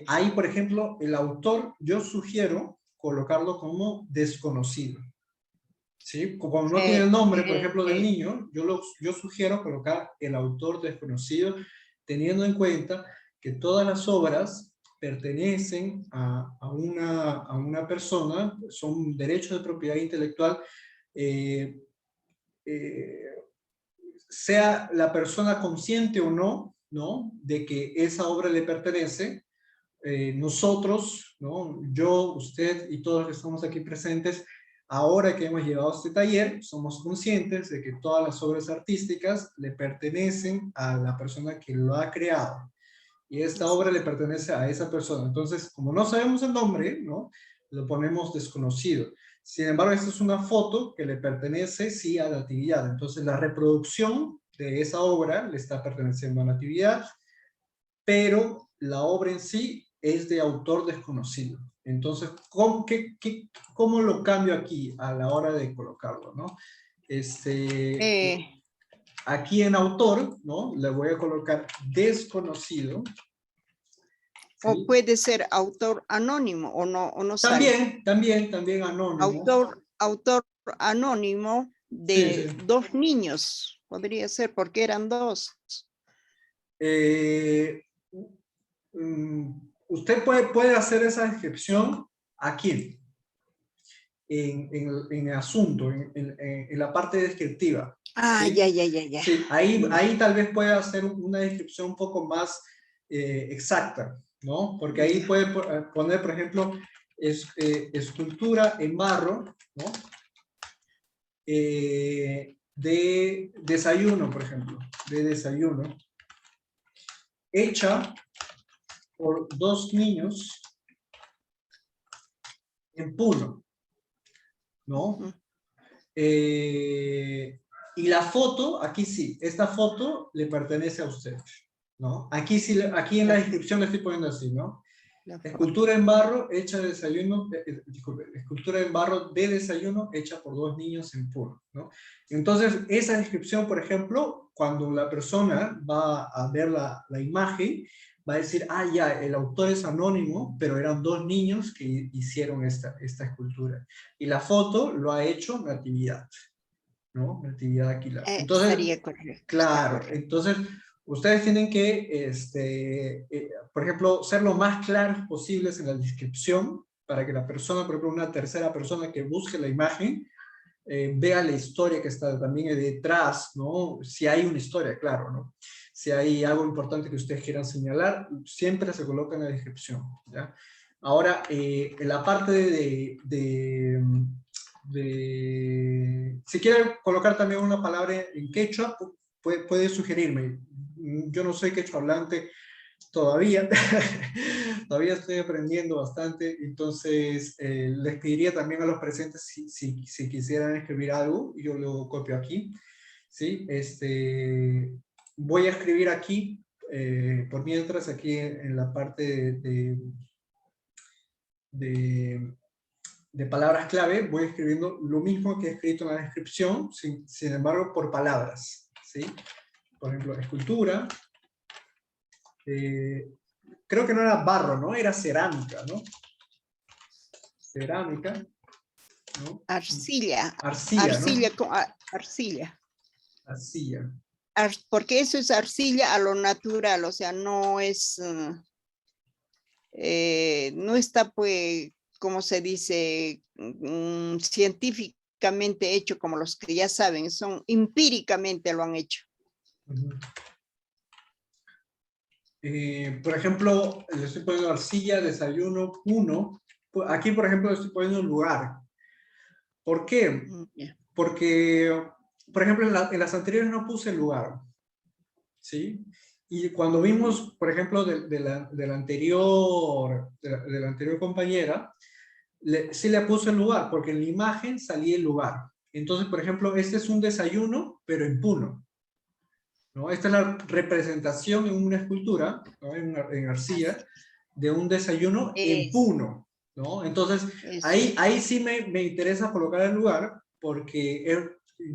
ahí, por ejemplo, el autor, yo sugiero colocarlo como desconocido. ¿Sí? Como no tiene el nombre, por ejemplo, del niño, yo sugiero colocar el autor desconocido, teniendo en cuenta que todas las obras pertenecen a una persona, son derechos de propiedad intelectual, sea la persona consciente o no, ¿no? De que esa obra le pertenece. Nosotros, ¿no? Yo, usted y todos los que estamos aquí presentes, ahora que hemos llevado este taller, somos conscientes de que todas las obras artísticas le pertenecen a la persona que lo ha creado. Y esta obra le pertenece a esa persona. Entonces, como no sabemos el nombre, ¿no? Lo ponemos desconocido. Sin embargo, esta es una foto que le pertenece, sí, a Natividad. Entonces, la reproducción de esa obra le está perteneciendo a Natividad, pero la obra en sí es de autor desconocido. Entonces, ¿cómo lo cambio aquí a la hora de colocarlo, ¿no? Aquí en autor, ¿no? Le voy a colocar desconocido. ¿Sí? O puede ser autor anónimo, o no sale. También anónimo. Autor anónimo de 2 niños, podría ser, porque eran 2. Usted puede hacer esa descripción aquí, en el asunto, en la parte descriptiva. Ah, ¿sí? Ya. Sí, ahí tal vez pueda hacer una descripción un poco más exacta, ¿no? Porque ahí puede poner, por ejemplo, escultura en barro, ¿no? De desayuno, por ejemplo, de desayuno, hecha por 2 niños en Puno, ¿no? Y la foto, aquí sí, esta foto le pertenece a usted, ¿no? Aquí en la descripción le estoy poniendo así, ¿no? Escultura en barro hecha de desayuno, disculpe, escultura en barro de desayuno hecha por 2 niños en Puno, ¿no? Entonces, esa descripción, por ejemplo, cuando la persona va a ver la imagen, va a decir, ah, ya, el autor es anónimo, pero eran 2 niños que hicieron esta escultura. Y la foto lo ha hecho Natividad, ¿no? Natividad Aquilar. Entonces, estaría correcto. claro, Está correcto. entonces, ustedes tienen que, por ejemplo, ser lo más claros posibles en la descripción, para que la persona, por ejemplo, una tercera persona que busque la imagen, vea la historia que está también detrás, ¿no? Si hay una historia, claro, ¿no? Si hay algo importante que ustedes quieran señalar, siempre se coloca en la descripción, ¿ya? Ahora, en la parte Si quiere colocar también una palabra en quechua, puede sugerirme. Yo no soy quechua hablante todavía, todavía estoy aprendiendo bastante, entonces les pediría también a los presentes si quisieran escribir algo, yo lo copio aquí, ¿sí? Voy a escribir aquí, por mientras, aquí en la parte de palabras clave, voy escribiendo lo mismo que he escrito en la descripción, sin embargo, por palabras, ¿sí? Por ejemplo, escultura. Creo que no era barro, ¿no? Era cerámica, ¿no? Cerámica, ¿no? Arcilla. Arcilla, Arcilla, ¿no? arcilla. Arcilla. Porque eso es arcilla a lo natural, o sea, no es, no está, pues, como se dice, científicamente hecho como los que ya saben, son empíricamente lo han hecho. Por ejemplo, le estoy poniendo arcilla, desayuno, 1. Aquí, por ejemplo, le estoy poniendo lugar. ¿Por qué? Porque, por ejemplo, en las anteriores no puse lugar, ¿sí? Y cuando vimos, por ejemplo, de la anterior compañera, sí le puse el lugar, porque en la imagen salía el lugar. Entonces, por ejemplo, este es un desayuno, pero en puno, ¿no? Esta es la representación en una escultura, ¿no? en arcilla, de un desayuno en puno, ¿no? Entonces, ahí sí me interesa colocar el lugar, porque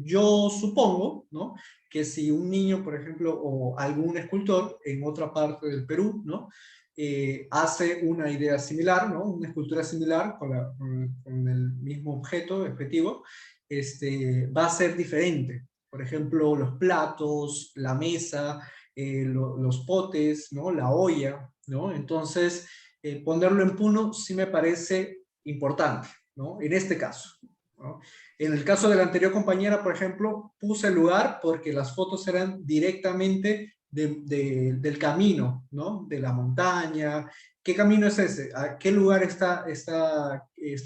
yo supongo, ¿no? Que si un niño, por ejemplo, o algún escultor en otra parte del Perú, ¿no? Hace una idea similar, ¿no? Una escultura similar con el mismo objetivo, va a ser diferente. Por ejemplo, los platos, la mesa, los potes, ¿no? La olla, ¿no? Entonces, ponerlo en puno sí me parece importante, ¿no? En este caso, ¿no? En el caso de la anterior compañera, por ejemplo, puse el lugar porque las fotos eran directamente del camino, ¿no? De la montaña. ¿Qué camino es ese? ¿A qué lugar está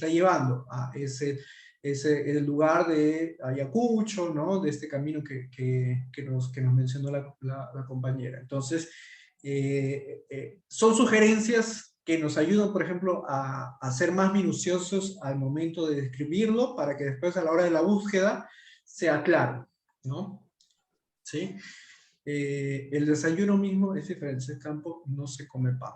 llevando? Es el lugar de Ayacucho, ¿no? De este camino que nos mencionó la compañera. Entonces, son sugerencias que nos ayudan, por ejemplo, a ser más minuciosos al momento de describirlo, para que después a la hora de la búsqueda sea claro, ¿no? ¿Sí? El desayuno mismo es diferente. En ese campo no se come pan.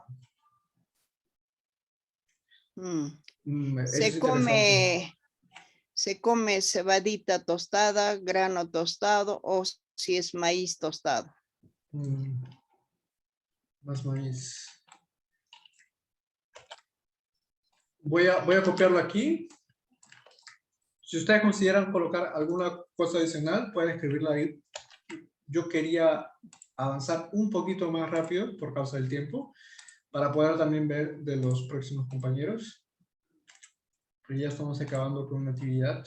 Se come cebadita tostada, grano tostado, o si es maíz tostado. Más maíz. Voy a copiarlo aquí. Si ustedes consideran colocar alguna cosa adicional, pueden escribirla ahí. Yo quería avanzar un poquito más rápido por causa del tiempo, para poder también ver de los próximos compañeros. Pero ya estamos acabando con una actividad.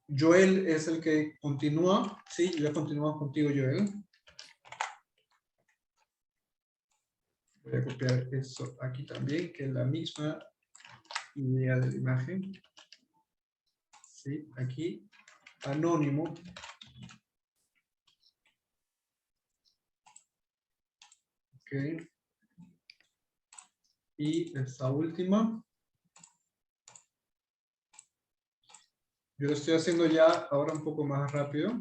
Joel es el que continúa. Sí, ya continuamos contigo, Joel. Voy a copiar eso aquí también, que es la misma idea de la imagen. Sí, aquí, anónimo. Ok. Y esta última. Yo lo estoy haciendo ya ahora un poco más rápido.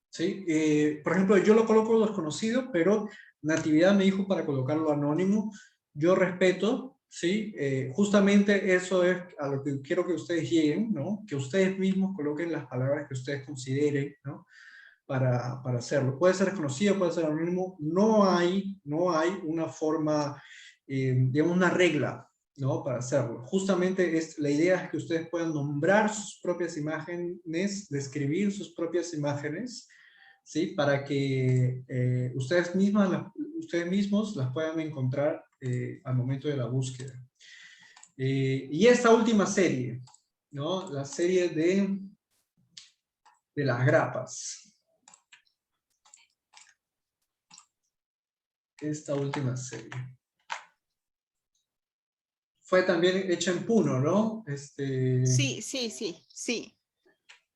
Sí, por ejemplo, yo lo coloco desconocido, pero Natividad me dijo para colocarlo anónimo. Yo respeto, ¿sí? Justamente eso es a lo que quiero que ustedes lleguen, ¿no? Que ustedes mismos coloquen las palabras que ustedes consideren, ¿no? Para hacerlo. Puede ser desconocido, puede ser anónimo. No hay una forma, digamos, una regla, ¿no? Para hacerlo. Justamente la idea es que ustedes puedan nombrar sus propias imágenes, describir sus propias imágenes, ¿sí? Para que ustedes mismos las puedan encontrar al momento de la búsqueda. Y esta última serie, ¿no? La serie de de las grapas. Esta última serie. Fue también hecha en Puno, ¿no? Sí, sí, sí, sí.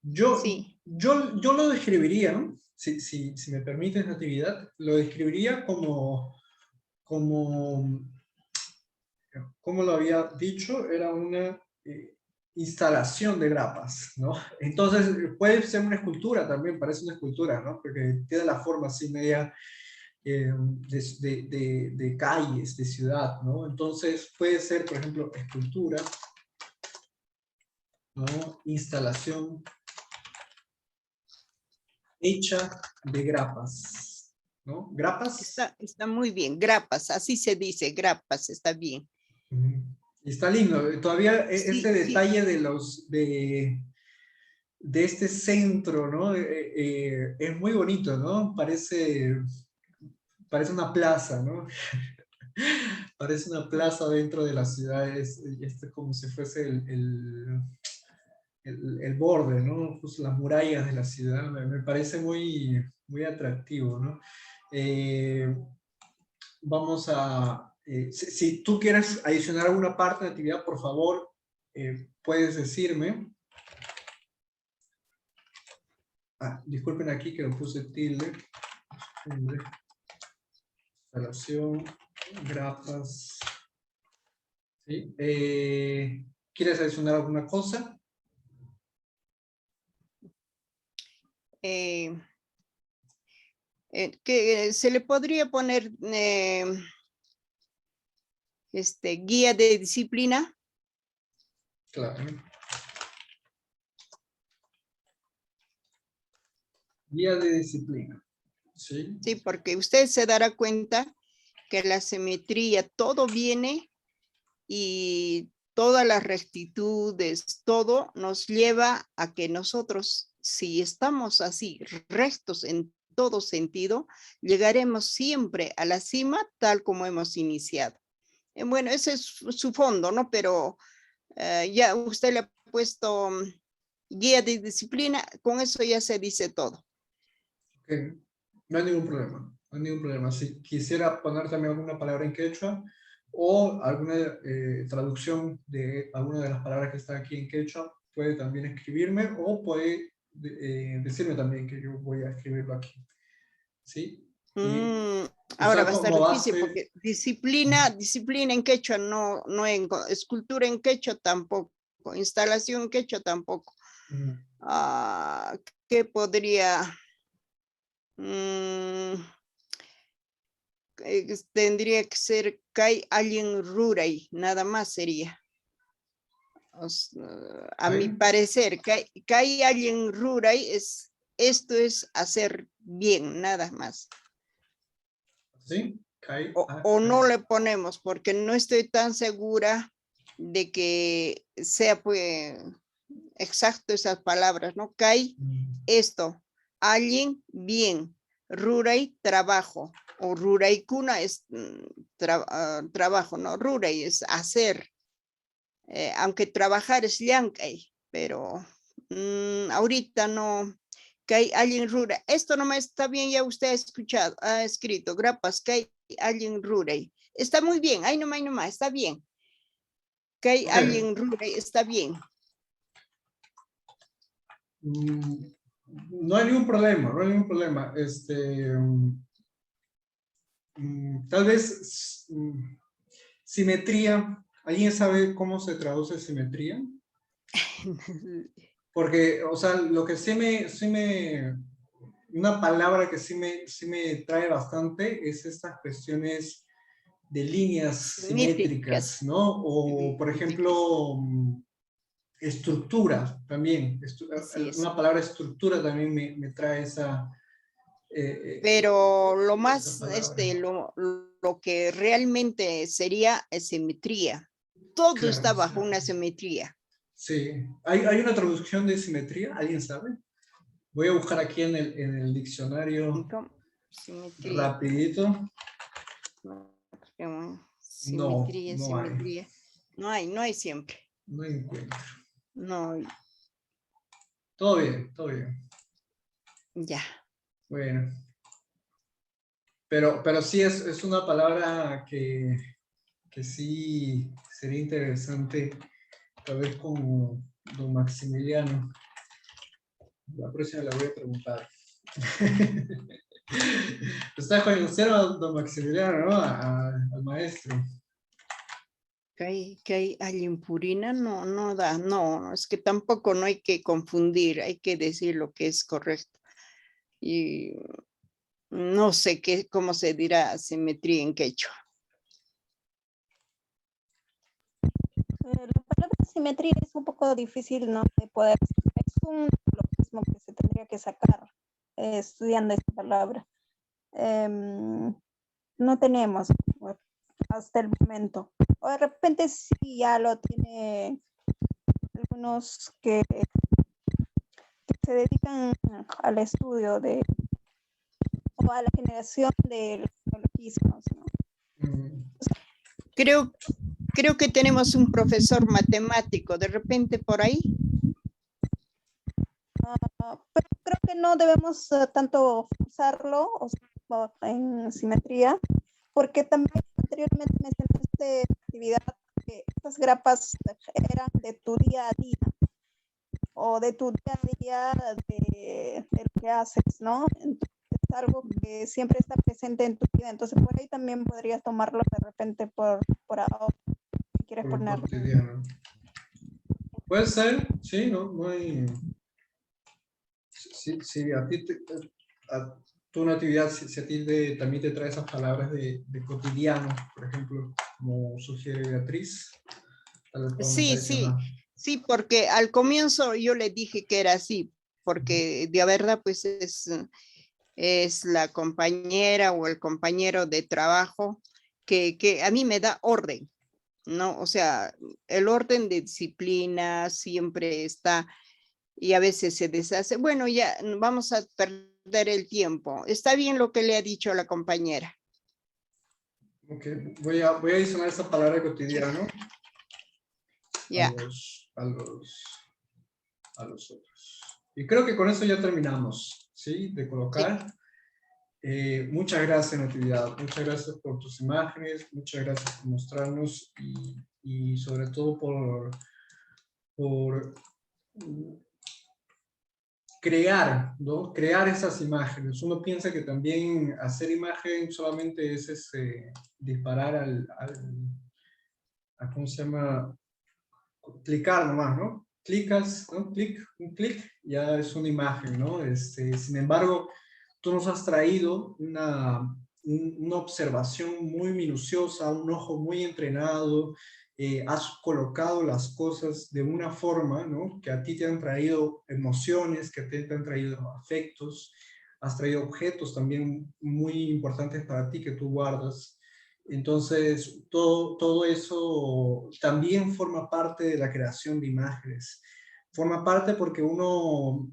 Yo Sí. lo describiría, ¿no? Si me permites, Natividad, lo describiría como lo había dicho, era una instalación de grapas, ¿no? Entonces puede ser una escultura también, parece una escultura, ¿no? Porque tiene la forma así media de calles, de ciudad, ¿no? Entonces puede ser, por ejemplo, escultura, ¿no? Instalación hecha de grapas, ¿no? Grapas. Está muy bien, grapas, así se dice, grapas, está bien. Y está lindo, todavía ese Sí, sí. detalle de este centro, ¿no? Es muy bonito, ¿no? Parece una plaza, ¿no? Parece una plaza dentro de la ciudad, es como si fuese el borde, ¿no? Justo las murallas de la ciudad, me parece muy, muy atractivo, ¿no? Vamos a, si tú quieres adicionar alguna parte de actividad, por favor, puedes decirme. Disculpen aquí que lo puse tilde. Instalación, grapas. ¿Sí? ¿Quieres adicionar alguna cosa? Que se le podría poner guía de disciplina. Claro. Guía de disciplina. Sí. Sí, porque usted se dará cuenta que la simetría, todo viene y todas las rectitudes, todo nos lleva a que nosotros, si estamos así, rectos en todo sentido, llegaremos siempre a la cima tal como hemos iniciado. Bueno, ese es su fondo, ¿no? Pero ya usted le ha puesto guía de disciplina, con eso ya se dice todo. Okay. No hay ningún problema, no hay ningún problema. Si quisiera poner también alguna palabra en quechua o alguna traducción de alguna de las palabras que están aquí en quechua, puede también escribirme o puede decirme también que yo voy a escribirlo aquí. ¿Sí? Ahora va a estar como difícil base, porque disciplina en quechua, no en escultura en quechua tampoco, instalación en quechua tampoco. ¿Qué podría? Tendría que ser Kai Allen Ruray, nada más sería. A mi parecer, Kai Allen Ruray esto es hacer bien, nada más. ¿sí? O no le ponemos, porque no estoy tan segura de que sea pues exacto esas palabras, ¿no? Kai, esto, alguien, bien, ruray, trabajo, o ruray kuna es trabajo, ¿no? Ruray es hacer, aunque trabajar es llankay, pero ahorita no. Kai alguien ruray. Esto no me está bien, ya usted ha escuchado, ha escrito, grapas, Kai alguien ruray. Está muy bien, ahí nomás, está bien. Kai alguien ruray, está bien. No hay ningún problema, no hay ningún problema. Tal vez simetría. ¿Alguien sabe cómo se traduce simetría? Porque, o sea, lo que una palabra que sí me trae bastante es estas cuestiones de líneas simétricas, ¿no? O, por ejemplo, estructura también. Una palabra estructura también me trae esa... Pero lo más, palabra. lo que realmente sería es simetría. Todo Claro, está bajo una simetría. Sí. ¿Hay una traducción de simetría? ¿Alguien sabe? Voy a buscar aquí en el diccionario Simetría. rapidito. Simetría, No hay. simetría. No hay siempre. No encuentro. No. Todo bien, todo bien. Ya. Bueno. Pero sí es una palabra que sí sería interesante, tal vez con don Maximiliano. La próxima le voy a preguntar. Está conociendo a don Maximiliano, ¿no? Al maestro. Que hay Allimpurina, no da, no, es que tampoco no hay que confundir, hay que decir lo que es correcto. Y no sé cómo se dirá simetría en quechua. La palabra simetría es un poco difícil, ¿no? De poder, es un logismo que se tendría que sacar estudiando esta palabra. No tenemos hasta el momento. O de repente sí ya lo tiene algunos que se dedican al estudio o a la generación de los logismos, ¿no? Creo que tenemos un profesor matemático, de repente por ahí. Pero creo que no debemos tanto forzarlo en simetría, porque también anteriormente mencionaste actividad que estas grapas eran de tu día a día o de tu día a día de lo que haces, ¿no? Entonces, es algo que siempre está presente en tu vida, entonces por ahí también podrías tomarlo de repente por ahora, si quieres Por ponerlo. cotidiano. Puede ser, sí, no hay... Sí, a ti, tu natividad, si a ti también te trae esas palabras de cotidiano, por ejemplo, como sugiere Beatriz. Sí, porque al comienzo yo le dije que era así, porque de verdad pues es la compañera o el compañero de trabajo que a mí me da orden, ¿no? O sea, el orden de disciplina siempre está y a veces se deshace. Bueno, ya vamos a perder el tiempo. Está bien lo que le ha dicho a la compañera. Ok, voy a adicionar esa palabra cotidiano Ya. a los otros. Y creo que con eso ya terminamos, ¿sí? De colocar. Sí. Muchas gracias, Natividad. Muchas gracias por tus imágenes. Muchas gracias por mostrarnos y sobre todo por crear, ¿no? Crear esas imágenes. Uno piensa que también hacer imagen solamente es disparar a ¿cómo se llama? Clicar nomás, ¿no? Clicas, ¿no? Un clic, ya es una imagen, ¿no? Sin embargo, tú nos has traído una observación muy minuciosa, un ojo muy entrenado, has colocado las cosas de una forma, ¿no? Que a ti te han traído emociones, que a ti te han traído afectos, has traído objetos también muy importantes para ti que tú guardas. Entonces, todo eso también forma parte de la creación de imágenes. Forma parte porque uno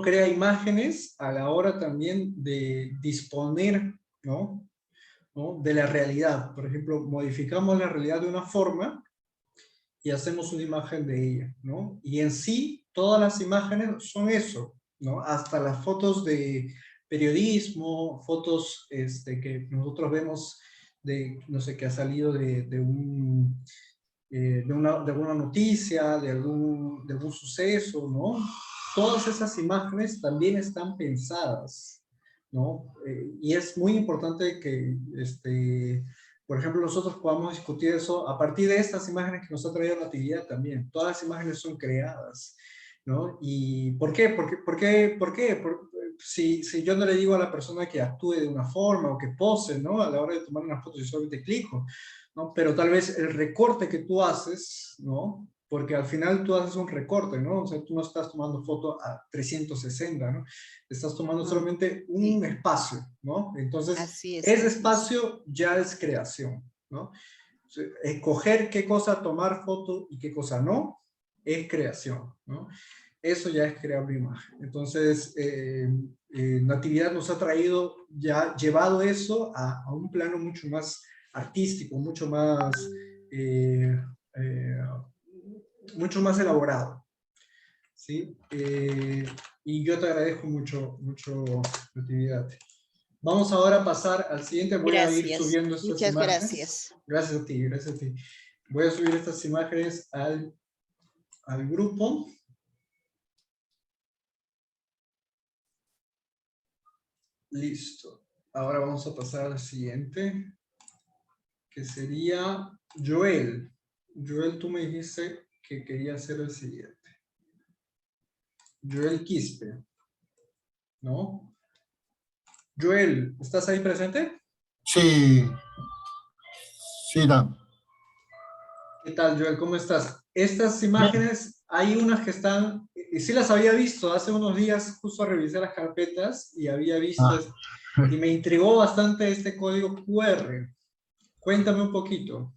crea imágenes a la hora también de disponer, ¿no? De la realidad. Por ejemplo, modificamos la realidad de una forma y hacemos una imagen de ella, ¿no? Y en sí, todas las imágenes son eso, ¿no? Hasta las fotos de periodismo, fotos que nosotros vemos de, no sé, que ha salido de alguna noticia, de algún suceso, ¿no? Todas esas imágenes también están pensadas, ¿no? Y es muy importante que, por ejemplo, nosotros podamos discutir eso a partir de estas imágenes que nos ha traído Natividad también. Todas las imágenes son creadas, ¿no? ¿Y por qué? ¿Por qué? Si yo no le digo a la persona que actúe de una forma o que pose, ¿no? A la hora de tomar una foto, yo solamente clico, ¿no? Pero tal vez el recorte que tú haces, ¿no? Porque al final tú haces un recorte, ¿no? O sea, tú no estás tomando foto a 360, ¿no? Estás tomando solamente un espacio, ¿no? Entonces, ese espacio ya es creación, ¿no? Escoger qué cosa tomar foto y qué cosa no, es creación, ¿no? Eso ya es crear una imagen. Entonces, Natividad nos ha traído, ya llevado eso a un plano mucho más artístico, mucho más elaborado. ¿sí? Y yo te agradezco mucho, mucho tu actividad. Vamos ahora a pasar al siguiente. Voy a ir Gracias. subiendo estas Muchas imágenes. gracias. Gracias a ti, gracias a ti. Voy a subir estas imágenes al grupo. Listo. Ahora vamos a pasar al siguiente, que sería Joel. Joel, tú me dijiste que quería hacer el siguiente. Joel Quispe, ¿no? Joel, ¿estás ahí presente? Sí, sí, Dan. ¿Qué tal, Joel? ¿Cómo estás? Estas imágenes, hay unas que están, y sí las había visto, hace unos días justo revisé las carpetas y había visto, y me intrigó bastante este código QR. Cuéntame un poquito.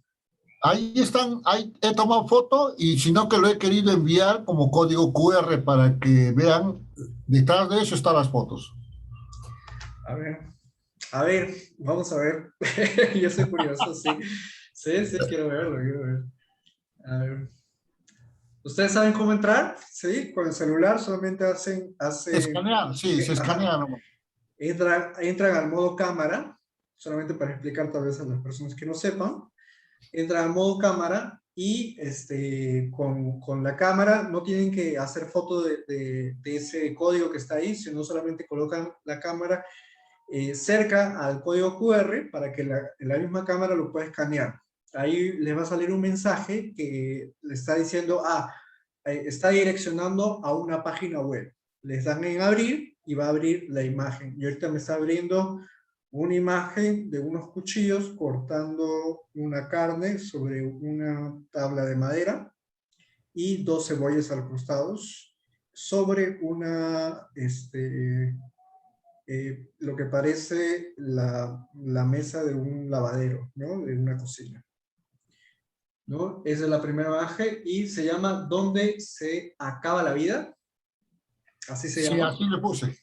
Ahí están, ahí he tomado foto y si no que lo he querido enviar como código QR para que vean, detrás de eso están las fotos. A ver, vamos a ver. Yo soy curioso, sí. Sí, quiero verlo, quiero ver. A ver. ¿Ustedes saben cómo entrar? Sí, con el celular solamente hacen Escanear, sí, se escanea nomás. entran al modo cámara, solamente para explicar tal vez a las personas que no sepan. Entran al modo cámara y con la cámara no tienen que hacer foto de ese código que está ahí, sino solamente colocan la cámara cerca al código QR para que la misma cámara lo pueda escanear. Ahí les va a salir un mensaje que le está diciendo, está direccionando a una página web. Les dan en abrir y va a abrir la imagen. Y ahorita me está abriendo una imagen de unos cuchillos cortando una carne sobre una tabla de madera y 2 cebollas al costado sobre una, lo que parece la mesa de un lavadero, ¿no? De una cocina, ¿no? Esa es la primera imagen y se llama ¿Dónde se acaba la vida? Así se llama. Sí, así le puse.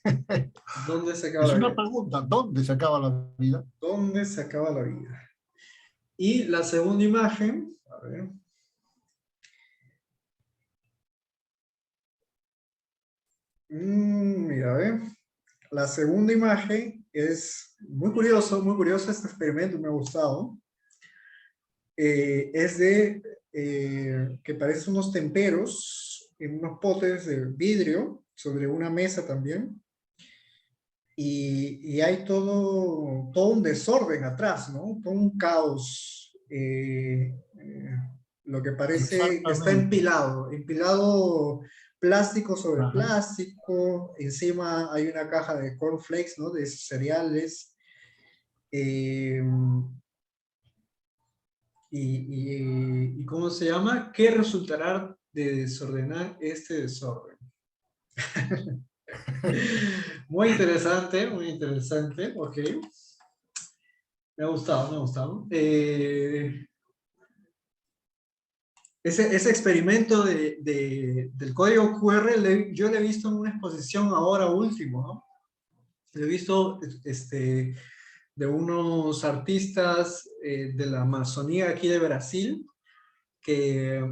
¿Dónde se acaba Es la una vida? pregunta, ¿dónde se acaba la vida? ¿Dónde se acaba la vida? Y la segunda imagen, a ver. Mira, a ver. La segunda imagen es muy curioso este experimento, me ha gustado. Es de, que parece unos temperos en unos potes de vidrio sobre una mesa también. Y hay todo un desorden atrás, ¿no? Todo un caos. Lo que parece que está Exactamente. empilado plástico sobre Ajá. plástico. Encima hay una caja de cornflakes, ¿no? De cereales. ¿Y cómo se llama? ¿Qué resultará de desordenar este desorden? Muy interesante, ok. Me ha gustado, me ha gustado. Ese experimento del código QR, yo lo he visto en una exposición ahora último, ¿no? Lo he visto de unos artistas de la Amazonía aquí de Brasil, que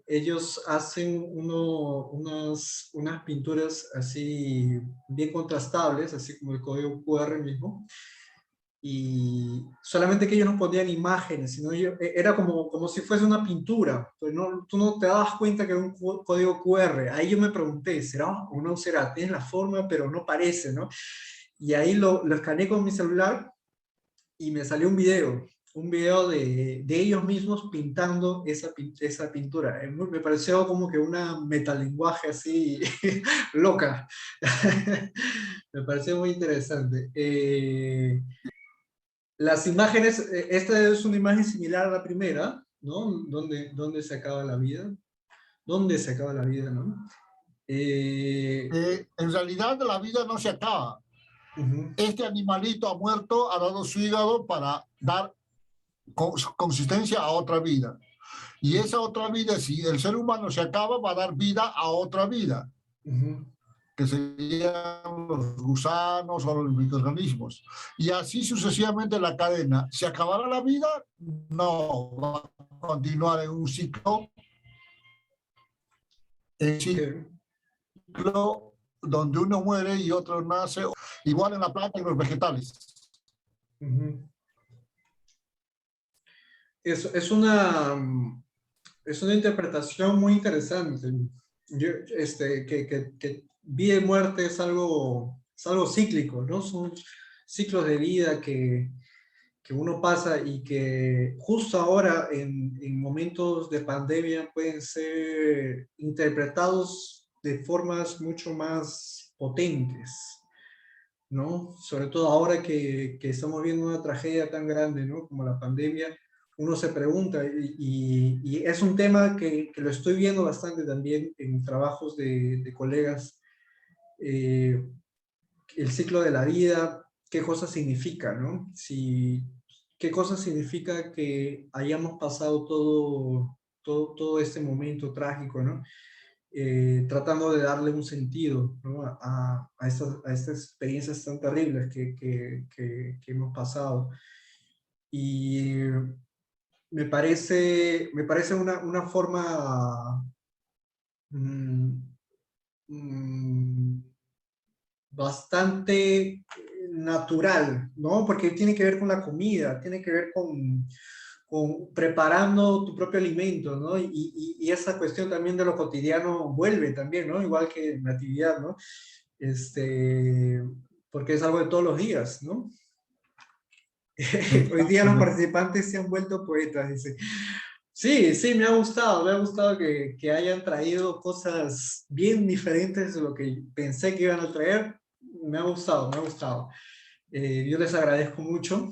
ellos hacen unas pinturas así bien contrastables, así como el código QR mismo, y solamente que ellos no ponían imágenes, sino era como si fuese una pintura, pues tú no te dabas cuenta que era un código QR. Ahí yo me pregunté, ¿será o no será? Tiene la forma, pero no parece, ¿no? Y ahí lo escaneé con mi celular y me salió un video de ellos mismos pintando esa pintura. Me pareció como que una metalenguaje así loca. Me pareció muy interesante. Las imágenes, esta es una imagen similar a la primera, ¿no? ¿Dónde se acaba la vida? ¿Dónde se acaba la vida, no? En realidad la vida no se acaba. Este animalito ha muerto, ha dado su hígado para dar consistencia a otra vida. Y esa otra vida, si el ser humano se acaba, va a dar vida a otra vida, que serían los gusanos o los microorganismos. Y así sucesivamente la cadena. ¿Se acabará la vida? No, va a continuar en un ciclo. ciclo donde uno muere y otro nace, igual en la planta y los vegetales. Es una interpretación muy interesante. Yo, que vida y muerte es algo cíclico, ¿no? Son ciclos de vida que uno pasa y que justo ahora en momentos de pandemia pueden ser interpretados de formas mucho más potentes, ¿no? Sobre todo ahora que estamos viendo una tragedia tan grande, ¿no? Como la pandemia, uno se pregunta, y es un tema que lo estoy viendo bastante también en trabajos de colegas, el ciclo de la vida, qué cosa significa, ¿no? Qué cosa significa que hayamos pasado todo este momento trágico, ¿no? Tratando de darle un sentido, ¿no? a estas experiencias tan terribles que hemos pasado. Y me parece una forma bastante natural, ¿no? Porque tiene que ver con la comida, tiene que ver con preparando tu propio alimento, ¿no? Y esa cuestión también de lo cotidiano vuelve también, ¿no? Igual que Natividad, ¿no? Porque es algo de todos los días, ¿no? Hoy día los participantes se han vuelto poetas, dice. Sí, sí, me ha gustado que hayan traído cosas bien diferentes de lo que pensé que iban a traer. Me ha gustado, me ha gustado. Yo les agradezco mucho.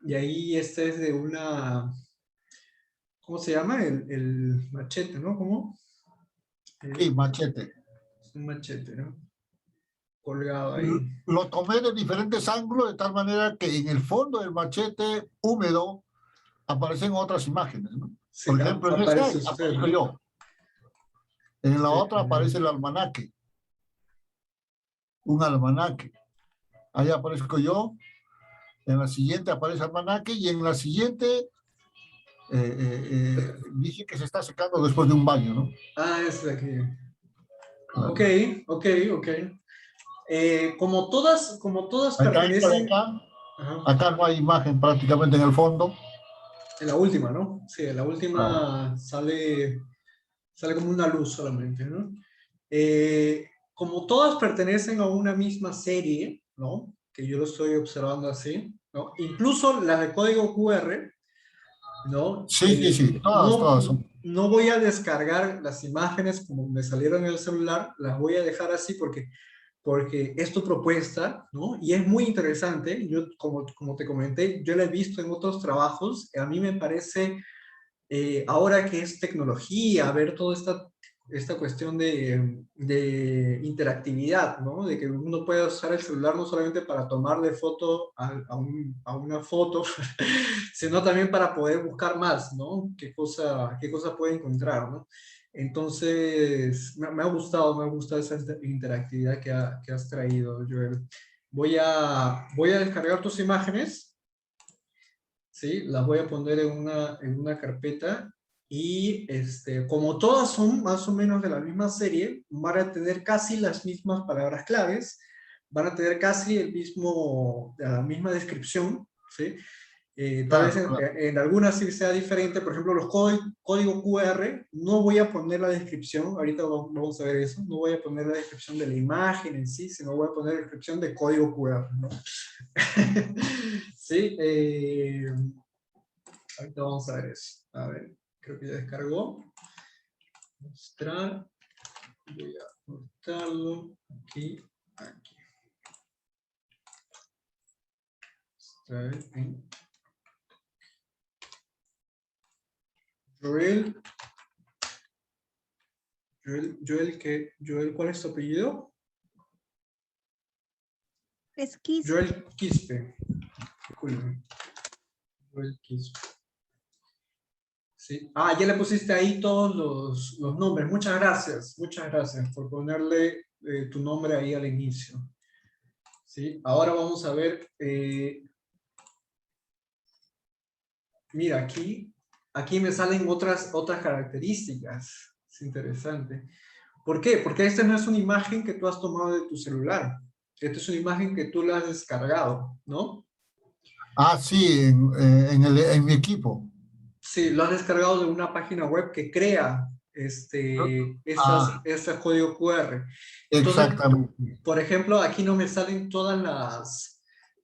Y ahí este es de una, ¿cómo se llama? El machete, ¿no? ¿Cómo? Sí, machete. Es un machete, ¿no? Colgado ahí. Lo tomé de diferentes ángulos de tal manera que en el fondo del machete húmedo aparecen otras imágenes, ¿no? Sí, Por ejemplo, en aparece esta usted, aparezco ¿no? yo. En la Sí, otra aparece el almanaque. Un almanaque. Ahí aparezco yo. En la siguiente aparece el almanaque y en la siguiente dice que se está secando después de un baño, ¿no? Ah, es de aquí. Claro. Ok. Como todas pertenecen... Ajá. Acá no hay imagen prácticamente en el fondo. En la última, ¿no? Sí, en la Claro. última sale como una luz solamente, ¿no? Como todas pertenecen a una misma serie, ¿no? Que yo lo estoy observando así, ¿no? Incluso las de código QR, ¿no? Sí, todas son. No voy a descargar las imágenes como me salieron en el celular, las voy a dejar así porque es tu propuesta, ¿no? Y es muy interesante. Yo, como te comenté, yo la he visto en otros trabajos. A mí me parece, ahora que es tecnología, ver toda esta cuestión de interactividad, ¿no? De que uno puede usar el celular no solamente para tomarle foto a una foto, sino también para poder buscar más, ¿no? ¿Qué cosa puede encontrar, ¿no? Entonces, me ha gustado esa interactividad que has traído, Joel. Voy a descargar tus imágenes, ¿sí? Las voy a poner en una carpeta y como todas son más o menos de la misma serie, van a tener casi las mismas palabras claves, van a tener casi la misma descripción, ¿sí? Tal vez Claro. en algunas sí sea diferente, por ejemplo, los código QR, no voy a poner la descripción, ahorita vamos a ver eso, no voy a poner la descripción de la imagen en sí, sino voy a poner la descripción de código QR, ¿no? Sí, ahorita vamos a ver eso. A ver, creo que ya descargó. Mostrar, voy a mostrarlo aquí. Está bien. Joel, ¿cuál es tu apellido? Es Quispe. Joel Quispe. Disculpe. Joel Quispe. Sí. Ah, ya le pusiste ahí todos los nombres. Muchas gracias por ponerle tu nombre ahí al inicio. Sí. Ahora vamos a ver. Mira, aquí me salen otras características. Es interesante. ¿Por qué? Porque esta no es una imagen que tú has tomado de tu celular. Esta es una imagen que tú la has descargado, ¿no? Ah, sí, en mi equipo. Sí, lo has descargado de una página web que crea Ah, este código QR. Entonces, exactamente. por ejemplo, aquí no me salen todas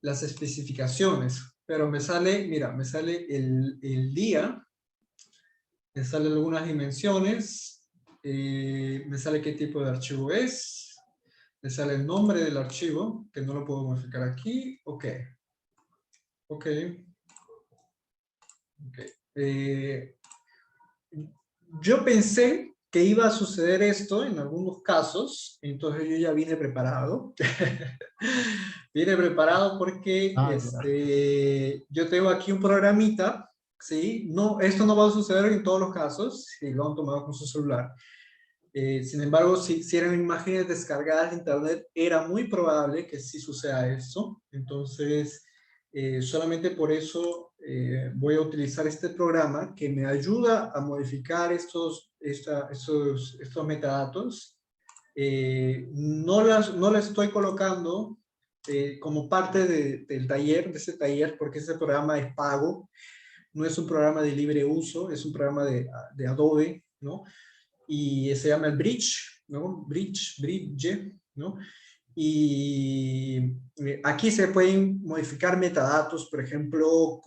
las especificaciones, pero me sale, mira, me sale el día, me salen algunas dimensiones, me sale qué tipo de archivo es, me sale el nombre del archivo, que no lo puedo modificar aquí, ok, ok, ok. Yo pensé que iba a suceder esto en algunos casos, entonces yo ya vine preparado. Vine preparado porque Ah, ya. yo tengo aquí un programita, ¿sí? No, esto no va a suceder en todos los casos, si lo han tomado con su celular. Sin embargo, si eran imágenes descargadas de internet, era muy probable que sí suceda esto. Entonces, solamente por eso voy a utilizar este programa que me ayuda a modificar estos metadatos. No las estoy colocando como parte del taller, de ese taller, porque ese programa es pago. No es un programa de libre uso, es un programa de Adobe, ¿no? Y se llama el Bridge, ¿no? Bridge, ¿no? Y aquí se pueden modificar metadatos, por ejemplo,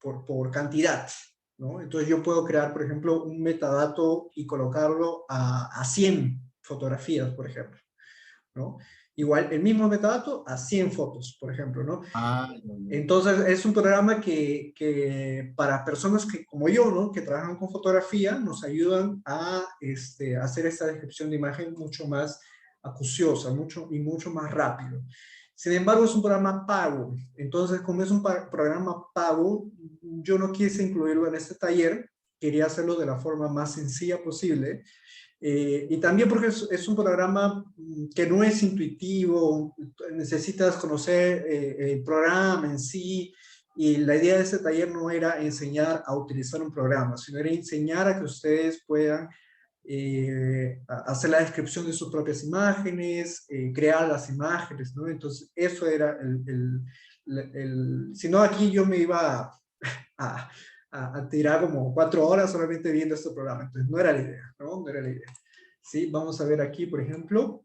por cantidad, ¿no? Entonces yo puedo crear, por ejemplo, un metadato y colocarlo a 100 fotografías, por ejemplo, ¿no? Igual, el mismo metadato a 100 fotos, por ejemplo, ¿no? Ah, ya, ya. Entonces, es un programa que para personas que, como yo, ¿no? Que trabajan con fotografía, nos ayudan a hacer esta descripción de imagen mucho más acuciosa, mucho más rápido. Sin embargo, es un programa pago. Entonces, como es un programa pago, yo no quise incluirlo en este taller. Quería hacerlo de la forma más sencilla posible. Y también porque es un programa que no es intuitivo, necesitas conocer el programa en sí, y la idea de este taller no era enseñar a utilizar un programa, sino era enseñar a que ustedes puedan hacer la descripción de sus propias imágenes, crear las imágenes, ¿no? Entonces, eso era si no, aquí yo me iba a, a tirar como 4 horas solamente viendo este programa. Entonces, no era la idea, ¿no? No era la idea. Sí, vamos a ver aquí, por ejemplo,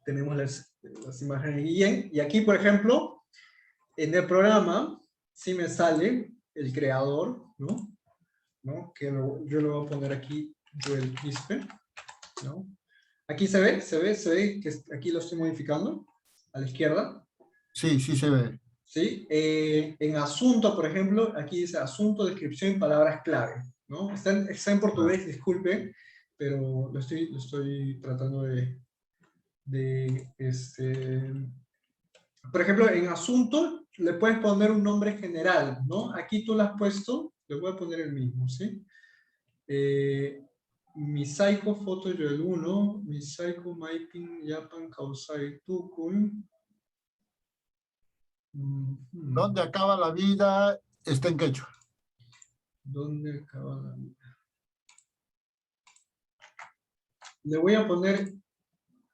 tenemos las imágenes de Guillén, y aquí, por ejemplo, en el programa, sí me sale el creador, ¿no? ¿No? Yo lo voy a poner aquí, Joel Quispe, ¿no? Aquí se ve que aquí lo estoy modificando, a la izquierda. Sí, sí se ve. ¿Sí? En asunto, por ejemplo, aquí dice asunto, descripción y palabras clave, ¿no? Está en Ah, portugués, disculpen, pero lo estoy tratando por ejemplo, en asunto le puedes poner un nombre general, ¿no? Aquí tú lo has puesto, le voy a poner el mismo, ¿sí? Misaiko Foto Joel 1, Misaiko Maiping Japan Kausai Tukun. ¿dónde acaba la vida? Está en quechua. ¿Dónde acaba la vida? Le voy a poner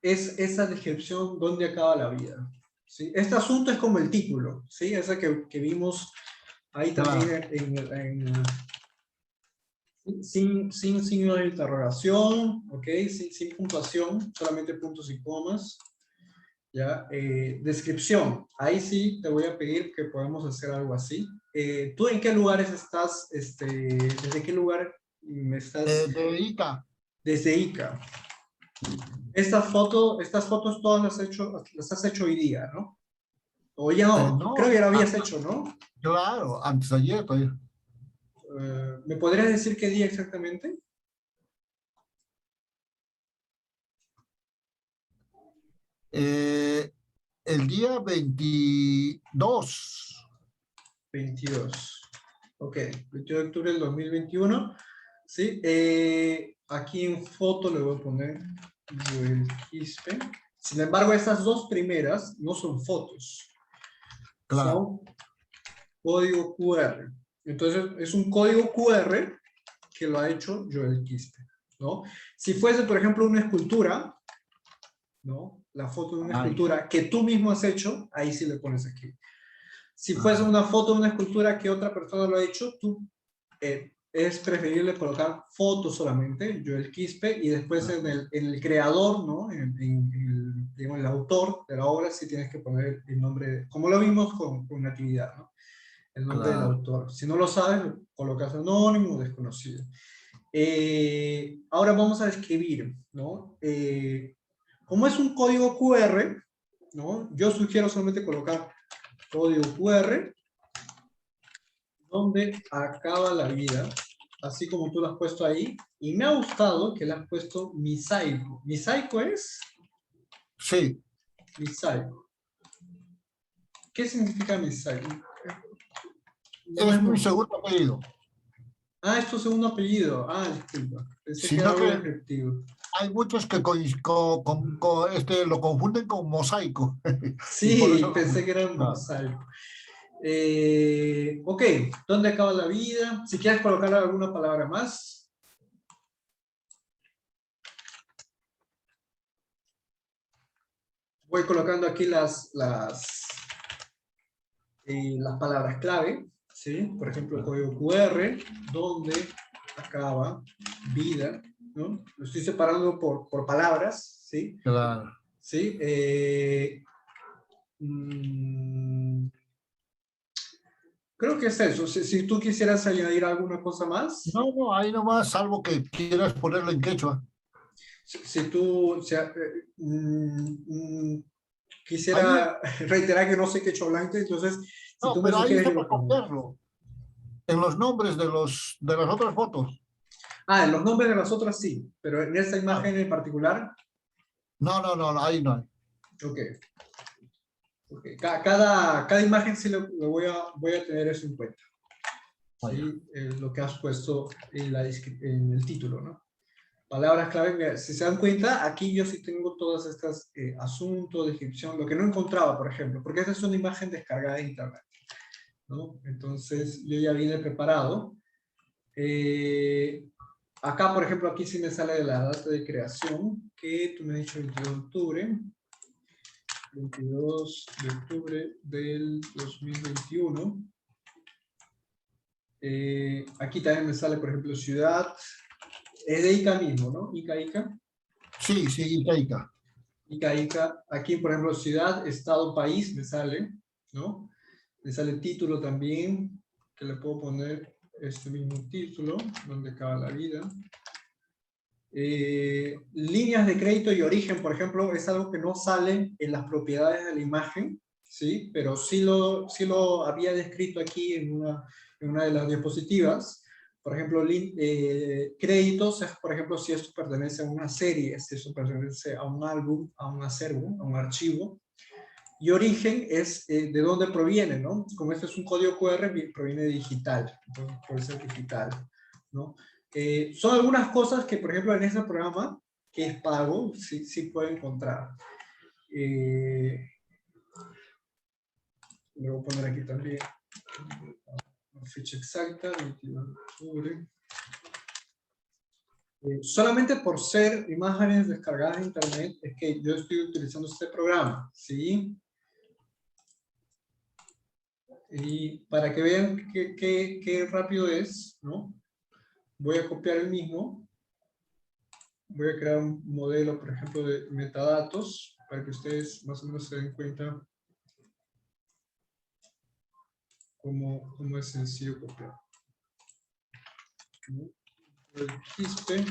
esa descripción, ¿dónde acaba la vida? ¿Sí? Este asunto es como el título, ¿sí? Esa que vimos ahí también Claro. sin signo de interrogación, ¿ok? Sin puntuación, solamente puntos y comas. ¿Ya? Descripción, ahí sí te voy a pedir que podamos hacer algo así. ¿Tú en qué lugares estás? ¿Desde qué lugar me estás? De Ica. Desde Ica. Estas fotos todas las has hecho hoy día, ¿no? O ya no, creo que No, ya lo habías hecho, ¿no? claro, antes de ayer todavía. ¿Me podrías decir qué día exactamente? Eh, el día 22. 22. Ok, 22 de octubre del 2021. Sí, aquí en foto le voy a poner Joel Quispe. Sin embargo, estas dos primeras no son fotos, Claro. son código QR. Entonces, es un código QR que lo ha hecho Joel Quispe, ¿no? Si fuese, por ejemplo, una escultura, ¿no? La foto de una escultura que tú mismo has hecho, ahí sí le pones aquí. Si fuese una foto de una escultura que otra persona lo ha hecho, tú es preferible colocar foto solamente, Joel Quispe, y después en el creador, ¿no? Digamos, el autor de la obra, sí tienes que poner el nombre, como lo vimos con Natividad, ¿no? El nombre del autor. Si no lo sabes, colocas anónimo o desconocido. Ahora vamos a escribir, ¿no? Como es un código QR, ¿no? Yo sugiero solamente colocar código QR, donde acaba la vida, así como tú lo has puesto ahí, y me ha gustado que le has puesto Misaico. ¿Misaico es? Sí. Misaico. ¿Qué significa Misaico? Es mi segundo apellido. Ah, es tu segundo apellido. Ah, disculpa. Pensé que era Sino algo que descriptivo. hay muchos que lo confunden con mosaico. Y por Sí, eso pensé que era un mosaico. Ok, ¿dónde acaba la vida? Si quieres colocar alguna palabra más. Voy colocando aquí las palabras clave, ¿sí? Por ejemplo, código QR, ¿dónde acaba vida? ¿No? Lo estoy separando por palabras, ¿sí? Claro. ¿Sí? Creo que es eso. Si tú quisieras añadir alguna cosa más. No, ahí nomás, salvo que quieras ponerlo en quechua. Si tú Ahí, quisiera reiterar que no sé quechua blanco, entonces si tú me pero ahí sugieres está yo para lo pongo. copiarlo. En los nombres de las otras fotos. Ah, en los nombres de las otras sí, pero en esta imagen en particular. No, ahí no hay. Ok. Okay. Cada imagen sí lo voy a tener eso en cuenta. ¿Sí? Lo que has puesto en el título, ¿no? Palabras clave. Mira, si se dan cuenta, aquí yo sí tengo todas estas asuntos, descripción, lo que no encontraba, por ejemplo, porque esta es una imagen descargada de internet, ¿no? Entonces yo ya vine preparado. Acá, por ejemplo, aquí sí me sale de la data de creación, que tú me has dicho 22 de octubre. 22 de octubre del 2021. Aquí también me sale, por ejemplo, ciudad. Es de Ica mismo, ¿no? Ica. Sí, Ica. Ica. Aquí, por ejemplo, ciudad, estado, país, me sale, ¿no? Me sale título también, que le puedo poner este mismo título, donde acaba la vida. Líneas de crédito y origen, por ejemplo, es algo que no sale en las propiedades de la imagen, ¿sí? Pero sí lo había descrito aquí en una de las diapositivas. Por ejemplo, créditos es, por ejemplo, si esto pertenece a una serie, si esto pertenece a un álbum, a un acervo, a un archivo. Y origen es de dónde proviene, ¿no? Como este es un código QR, proviene de digital, entonces puede ser digital, ¿no? Son algunas cosas que, por ejemplo, en este programa, que es pago, sí puede encontrar. Le voy a poner aquí también la fecha exacta, 22 de octubre. Solamente por ser imágenes descargadas de internet es que yo estoy utilizando este programa, ¿sí? Y para que vean qué rápido es, ¿no? Voy a copiar el mismo. Voy a crear un modelo, por ejemplo, de metadatos, para que ustedes más o menos se den cuenta cómo es sencillo copiar. El quispe,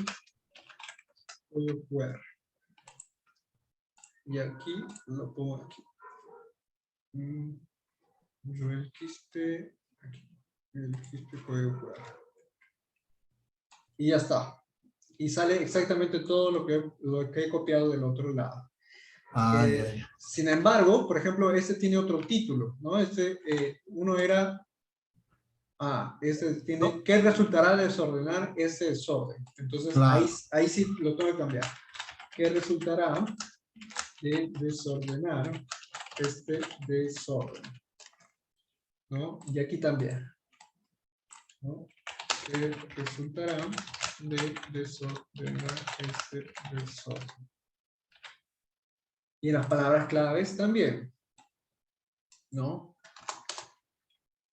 código QR. Y aquí lo pongo aquí. El quispe, aquí. El quispe, código QR. Y ya está. Y sale exactamente todo lo que he copiado del otro lado. Sin embargo, por ejemplo, este tiene otro título, ¿no? Uno era, tiene, ¿qué resultará de desordenar ese desorden? Entonces, claro. ahí sí lo tengo que cambiar. ¿Qué resultará de desordenar este desorden? ¿No? Y aquí también, ¿no? ¿Qué resultará de desordenar este desorden. Y las palabras claves también, ¿no?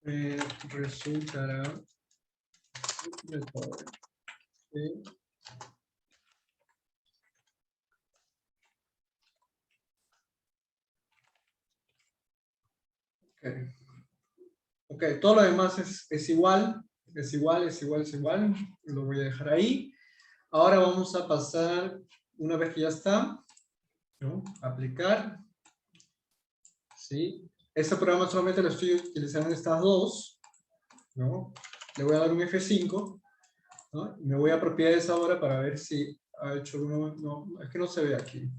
Resultará de todo. ¿Sí? Okay. Ok, todo lo demás es igual, es igual. Lo voy a dejar ahí. Ahora vamos a pasar, una vez que ya está, ¿no? Aplicar. ¿Sí? Este programa solamente lo estoy utilizando en estas dos, ¿no? Le voy a dar un F5, ¿no? Me voy a propiedades ahora para ver si ha hecho alguno. No, es que no se ve aquí.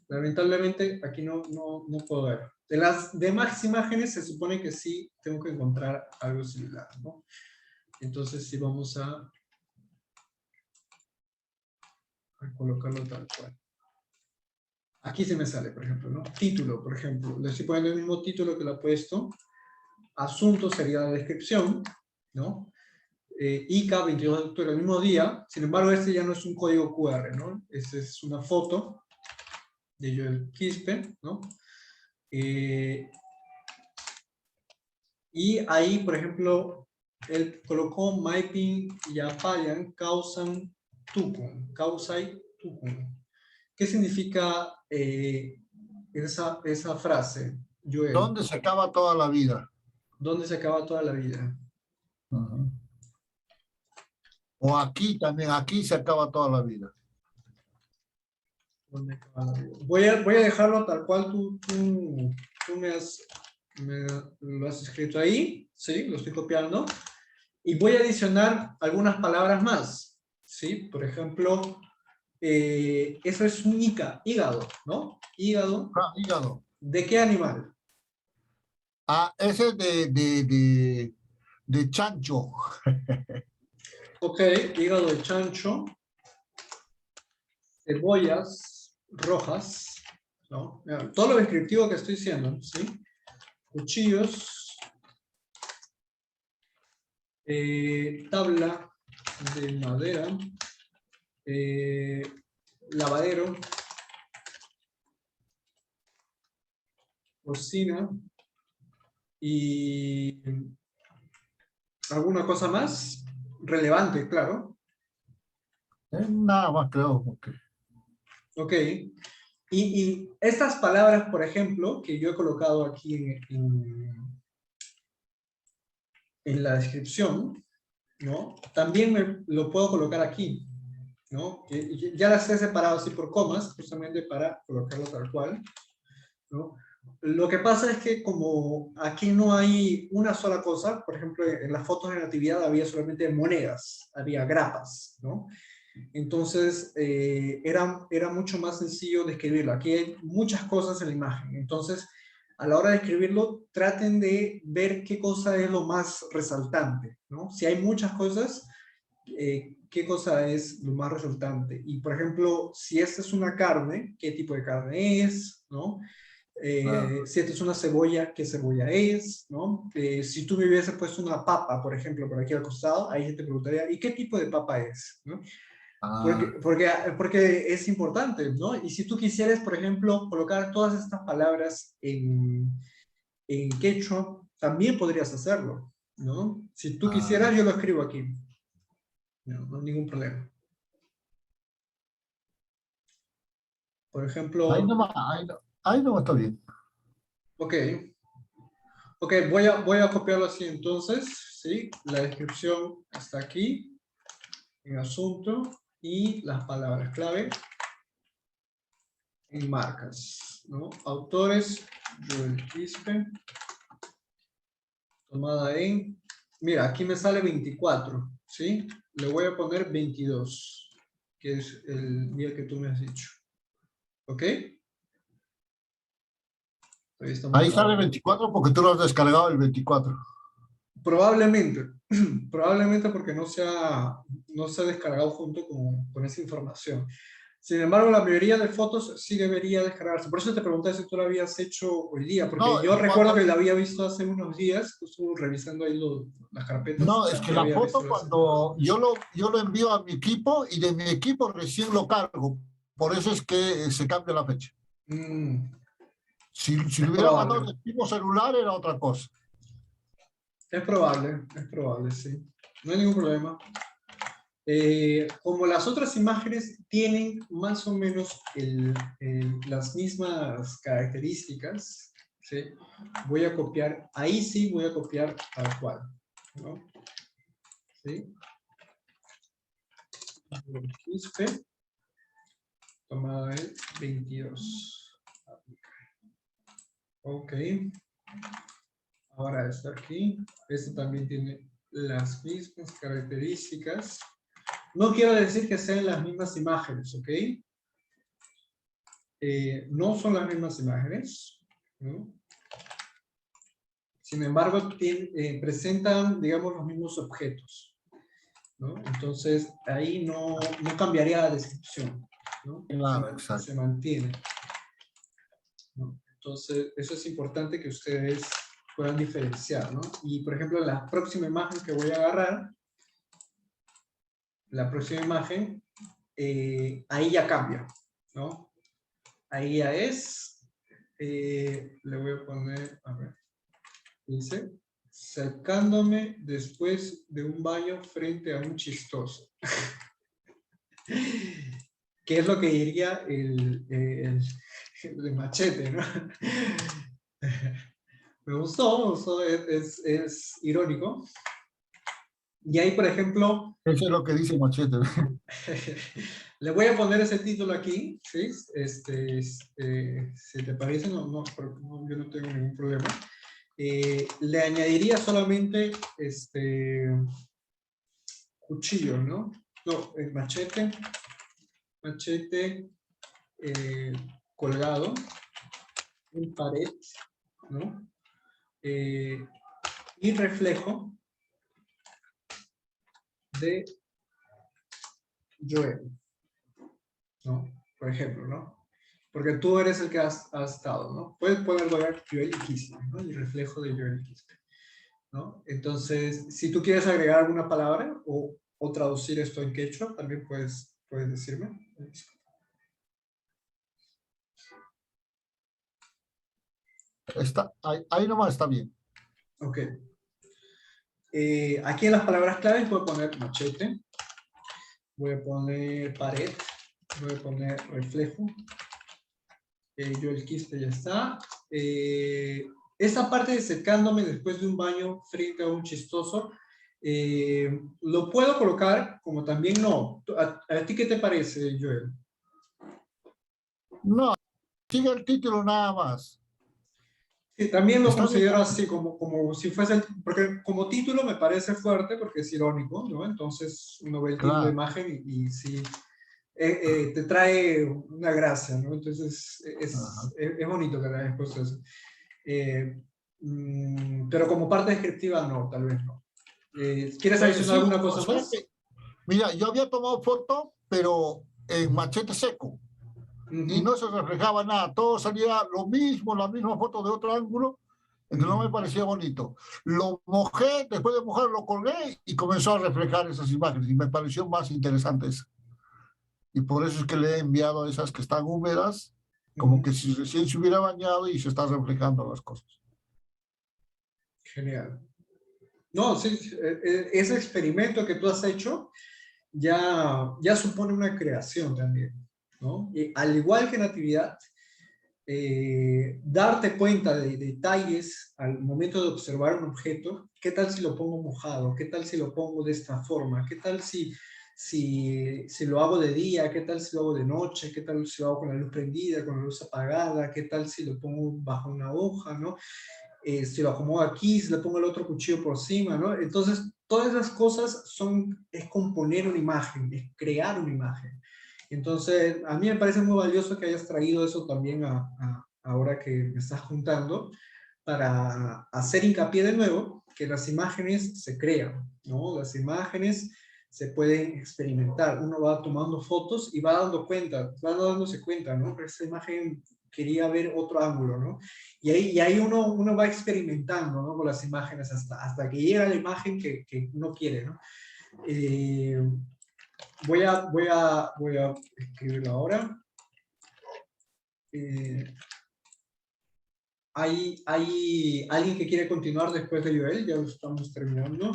Lamentablemente aquí no puedo ver. De las demás imágenes se supone que sí tengo que encontrar algo similar, ¿no? Entonces sí vamos a colocarlo tal cual. Aquí se me sale, por ejemplo, ¿no? Título, por ejemplo. Le estoy poniendo el mismo título que lo he puesto. Asunto sería la descripción, ¿no? ICA, 22 de octubre, el mismo día. Sin embargo, este ya no es un código QR, ¿no? Este es una foto de Joel Quispe, ¿no? Y ahí, por ejemplo, él colocó Maiping y Apayan causan tukun, causai tukun. ¿Qué significa esa frase, Joel? ¿Dónde se acaba toda la vida? ¿Dónde se acaba toda la vida? Uh-huh. O aquí también, aquí se acaba toda la vida. ¿Dónde acaba la vida? Voy a dejarlo tal cual tú lo has escrito ahí, ¿sí? Lo estoy copiando. Y voy a adicionar algunas palabras más, ¿sí? Por ejemplo, eso es un hígado, ¿no? Hígado. Ah, hígado. ¿De qué animal? Ah, ese es de chancho. Ok, hígado de chancho. Cebollas rojas, ¿no? Mira, todo lo descriptivo que estoy diciendo, ¿sí? Cuchillos. Tabla de madera. Lavadero. Cocina. Y alguna cosa más relevante, claro. Nada más creo. Okay. Ok. Y estas palabras, por ejemplo, que yo he colocado aquí en la descripción, ¿no? También lo puedo colocar aquí, ¿no? Ya las he separado así por comas, justamente para colocarlo tal cual, ¿no? Lo que pasa es que como aquí no hay una sola cosa, por ejemplo, en las fotos de natividad había solamente monedas, había grapas, ¿no? Entonces era mucho más sencillo describirlo. Aquí hay muchas cosas en la imagen, entonces a la hora de escribirlo traten de ver qué cosa es lo más resaltante, ¿no? Si hay muchas cosas, qué cosa es lo más resaltante. Y por ejemplo, si esta es una carne, qué tipo de carne es, ¿no? Si esta es una cebolla, ¿qué cebolla es? ¿No? Si tú me hubiese puesto una papa, por ejemplo, por aquí al costado, ahí te preguntaría, ¿y qué tipo de papa es? ¿No? Porque es importante, ¿no? Y si tú quisieras, por ejemplo, colocar todas estas palabras en quechua, también podrías hacerlo, ¿no? Si tú quisieras, yo lo escribo aquí. No hay ningún problema. Por ejemplo... Ahí no está bien. Ok. Ok, voy a copiarlo así entonces, ¿sí? La descripción está aquí, en asunto, y las palabras clave en marcas, ¿no? Autores, Joel Quispe, tomada en... Mira, aquí me sale 24, ¿sí? Le voy a poner 22, que es el día que tú me has dicho. ¿Ok? Ahí sale 24 porque tú lo has descargado el 24. Probablemente, probablemente porque no se ha descargado junto con esa información. Sin embargo, la mayoría de fotos sí debería descargarse. Por eso te pregunté si tú lo habías hecho hoy día, porque No, yo recuerdo que la había visto hace unos días, estuve revisando ahí las carpetas. no, es que y la había visto foto cuando yo lo envío a mi equipo y de mi equipo recién lo cargo. Por eso es que se cambia la fecha. Si lo hubiera mandado el mismo celular era otra cosa. Es probable, sí. No hay ningún problema. Como las otras imágenes tienen más o menos las mismas características, ¿sí? Voy a copiar, ahí sí voy a copiar tal cual, ¿no? ¿Sí? Quispe, tomada el 22. Ok. Ahora está aquí. Este también tiene las mismas características. No quiero decir que sean las mismas imágenes, ¿ok? No son las mismas imágenes, ¿no? Sin embargo, presentan, digamos, los mismos objetos, ¿no? Entonces, ahí no cambiaría la descripción, ¿no? Claro, exacto. Se mantiene, ¿no? Entonces, eso es importante que ustedes puedan diferenciar, ¿no? Y, por ejemplo, la próxima imagen que voy a agarrar, la próxima imagen, ahí ya cambia, ¿no? Ahí ya es, le voy a poner, a ver, dice, sacándome después de un baño frente a un chistoso. ¿Qué es lo que diría el de Machete, ¿no? Me gustó, es irónico. Y ahí, por ejemplo... Eso es lo que dice Machete. Le voy a poner ese título aquí, ¿sí? Si te parece, no, yo no tengo ningún problema. Le añadiría solamente cuchillo, ¿no? No, machete colgado en pared, ¿no? Y reflejo de Joel, ¿no? Por ejemplo, ¿no? Porque tú eres el que has estado, ¿no? Puedes poner Joel y Quispe, ¿no? Y reflejo de Joel y Quispe, ¿no? Entonces, si tú quieres agregar alguna palabra o traducir esto en quechua, también puedes decirme. Ahí nomás está bien. Ok. Aquí en las palabras claves voy a poner machete, voy a poner pared, voy a poner reflejo. Yo el quiste ya está. Esta parte de secándome después de un baño frente a un chistoso, lo puedo colocar como también no. ¿A ti qué te parece, Joel? No, sigue el título nada más. Sí, también lo Está considero bien. así, como si fuese, porque como título me parece fuerte porque es irónico, ¿no? Entonces uno ve el título de imagen y sí, te trae una gracia, ¿no? Entonces es bonito que le hayas puesto eso. Pero como parte descriptiva no, tal vez no. ¿Quieres adicionar alguna cosa más? Mira, yo había tomado foto, pero en machete seco. Y no se reflejaba nada, todo salía lo mismo, la misma foto de otro ángulo, entonces no me parecía bonito. Lo mojé, después de mojar lo colgué y comenzó a reflejar esas imágenes y me pareció más interesante eso. Y por eso es que le he enviado esas que están húmedas, como que si recién se hubiera bañado y se están reflejando las cosas. Genial. No, sí, ese experimento que tú has hecho ya supone una creación también, ¿no? Y al igual que Natividad, darte cuenta de detalles al momento de observar un objeto. ¿Qué tal si lo pongo mojado? ¿Qué tal si lo pongo de esta forma? ¿Qué tal si lo hago de día? ¿Qué tal si lo hago de noche? ¿Qué tal si lo hago con la luz prendida, con la luz apagada? ¿Qué tal si lo pongo bajo una hoja, ¿no? Si lo acomodo aquí, si le pongo el otro cuchillo por encima, ¿no? Entonces, todas esas cosas es componer una imagen, es crear una imagen. Entonces, a mí me parece muy valioso que hayas traído eso también ahora que me estás juntando, para hacer hincapié de nuevo que las imágenes se crean, ¿no? Las imágenes se pueden experimentar. Uno va tomando fotos y va dándose cuenta, ¿no? Que esa imagen quería ver otro ángulo, ¿no? Y ahí uno va experimentando, ¿no? Con las imágenes hasta que llega la imagen que uno quiere, ¿no? Voy a escribirlo ahora. ¿Hay alguien que quiere continuar después de Joel? Ya lo estamos terminando.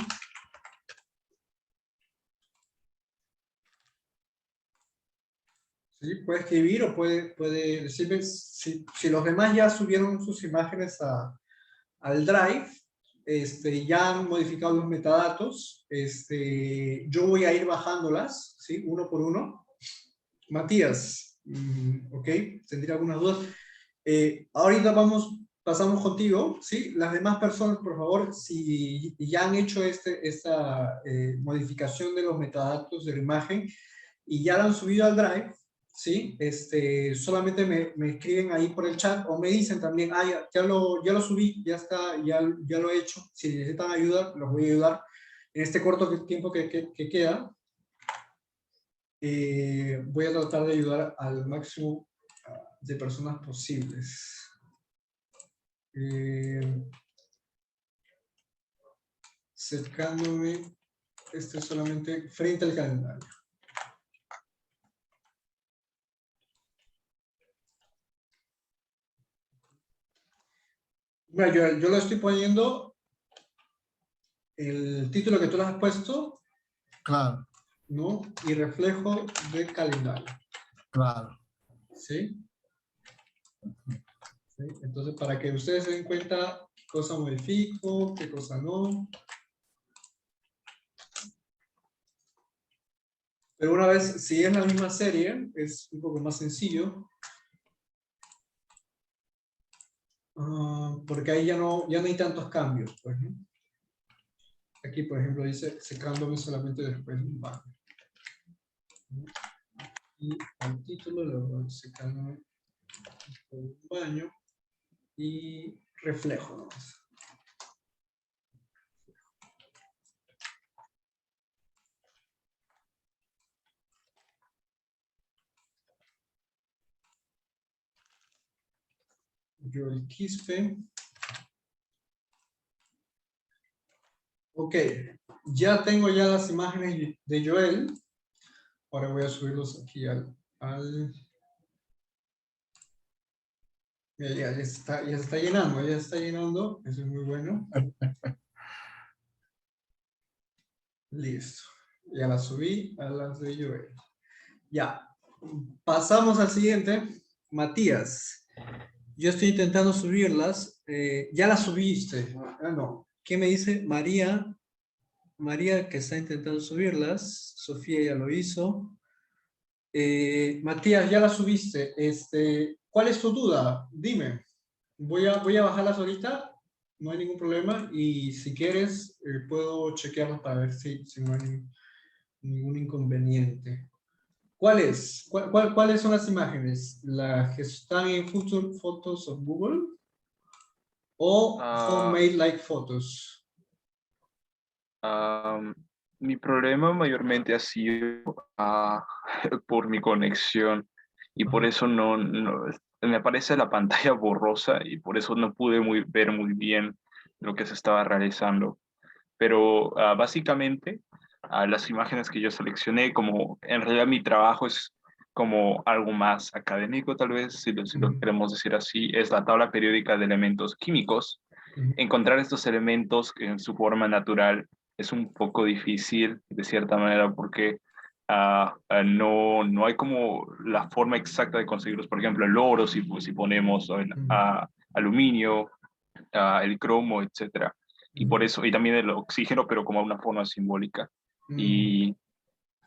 ¿Sí? Puede escribir o puede decirme si los demás ya subieron sus imágenes al Drive, ya han modificado los metadatos, yo voy a ir bajándolas, ¿sí? Uno por uno. Matías, ok, tendría algunas dudas. Ahorita pasamos contigo, ¿sí? Las demás personas, por favor, si ya han hecho esta modificación de los metadatos de la imagen y ya la han subido al Drive, ¿sí? Solamente me escriben ahí por el chat o me dicen también, ya lo subí, ya está, ya lo he hecho. Si necesitan ayuda, los voy a ayudar en este corto tiempo que queda. Voy a tratar de ayudar al máximo de personas posibles. Cercándome, solamente frente al calendario. Bueno, yo lo estoy poniendo el título que tú le has puesto. Claro. ¿No? Y reflejo del calendario. Claro. ¿Sí? ¿Sí? Entonces, para que ustedes se den cuenta qué cosa modifico, qué cosa no. Pero una vez, si es la misma serie, es un poco más sencillo. Porque ahí ya no hay tantos cambios. Pues, ¿no? Aquí, por ejemplo, dice secándome solamente después de un baño. Y al título le voy a secándome después de un baño. Y reflejo nomás. Joel Quispe. Ok, ya tengo las imágenes de Joel. Ahora voy a subirlos aquí Mira, ya se está llenando, eso es muy bueno. Listo, ya las subí a las de Joel. Ya, pasamos al siguiente. Matías, yo estoy intentando subirlas. Ya las subiste. No, ¿qué me dice? María que está intentando subirlas. Sofía ya lo hizo. Matías, ya las subiste. ¿Cuál es tu duda? Dime. Voy a bajarlas ahorita, no hay ningún problema, y si quieres puedo chequearlas para ver si no hay ningún inconveniente. ¿Cuáles son las imágenes? ¿Las que están en Photos of Google o Homemade Like Photos? Mi problema mayormente ha sido por mi conexión y por eso no me aparece la pantalla borrosa y por eso no pude ver muy bien lo que se estaba realizando. Pero básicamente las imágenes que yo seleccioné, como en realidad mi trabajo es como algo más académico tal vez, si lo queremos decir así, es la tabla periódica de elementos químicos. Encontrar estos elementos en su forma natural es un poco difícil de cierta manera porque no hay como la forma exacta de conseguirlos. Por ejemplo, el oro, si ponemos aluminio, el cromo, etcétera. Y por eso, y también el oxígeno, pero como una forma simbólica. Y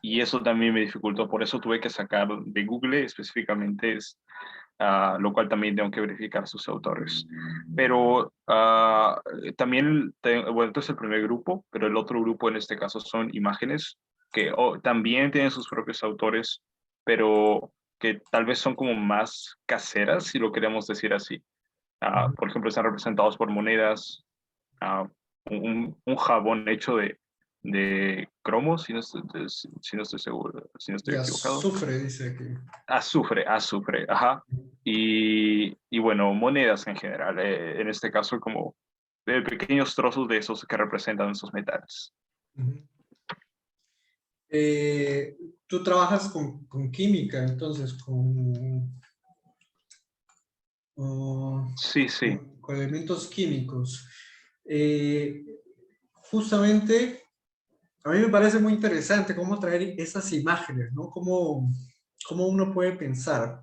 eso también me dificultó, por eso tuve que sacar de Google específicamente, lo cual también tengo que verificar sus autores. Pero también, bueno, este es el primer grupo, pero el otro grupo en este caso son imágenes que también tienen sus propios autores, pero que tal vez son como más caseras, si lo queremos decir así. Por ejemplo, están representados por monedas, un jabón hecho de de cromo, si no estoy seguro, si no estoy Y equivocado. azufre, dice aquí. Azufre, ajá. Y bueno, monedas en general, en este caso como pequeños trozos de esos que representan esos metales. Ujú. Tú trabajas con química, entonces, Sí, sí. con elementos químicos. Justamente, a mí me parece muy interesante cómo traer esas imágenes, ¿no? Cómo uno puede pensar.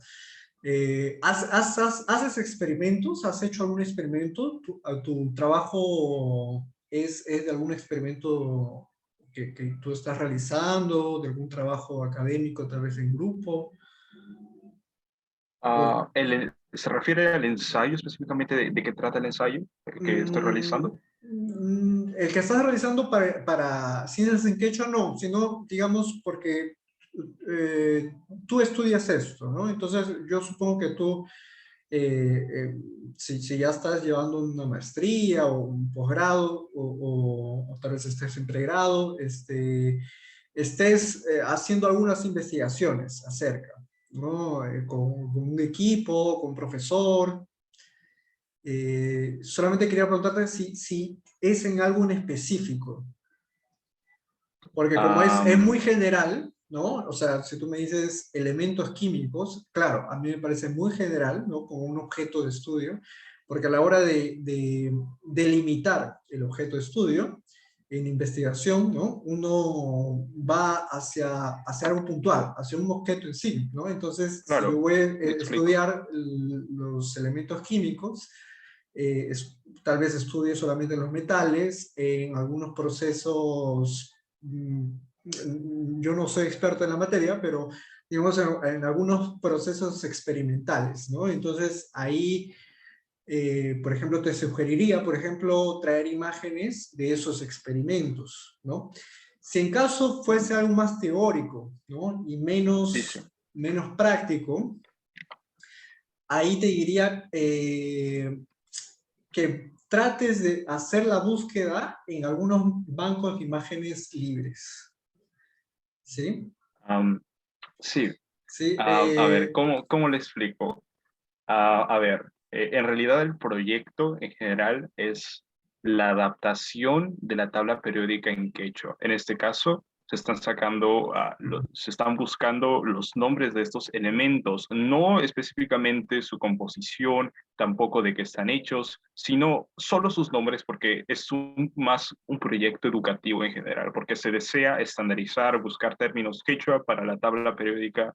¿Haces experimentos? ¿Has hecho algún experimento? ¿Tu trabajo es de algún experimento que tú estás realizando, de algún trabajo académico, tal vez en grupo? ¿Se refiere al ensayo específicamente de qué trata el ensayo que estoy realizando? El que estás realizando para ciencias en quechua, no, sino, digamos, porque tú estudias esto, ¿no? Entonces, yo supongo que tú, si ya estás llevando una maestría o un posgrado, o tal vez estés en pregrado, estés haciendo algunas investigaciones acerca, ¿no? Con un equipo, con un profesor. Solamente quería preguntarte si es en algo en específico, porque como es muy general, ¿no? O sea, si tú me dices elementos químicos, claro, a mí me parece muy general, ¿no? Como un objeto de estudio, porque a la hora de delimitar el objeto de estudio, en investigación, ¿no? Uno va hacia algo puntual, hacia un objeto en sí, ¿no? Entonces, si yo Claro, voy a me explico. estudiar los elementos químicos, tal vez estudie solamente los metales, en algunos procesos, yo no soy experto en la materia, pero digamos en algunos procesos experimentales, ¿no? Entonces ahí, por ejemplo, te sugeriría, por ejemplo, traer imágenes de esos experimentos, ¿no? Si en caso fuese algo más teórico, ¿no? Y Sí, sí. menos práctico, ahí te diría que trates de hacer la búsqueda en algunos bancos de imágenes libres. ¿Sí? Sí. Sí. A ver, ¿cómo le explico? A ver, en realidad el proyecto en general es la adaptación de la tabla periódica en quechua. En este caso, se están buscando los nombres de estos elementos, no específicamente su composición, tampoco de qué están hechos, sino solo sus nombres, porque es más un proyecto educativo en general, porque se desea estandarizar, buscar términos quechua para la tabla periódica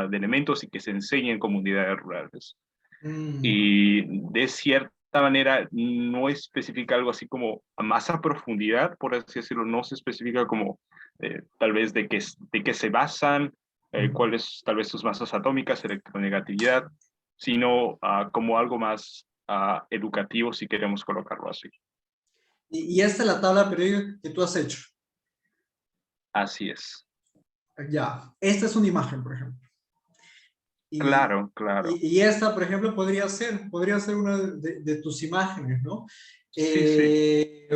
de elementos y que se enseñen en comunidades rurales. Y de cierta manera no especifica algo así como más a profundidad, por así decirlo, no se especifica como tal vez de qué se basan, cuáles tal vez sus masas atómicas, electronegatividad, sino como algo más educativo si queremos colocarlo así. Y esta es la tabla periódica que tú has hecho. Así es. Ya, esta es una imagen, por ejemplo. Claro. Y esta, por ejemplo, podría ser una de tus imágenes, ¿no? Sí.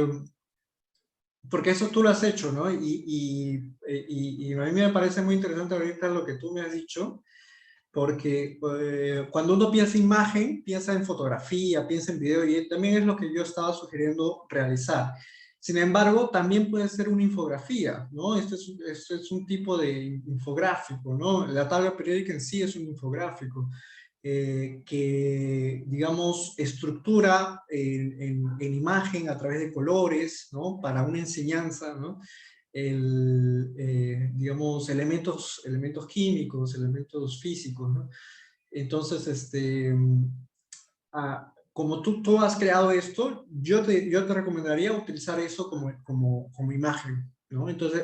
Porque eso tú lo has hecho, ¿no? Y a mí me parece muy interesante ahorita lo que tú me has dicho, porque cuando uno piensa imagen, piensa en fotografía, piensa en video, y también es lo que yo estaba sugiriendo realizar. Sin embargo, también puede ser una infografía, ¿no? Este es un tipo de infográfico, ¿no? La tabla periódica en sí es un infográfico que, digamos, estructura en imagen a través de colores, ¿no? Para una enseñanza, ¿no? Digamos, elementos químicos, elementos físicos, ¿no? Entonces, como tú has creado esto, yo te recomendaría utilizar eso como imagen, ¿no? Entonces,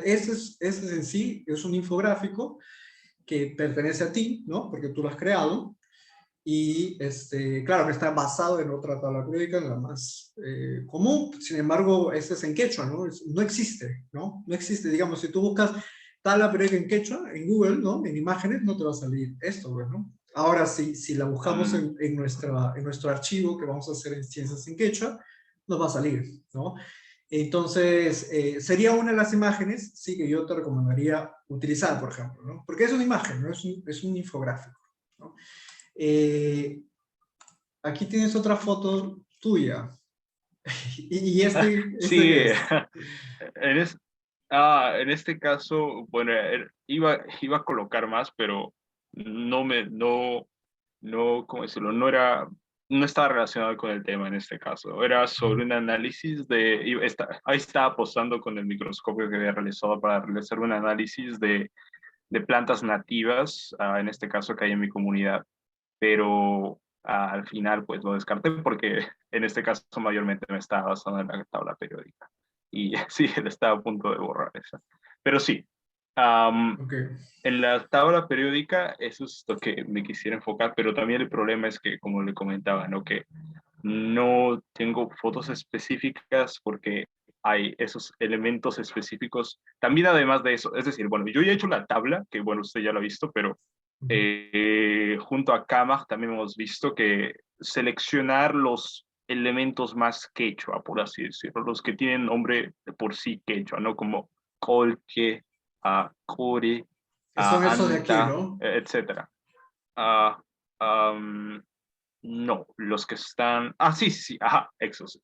ese en sí es un infográfico que pertenece a ti, ¿no? Porque tú lo has creado. Y claro que está basado en otra tabla periódica, en la más común. Sin embargo, este es en quechua, ¿no? No existe, ¿no? No existe. Digamos, si tú buscas tabla periódica en quechua, en Google, ¿no? En imágenes, no te va a salir esto, ¿no? Ahora, si la buscamos en nuestro archivo que vamos a hacer en Ciencias en Quechua, nos va a salir, ¿no? Entonces, sería una de las imágenes, sí, que yo te recomendaría utilizar, por ejemplo, ¿no? Porque es una imagen, ¿no? Es un infográfico, ¿no? Aquí tienes otra foto tuya. ¿Y este Sí, qué es? en este caso, bueno, iba a colocar más, pero no, ¿cómo decirlo? No estaba relacionado con el tema en este caso. Era sobre un análisis ahí estaba posando con el microscopio que había realizado para realizar un análisis de plantas nativas, en este caso que hay en mi comunidad, pero al final pues lo descarté porque en este caso mayormente me estaba basando en la tabla periódica. Y sí, estaba a punto de borrar esa. Pero sí, Ok. en la tabla periódica eso es lo que me quisiera enfocar, pero también el problema es que, como le comentaba, ¿no? Que no tengo fotos específicas porque hay esos elementos específicos. También además de eso, es decir, bueno, yo ya he hecho la tabla, que bueno, usted ya lo ha visto, pero junto a Kamach también hemos visto que seleccionar los elementos más quechua, por así decirlo, los que tienen nombre de por sí quechua, ¿no? Como colque, core, Son esos de aquí, anta, ¿no? etcétera. Ah, am, no, los que están... Ah, sí, sí, sí, ajá, esos,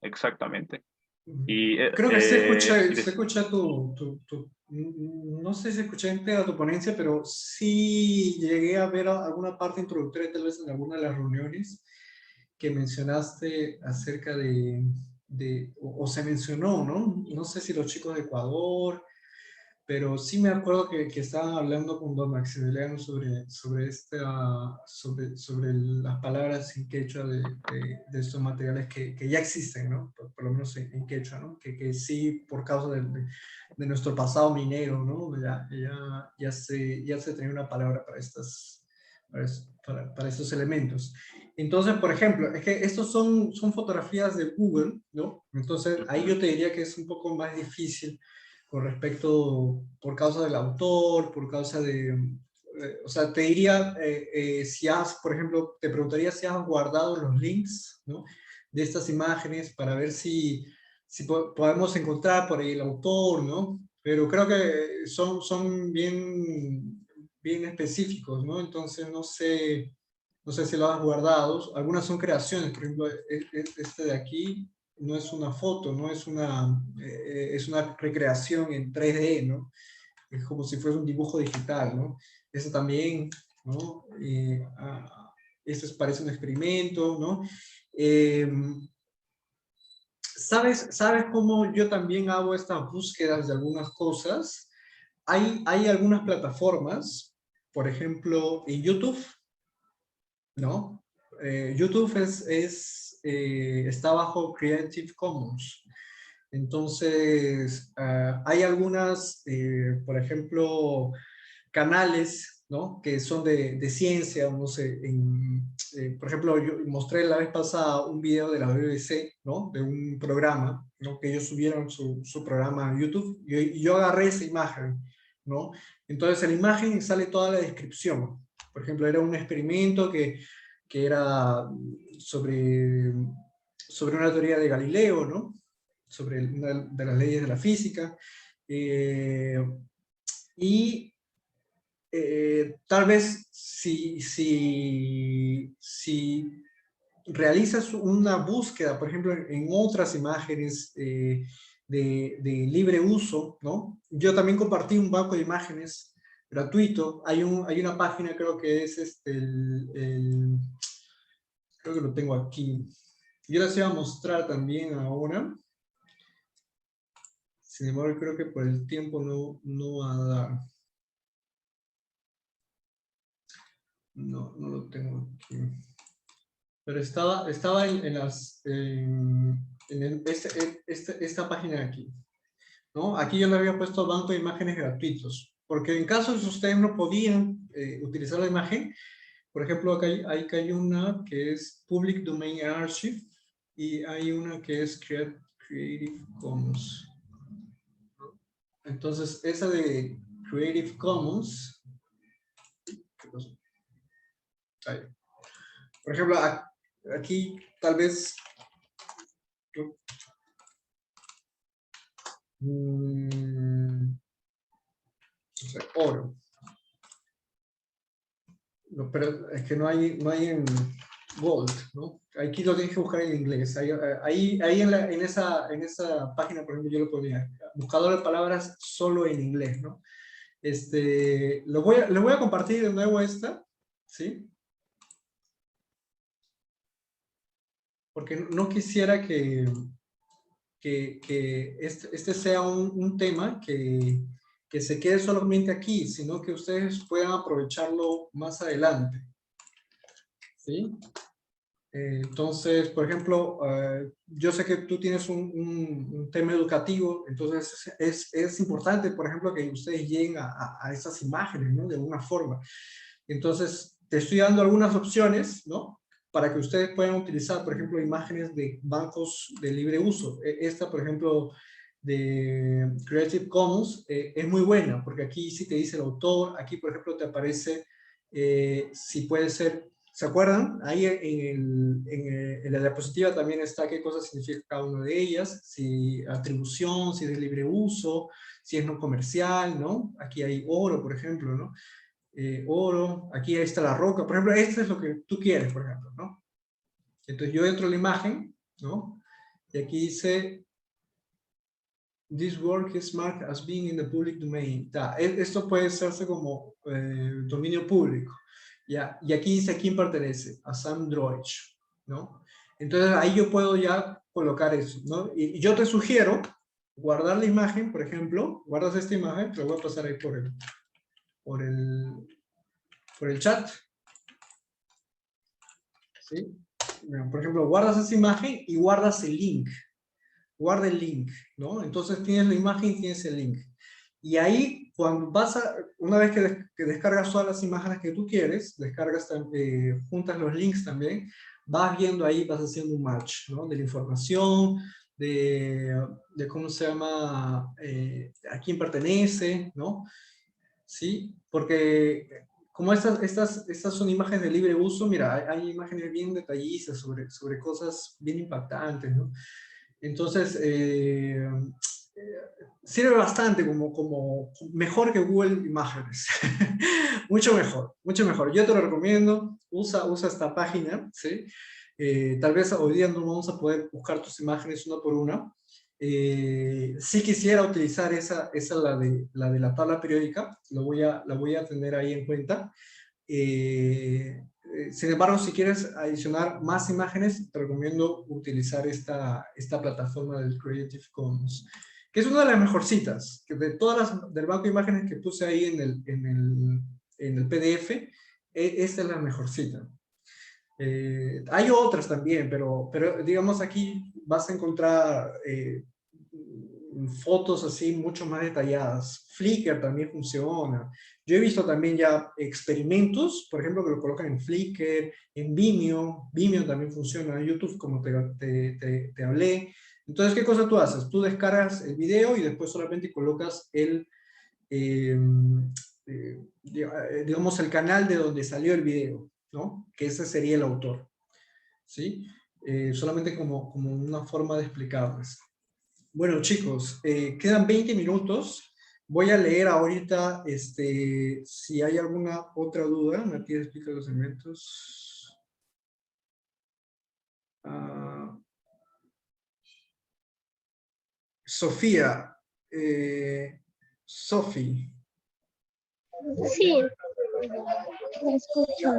exactamente. Y, Creo que se escucha no sé si escuché entera tu ponencia, pero sí llegué a ver alguna parte introductoria, tal vez en alguna de las reuniones, que mencionaste acerca o se mencionó, ¿no? No sé si los chicos de Ecuador, pero sí me acuerdo que estaban hablando con don Maximiliano sobre las palabras en quechua de estos materiales que ya existen, ¿no? Por lo menos en quechua, ¿no? Que sí, por causa de nuestro pasado minero, ¿no? Ya se tenía una palabra para estos elementos. Entonces, por ejemplo, es que estos son fotografías de Google, ¿no? Entonces, ahí yo te diría que es un poco más difícil con respecto, por causa del autor, por causa o sea, te diría, si por ejemplo, te preguntaría si has guardado los links, ¿no? De estas imágenes para ver si podemos encontrar por ahí el autor, ¿no? Pero creo que son bien específicos, ¿no? Entonces no sé si lo has guardado. Algunas son creaciones, por ejemplo, este de aquí no es una foto, no es una recreación en 3D, ¿no? Es como si fuese un dibujo digital, ¿no? Eso también, ¿no? Eso parece un experimento, ¿no? Eh, ¿Sabes cómo yo también hago estas búsquedas de algunas cosas? Hay algunas plataformas, por ejemplo, en YouTube, ¿no? YouTube está bajo Creative Commons. Entonces, hay algunas, por ejemplo, canales, ¿no? Que son de ciencia, no sé, por ejemplo, yo mostré la vez pasada un video de la BBC, ¿no? De un programa, ¿no? Que ellos subieron su programa a YouTube, y yo agarré esa imagen, ¿no? Entonces, en la imagen sale toda la descripción. Por ejemplo, era un experimento que era sobre una teoría de Galileo, ¿no? Sobre una de las leyes de la física. Y tal vez si realizas una búsqueda, por ejemplo, en otras imágenes de libre uso, ¿no? Yo también compartí un banco de imágenes gratuito. Hay una página, creo que es creo que lo tengo aquí. Yo les iba a mostrar también ahora. Sin embargo, creo que por el tiempo no va a dar. No lo tengo aquí. Pero estaba esta página de aquí, ¿no? Aquí yo le había puesto banco de imágenes gratuitos, porque en caso de que ustedes no podían utilizar la imagen, por ejemplo, acá hay una que es Public Domain Archive, y hay una que es Creative Commons. Entonces, esa de Creative Commons, ¿qué pasó? Ahí. Por ejemplo, aquí tal vez no sé, oro. No, pero es que no hay en gold, ¿no? Aquí lo tienes que buscar en inglés. Ahí en esa página, por ejemplo, yo lo ponía, buscador de palabras solo en inglés, ¿no? Le voy a compartir de nuevo esta, ¿sí? Porque no quisiera que este sea un tema que se quede solamente aquí, sino que ustedes puedan aprovecharlo más adelante, ¿sí? Entonces, por ejemplo, yo sé que tú tienes un tema educativo, entonces es importante, por ejemplo, que ustedes lleguen a esas imágenes, ¿no? De alguna forma. Entonces, te estoy dando algunas opciones, ¿no? Para que ustedes puedan utilizar, por ejemplo, imágenes de bancos de libre uso. Esta, por ejemplo, de Creative Commons, es muy buena, porque aquí sí te dice el autor, aquí, por ejemplo, te aparece si puede ser. ¿Se acuerdan? Ahí en la diapositiva también está qué cosa significa cada una de ellas, si atribución, si es de libre uso, si es no comercial, ¿no? Aquí hay oro, por ejemplo, ¿no? Oro, aquí está la roca, por ejemplo, esto es lo que tú quieres, por ejemplo, ¿no? Entonces yo entro a la imagen, ¿no? Y aquí dice, this work is marked as being in the public domain. Esto puede hacerse como dominio público. ¿Ya? Y aquí dice a quién pertenece, a Sam Droich, ¿no? Entonces ahí yo puedo ya colocar eso, ¿no? Y yo te sugiero guardar la imagen, por ejemplo, guardas esta imagen, te lo voy a pasar ahí por el chat, ¿sí? Mira, por ejemplo, guardas esa imagen y guardas el link, guarda el link, ¿no? Entonces tienes la imagen y tienes el link. Y ahí, cuando una vez que descargas todas las imágenes que tú quieres, juntas los links también, vas viendo ahí, vas haciendo un match, ¿no? De la información, de cómo se llama, a quién pertenece, ¿no? ¿Sí? Porque como estas son imágenes de libre uso, mira, hay imágenes bien detallistas sobre cosas bien impactantes, ¿no? Entonces, sirve bastante como mejor que Google Imágenes. Mucho mejor, mucho mejor. Yo te lo recomiendo, usa esta página, ¿sí? Tal vez hoy día no vamos a poder buscar tus imágenes una por una. Si quisiera utilizar la de la tabla periódica, la voy a tener ahí en cuenta. Sin embargo, si quieres adicionar más imágenes, te recomiendo utilizar esta plataforma del Creative Commons, que es una de las mejorcitas, que de todas del banco de imágenes que puse ahí en el PDF, esta es la mejorcita. Hay otras también, pero digamos aquí vas a encontrar fotos así mucho más detalladas. Flickr también funciona. Yo he visto también ya experimentos, por ejemplo, que lo colocan en Flickr, en Vimeo. Vimeo también funciona, en YouTube, como te hablé. Entonces, ¿qué cosa tú haces? Tú descargas el video y después solamente colocas digamos, el canal de donde salió el video, ¿no? Que ese sería el autor, ¿sí? Solamente como una forma de explicarles. Bueno, chicos, quedan 20 minutos. Voy a leer ahorita, si hay alguna otra duda. Matías explica los elementos. Sofía. Sofi. Sí, me escucho.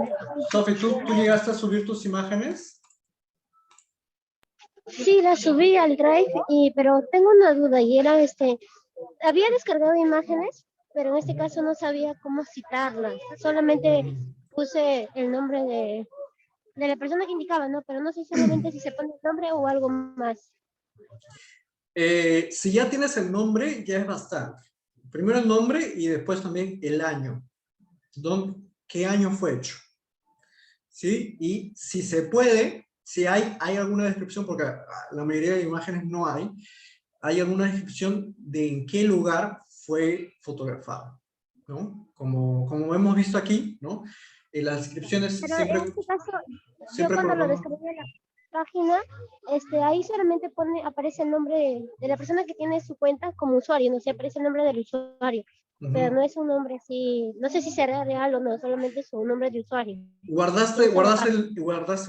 Sofi, ¿tú llegaste a subir tus imágenes? Sí, la subí al Drive, pero tengo una duda y era había descargado imágenes, pero en este caso no sabía cómo citarlas. Solamente puse el nombre de la persona que indicaba, ¿no? Pero no sé solamente si se pone el nombre o algo más. Si ya tienes el nombre, ya es bastante. Primero el nombre y después también el año. ¿Qué año fue hecho? ¿Sí? Y si se puede, si hay alguna descripción, porque la mayoría de imágenes no hay alguna descripción de en qué lugar fue fotografado, ¿no? Como hemos visto aquí, ¿no? Las descripciones pero siempre... en este caso, siempre yo cuando lo colocamos... descargué página, ahí solamente aparece el nombre de la persona que tiene su cuenta como usuario, no sé, aparece el nombre del usuario, pero no es un nombre así, no sé si será real o no, solamente es un nombre de usuario. ¿Guardaste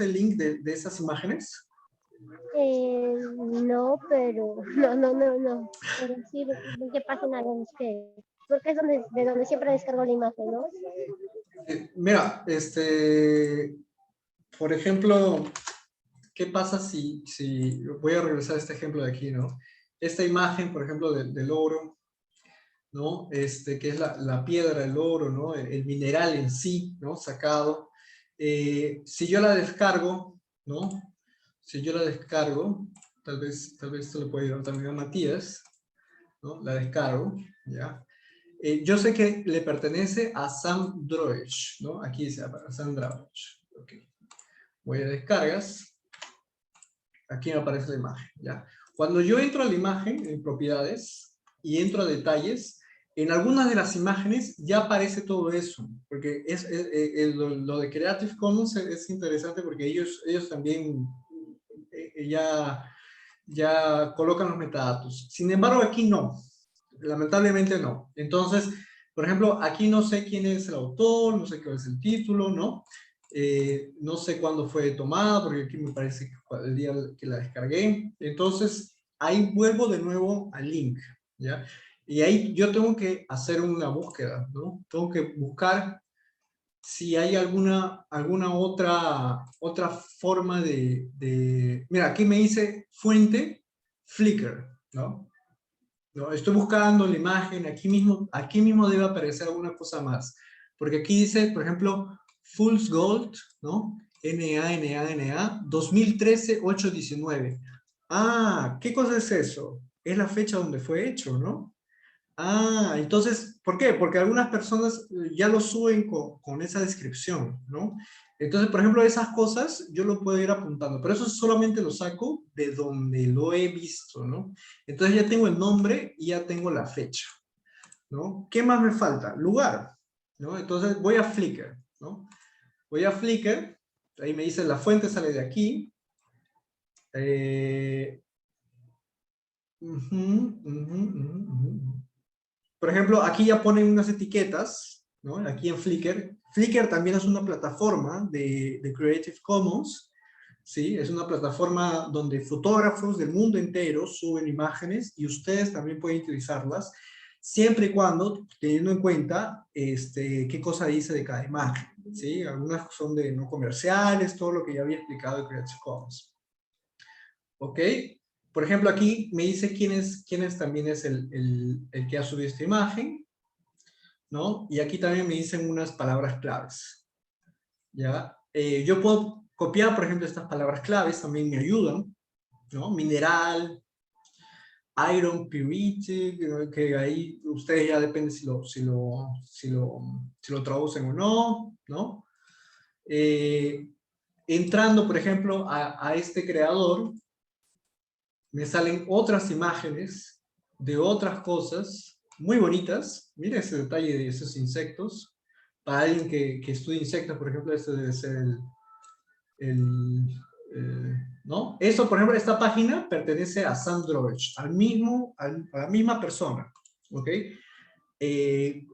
el link de esas imágenes? No, pero no. Pero sí, ¿de qué página lo busqué? Porque es de donde siempre descargo la imagen, ¿no? Mira, por ejemplo, ¿qué pasa si voy a regresar a este ejemplo de aquí, ¿no? Esta imagen, por ejemplo, del oro, ¿no? Que es la piedra del oro, ¿no? El mineral en sí, ¿no? Sacado. Si yo la descargo, ¿no? Si yo la descargo, tal vez esto le puede ayudar también a Matías, ¿no? La descargo, ¿ya? Yo sé que le pertenece a Sam Droich, ¿no? Aquí dice a Sam Droich. Ok. Voy a descargas. Aquí me aparece la imagen, ¿ya? Cuando yo entro a la imagen, en propiedades, y entro a detalles, en algunas de las imágenes ya aparece todo eso, porque lo de Creative Commons es interesante porque ellos también ya colocan los metadatos. Sin embargo, aquí no. Lamentablemente no. Entonces, por ejemplo, aquí no sé quién es el autor, no sé qué es el título, ¿no? No sé cuándo fue tomada, porque aquí me parece que fue el día que la descargué. Entonces, ahí vuelvo de nuevo al link, ¿ya? Y ahí yo tengo que hacer una búsqueda, ¿no? Tengo que buscar si hay alguna otra forma de... Mira, aquí me dice fuente Flickr, ¿no? ¿No? Estoy buscando la imagen, aquí mismo debe aparecer alguna cosa más. Porque aquí dice, por ejemplo, Fool's Gold, ¿no? NANA, 2013-8-19. Ah, ¿qué cosa es eso? Es la fecha donde fue hecho, ¿no? Ah, entonces, ¿por qué? Porque algunas personas ya lo suben con esa descripción, ¿no? Entonces, por ejemplo, esas cosas yo lo puedo ir apuntando, pero eso solamente lo saco de donde lo he visto, ¿no? Entonces ya tengo el nombre y ya tengo la fecha, ¿no? ¿Qué más me falta? Lugar, ¿no? Entonces voy a Flickr, ¿no? Voy a Flickr, ahí me dice la fuente sale de aquí. Por ejemplo, aquí ya ponen unas etiquetas, ¿no? Aquí en Flickr. Flickr también es una plataforma de Creative Commons, ¿sí? Es una plataforma donde fotógrafos del mundo entero suben imágenes y ustedes también pueden utilizarlas, siempre y cuando, teniendo en cuenta qué cosa dice de cada imagen, ¿sí? Algunas son de no comerciales, todo lo que ya había explicado de Creative Commons. ¿Ok? Por ejemplo, aquí me dice quién también es el que ha subido esta imagen, ¿no? Y aquí también me dicen unas palabras claves, ¿ya? Yo puedo copiar, por ejemplo, estas palabras claves, también me ayudan, ¿no? Mineral, iron purity, que ahí ustedes ya depende si lo traducen o no, ¿no? Entrando, por ejemplo, a este creador, me salen otras imágenes de otras cosas muy bonitas. Mira ese detalle de esos insectos. Para alguien que estudia insectos, por ejemplo, este debe ser ¿no? Eso, por ejemplo, esta página pertenece a Sam Droich, a la misma persona, ¿ok?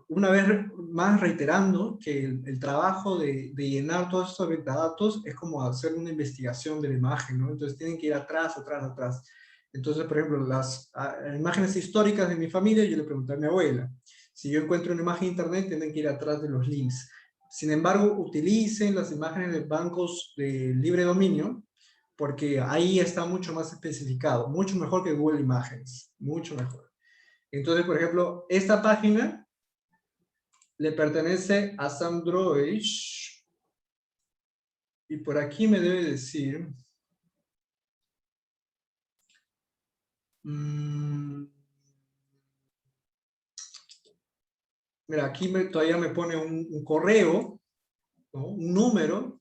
Una vez más reiterando que el trabajo de llenar todos estos metadatos es como hacer una investigación de la imagen, ¿no? Entonces tienen que ir atrás. Entonces, por ejemplo, las imágenes históricas de mi familia, yo le pregunté a mi abuela. Si yo encuentro una imagen en internet, tienen que ir atrás de los links. Sin embargo, utilicen las imágenes de bancos de libre dominio, porque ahí está mucho más especificado, mucho mejor que Google Imágenes, mucho mejor. Entonces, por ejemplo, esta página le pertenece a Sam Droich, y por aquí me debe decir... Mira, aquí todavía me pone un correo, ¿no? Un número,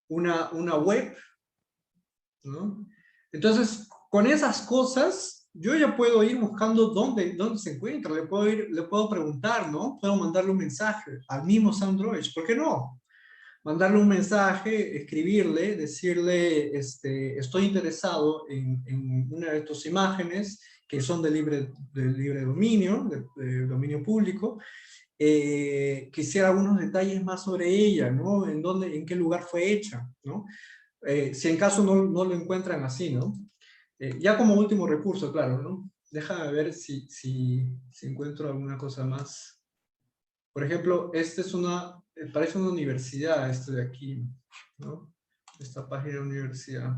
una web, ¿no? Entonces, con esas cosas, yo ya puedo ir buscando dónde se encuentra, le puedo preguntar, ¿no? Puedo mandarle un mensaje al mismo Sam Droich, ¿por qué no? mandarle un mensaje, escribirle, decirle, estoy interesado en una de tus imágenes que son de libre dominio, de dominio público. Quisiera algunos detalles más sobre ella, ¿no? En qué lugar fue hecha, ¿no? Si en caso no lo encuentran así, ¿no? Ya como último recurso, claro, ¿no? Déjame ver si encuentro alguna cosa más. Por ejemplo, esta es parece una universidad, esto de aquí, ¿no? Esta página de universidad.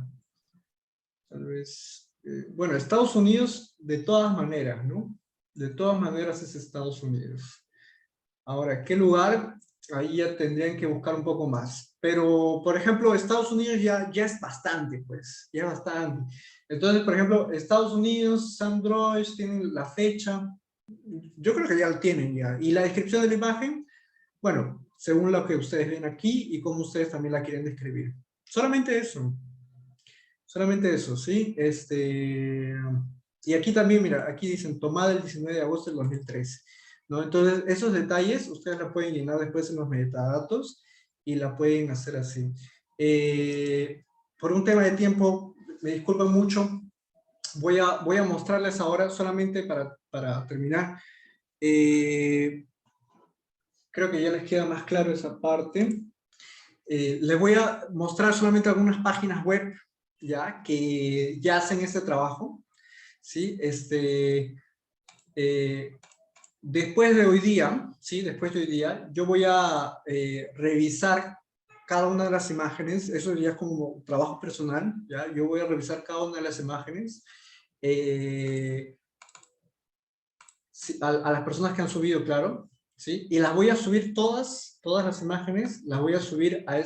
Tal vez, bueno, Estados Unidos de todas maneras, ¿no? De todas maneras es Estados Unidos. Ahora, ¿qué lugar? Ahí ya tendrían que buscar un poco más. Pero, por ejemplo, Estados Unidos ya es bastante, pues, ya es bastante. Entonces, por ejemplo, Estados Unidos, Sam Droyce tienen la fecha. Yo creo que ya lo tienen ya. Y la descripción de la imagen, bueno, según lo que ustedes ven aquí y cómo ustedes también la quieren describir. Solamente eso. Solamente eso, ¿sí? Y aquí también, mira, aquí dicen tomada el 19 de agosto del 2013. ¿No? Entonces, esos detalles ustedes la pueden llenar después en los metadatos y la pueden hacer así. Por un tema de tiempo, me disculpan mucho, voy a mostrarles ahora solamente para terminar. Creo que ya les queda más claro esa parte. Les voy a mostrar solamente algunas páginas web ya que ya hacen este trabajo. ¿Sí? Después de hoy día, ¿sí? Después de hoy día, yo voy a revisar cada una de las imágenes. Eso ya es como trabajo personal, ¿ya? Yo voy a revisar cada una de las imágenes. A las personas que han subido, claro, ¿sí? Y las voy a subir todas las imágenes, las voy a subir a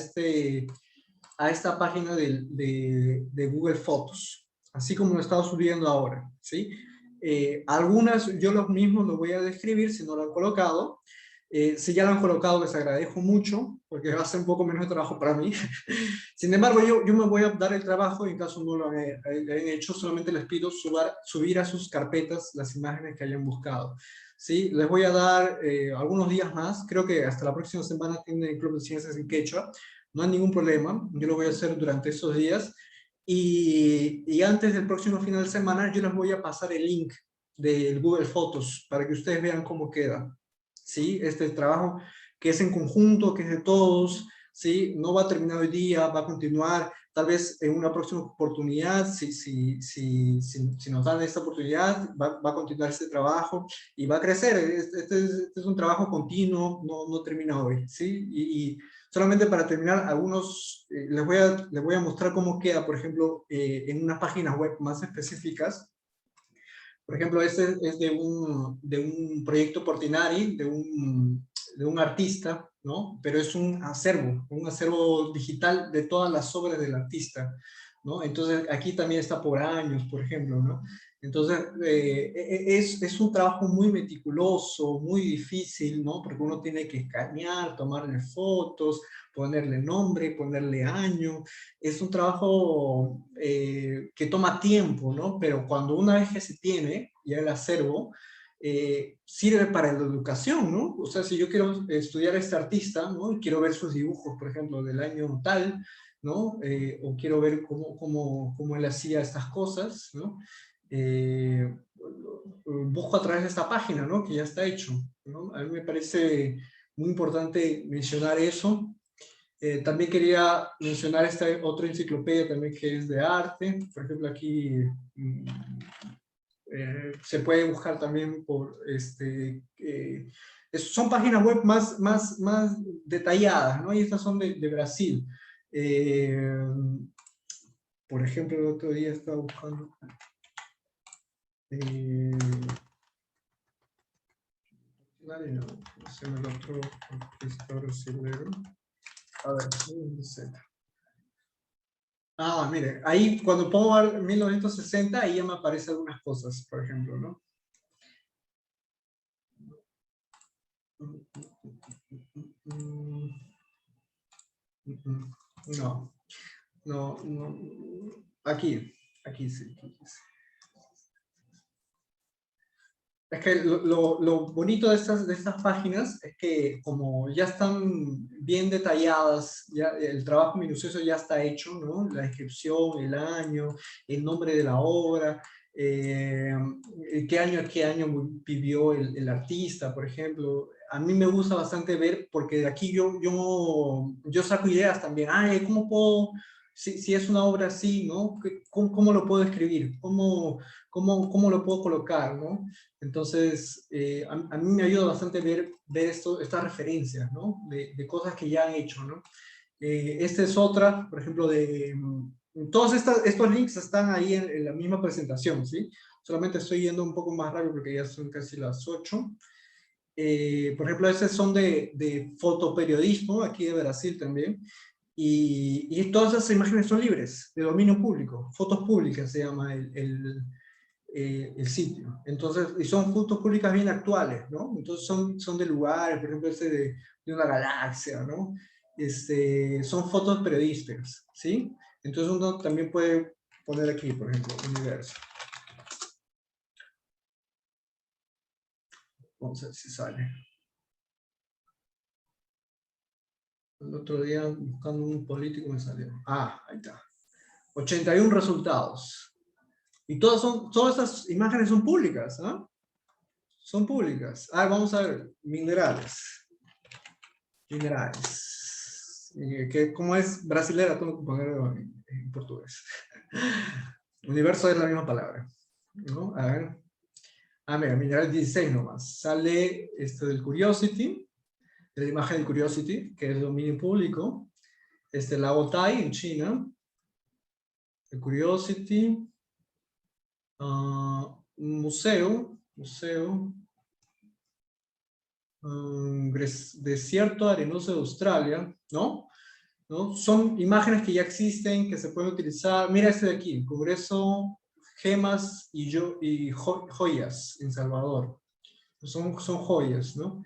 esta página de Google Fotos, así como lo he estado subiendo ahora, ¿sí? Algunas yo los mismos los voy a describir si no lo han colocado. Si ya lo han colocado, les agradezco mucho, porque va a ser un poco menos de trabajo para mí. Sin embargo, yo me voy a dar el trabajo, y en caso no lo han hecho, solamente les pido subir a sus carpetas las imágenes que hayan buscado. ¿Sí? Les voy a dar algunos días más, creo que hasta la próxima semana tiene el Club de Ciencias en Quechua, no hay ningún problema, yo lo voy a hacer durante esos días, y antes del próximo final de semana yo les voy a pasar el link del Google Fotos para que ustedes vean cómo queda. ¿Sí? Este trabajo que es en conjunto, que es de todos, ¿sí? No va a terminar hoy día, va a continuar, tal vez en una próxima oportunidad, si nos dan esta oportunidad, va a continuar este trabajo y va a crecer. Este es un trabajo continuo, no termina hoy, ¿sí? Y solamente para terminar, algunos, les voy a mostrar cómo queda, por ejemplo, en unas páginas web más específicas. Por ejemplo, este es de un proyecto Portinari, de un artista, ¿no? Pero es un acervo digital de todas las obras del artista, ¿no? Entonces, aquí también está por años, por ejemplo, ¿no? Entonces, es un trabajo muy meticuloso, muy difícil, ¿no? Porque uno tiene que escanear, tomarle fotos, ponerle nombre, ponerle año. Es un trabajo que toma tiempo, ¿no? Pero cuando una vez que se tiene ya el acervo, sirve para la educación, ¿no? O sea, si yo quiero estudiar a este artista, ¿no? Y quiero ver sus dibujos, por ejemplo, del año tal, ¿no? O quiero ver cómo él hacía estas cosas, ¿no? Busco a través de esta página, ¿no? Que ya está hecho, ¿no? A mí me parece muy importante mencionar eso. También quería mencionar esta otra enciclopedia también que es de arte. Por ejemplo, aquí se puede buscar también por son páginas web más detalladas, ¿no? Y estas son de Brasil. Por ejemplo, el otro día estaba buscando no sé, el otro artista brasileño. A ver, mire, ahí cuando pongo 1960, ahí ya me aparecen algunas cosas, por ejemplo, ¿no? No. Aquí sí. Es que lo bonito de estas páginas es que como ya están bien detalladas, ya el trabajo minucioso ya está hecho, ¿no? La descripción, el año, el nombre de la obra, qué año vivió el artista, por ejemplo. A mí me gusta bastante ver, porque de aquí yo saco ideas también. Ay, ¿cómo puedo, si es una obra así, ¿no? ¿Cómo lo puedo escribir? ¿Cómo lo puedo colocar, ¿no? Entonces, a mí me ayuda bastante ver estas referencias, ¿no? De cosas que ya han hecho, ¿no? Esta es otra, por ejemplo, todos estos links están ahí en la misma presentación, ¿sí? Solamente estoy yendo un poco más rápido porque ya son casi las 8. Por ejemplo, estos son de fotoperiodismo, aquí de Brasil también. Y todas esas imágenes son libres, de dominio público. Fotos públicas se llama el sitio. Entonces, y son fotos públicas bien actuales, ¿no? Entonces son de lugares, por ejemplo, de una galaxia, ¿no? Son fotos periodísticas, ¿sí? Entonces uno también puede poner aquí, por ejemplo, universo. Vamos a ver si sale. El otro día, buscando un político, me salió. Ah, ahí está. 81 resultados. Y todas estas imágenes son públicas, ¿ah? Son públicas. Ah, vamos a ver, minerales. Minerales. Que como es brasilera, tengo que ponerlo en portugués. Universo es la misma palabra, ¿no? A ver. Ah, mira, mineral 16 nomás. Sale esto del Curiosity, de la imagen del Curiosity, que es dominio público. Lago Tai en China. El Curiosity. Un museo. Desierto arenoso de Australia, ¿no? Son imágenes que ya existen, que se pueden utilizar. Mira este de aquí, Congreso Gemas y Joyas en Salvador. Son joyas, ¿no?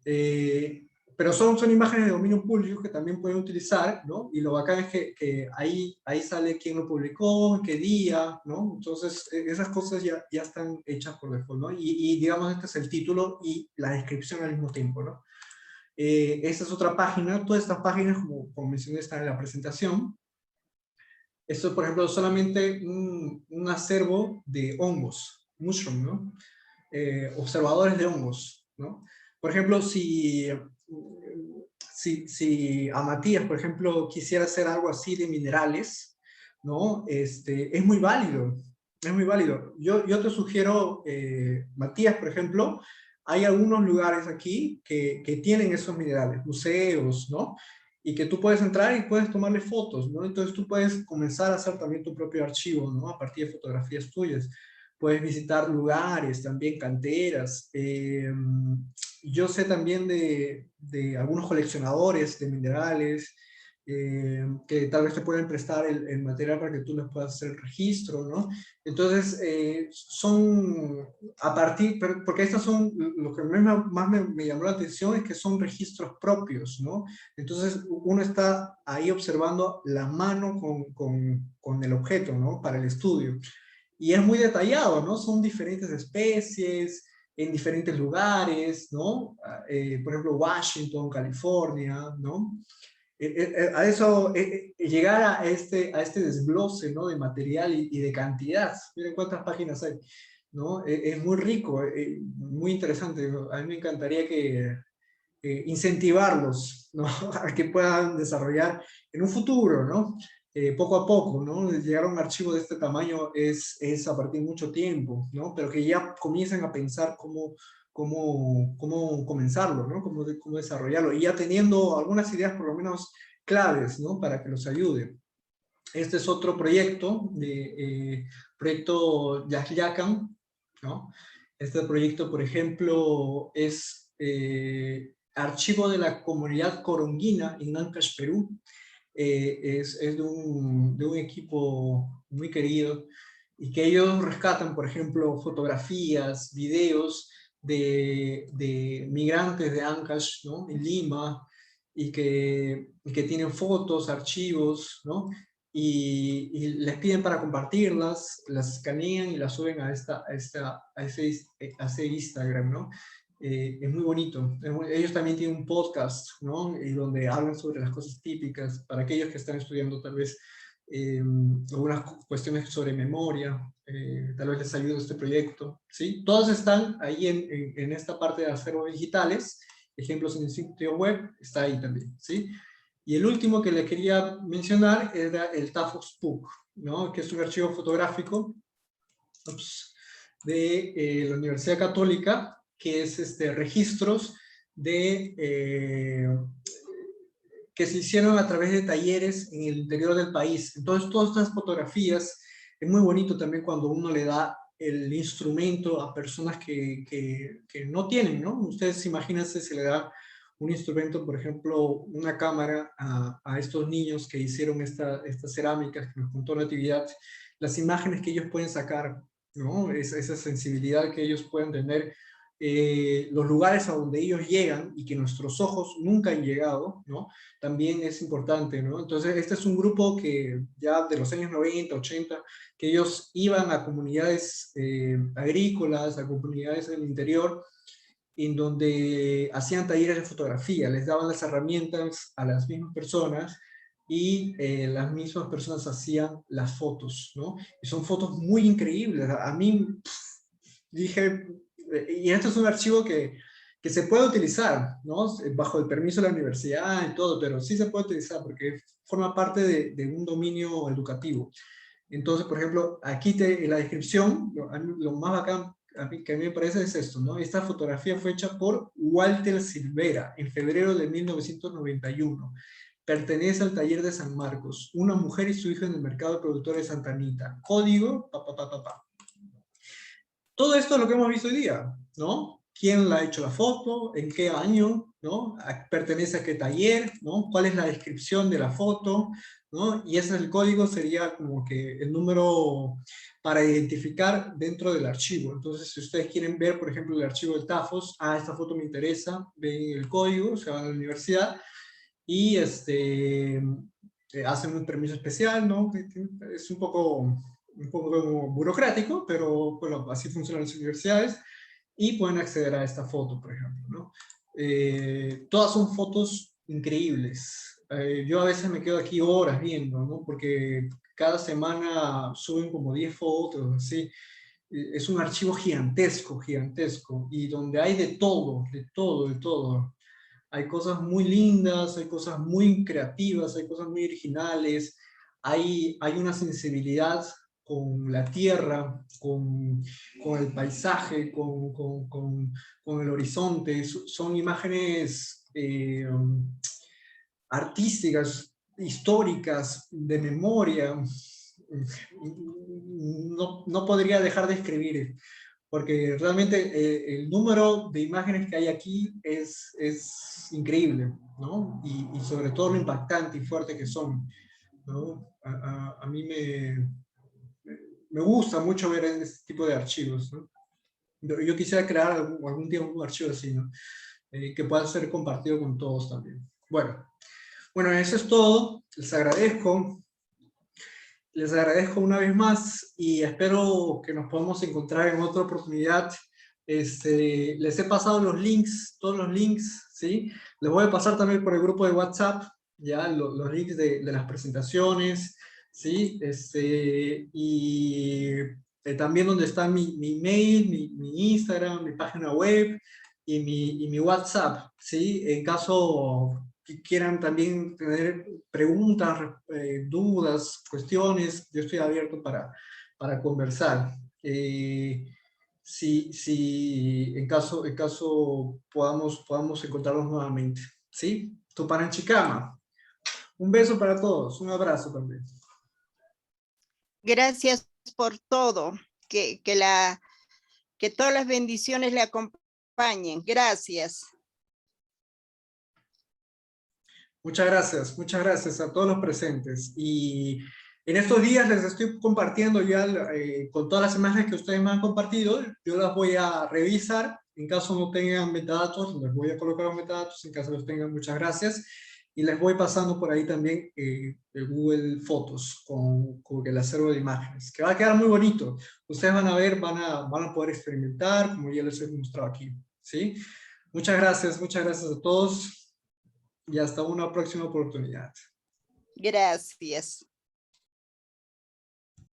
Pero son imágenes de dominio público que también pueden utilizar, ¿no? Y lo bacán es que ahí sale quién lo publicó, en qué día, ¿no? Entonces, esas cosas ya están hechas por default, ¿no? Y digamos, este es el título y la descripción al mismo tiempo, ¿no? Esta es otra página. Todas estas páginas, como mencioné, están en la presentación. Esto, por ejemplo, solamente un acervo de hongos, mushroom, ¿no? Observadores de hongos, ¿no? Por ejemplo, si a Matías, por ejemplo, quisiera hacer algo así de minerales, ¿no? Es muy válido, es muy válido. Yo te sugiero, Matías, por ejemplo, hay algunos lugares aquí que tienen esos minerales, museos, ¿no? Y que tú puedes entrar y puedes tomarle fotos, ¿no? Entonces tú puedes comenzar a hacer también tu propio archivo, ¿no? A partir de fotografías tuyas. Puedes visitar lugares, también canteras. Yo sé también de algunos coleccionadores de minerales que tal vez te pueden prestar el material para que tú les puedas hacer el registro, ¿no? Entonces, porque estas son, lo que más me llamó la atención es que son registros propios, ¿no? Entonces, uno está ahí observando la mano con el objeto, ¿no? Para el estudio. Y es muy detallado, ¿no? Son diferentes especies, en diferentes lugares, ¿no? Por ejemplo, Washington, California, ¿no? A eso, llegar a este desglose, ¿no? De material y de cantidad. Miren cuántas páginas hay, ¿no? Es muy rico, muy interesante. A mí me encantaría incentivarlos, ¿no? A que puedan desarrollar en un futuro, ¿no? Poco a poco, ¿no? Llegar a un archivo de este tamaño es a partir de mucho tiempo, ¿no? Pero que ya comiencen a pensar cómo comenzarlo, ¿no? Cómo desarrollarlo. Y ya teniendo algunas ideas por lo menos claves, ¿no? Para que los ayude. Este es otro proyecto, proyecto Yaxlacan, ¿no? Este proyecto, por ejemplo, es archivo de la comunidad coronguina en Ancash, Perú. Es de un equipo muy querido y que ellos rescatan, por ejemplo, fotografías, videos de migrantes de Ancash, ¿no? En Lima, y que tienen fotos, archivos, ¿no? y les piden para compartirlas, las escanean y las suben a ese Instagram, ¿no? Es muy bonito. Ellos también tienen un podcast, ¿no? Y donde hablan sobre las cosas típicas, para aquellos que están estudiando tal vez algunas cuestiones sobre memoria, tal vez les ayude este proyecto, ¿sí? Todos están ahí en esta parte de acervos digitales, ejemplos en el sitio web, está ahí también, ¿sí? Y el último que le quería mencionar era el TAFOS PUC, ¿no? Que es un archivo fotográfico de la Universidad Católica, que es registros que se hicieron a través de talleres en el interior del país. Entonces, todas estas fotografías, es muy bonito también cuando uno le da el instrumento a personas que no tienen, ¿no? Ustedes imagínense si le da un instrumento, por ejemplo, una cámara a estos niños que hicieron estas cerámicas que nos contó Natividad, las imágenes que ellos pueden sacar, ¿no? Esa sensibilidad que ellos pueden tener, los lugares a donde ellos llegan y que nuestros ojos nunca han llegado, ¿no? También es importante, ¿no? Entonces, este es un grupo que ya de los años 90, 80, que ellos iban a comunidades agrícolas, a comunidades del interior, en donde hacían talleres de fotografía, les daban las herramientas a las mismas personas y las mismas personas hacían las fotos, ¿no? Y son fotos muy increíbles. A mí, dije, y esto es un archivo que se puede utilizar, ¿no? Bajo el permiso de la universidad y todo, pero sí se puede utilizar porque forma parte de un dominio educativo. Entonces, por ejemplo, aquí en la descripción, lo más bacán que a mí me parece es esto, ¿no? Esta fotografía fue hecha por Walter Silvera en febrero de 1991. Pertenece al taller de San Marcos. Una mujer y su hija en el mercado de productores de Santa Anita. Código, Todo esto es lo que hemos visto hoy día, ¿no? ¿Quién la ha hecho la foto? ¿En qué año? ¿No? ¿Pertenece a qué taller? ¿No? ¿Cuál es la descripción de la foto? ¿No? Y ese es el código, sería como que el número para identificar dentro del archivo. Entonces, si ustedes quieren ver, por ejemplo, el archivo del TAFOS, esta foto me interesa, ven el código, se van a la universidad y hacen un permiso especial, ¿no? Es un poco como burocrático, pero bueno, así funcionan las universidades, y pueden acceder a esta foto, por ejemplo, ¿no? Todas son fotos increíbles. Yo a veces me quedo aquí horas viendo, ¿no? Porque cada semana suben como 10 fotos, así. Es un archivo gigantesco, gigantesco, y donde hay de todo, de todo, de todo. Hay cosas muy lindas, hay cosas muy creativas, hay cosas muy originales, hay una sensibilidad con la tierra, con el paisaje, con el horizonte. Son imágenes artísticas, históricas, de memoria. No podría dejar de escribir, porque realmente el número de imágenes que hay aquí es increíble, ¿no? Y sobre todo lo impactante y fuerte que son, ¿no? A mí me gusta mucho ver este tipo de archivos, ¿no? Yo quisiera crear algún día un archivo así, ¿no? Que pueda ser compartido con todos también. Bueno, eso es todo. Les agradezco. Les agradezco una vez más y espero que nos podamos encontrar en otra oportunidad. Les he pasado los links, todos los links, ¿sí? Les voy a pasar también por el grupo de WhatsApp, ya, los links de las presentaciones, ¿sí? Y también donde está mi mail, mi Instagram, mi página web y mi WhatsApp, ¿sí? En caso que quieran también tener preguntas, dudas, cuestiones, yo estoy abierto para conversar. Si en caso podamos encontrarnos nuevamente. ¿Sí? Tupananchikama. Un beso para todos, un abrazo también. Gracias por todo, que todas las bendiciones le acompañen. Gracias. Muchas gracias a todos los presentes. Y en estos días les estoy compartiendo ya con todas las imágenes que ustedes me han compartido, yo las voy a revisar. En caso no tengan metadatos, les voy a colocar los metadatos, en caso los tengan, muchas gracias. y les voy pasando por ahí también el Google Fotos con el acervo de imágenes, que va a quedar muy bonito. Ustedes van a ver, van a poder experimentar, como ya les he mostrado aquí, ¿sí? Muchas gracias a todos y hasta una próxima oportunidad. Gracias.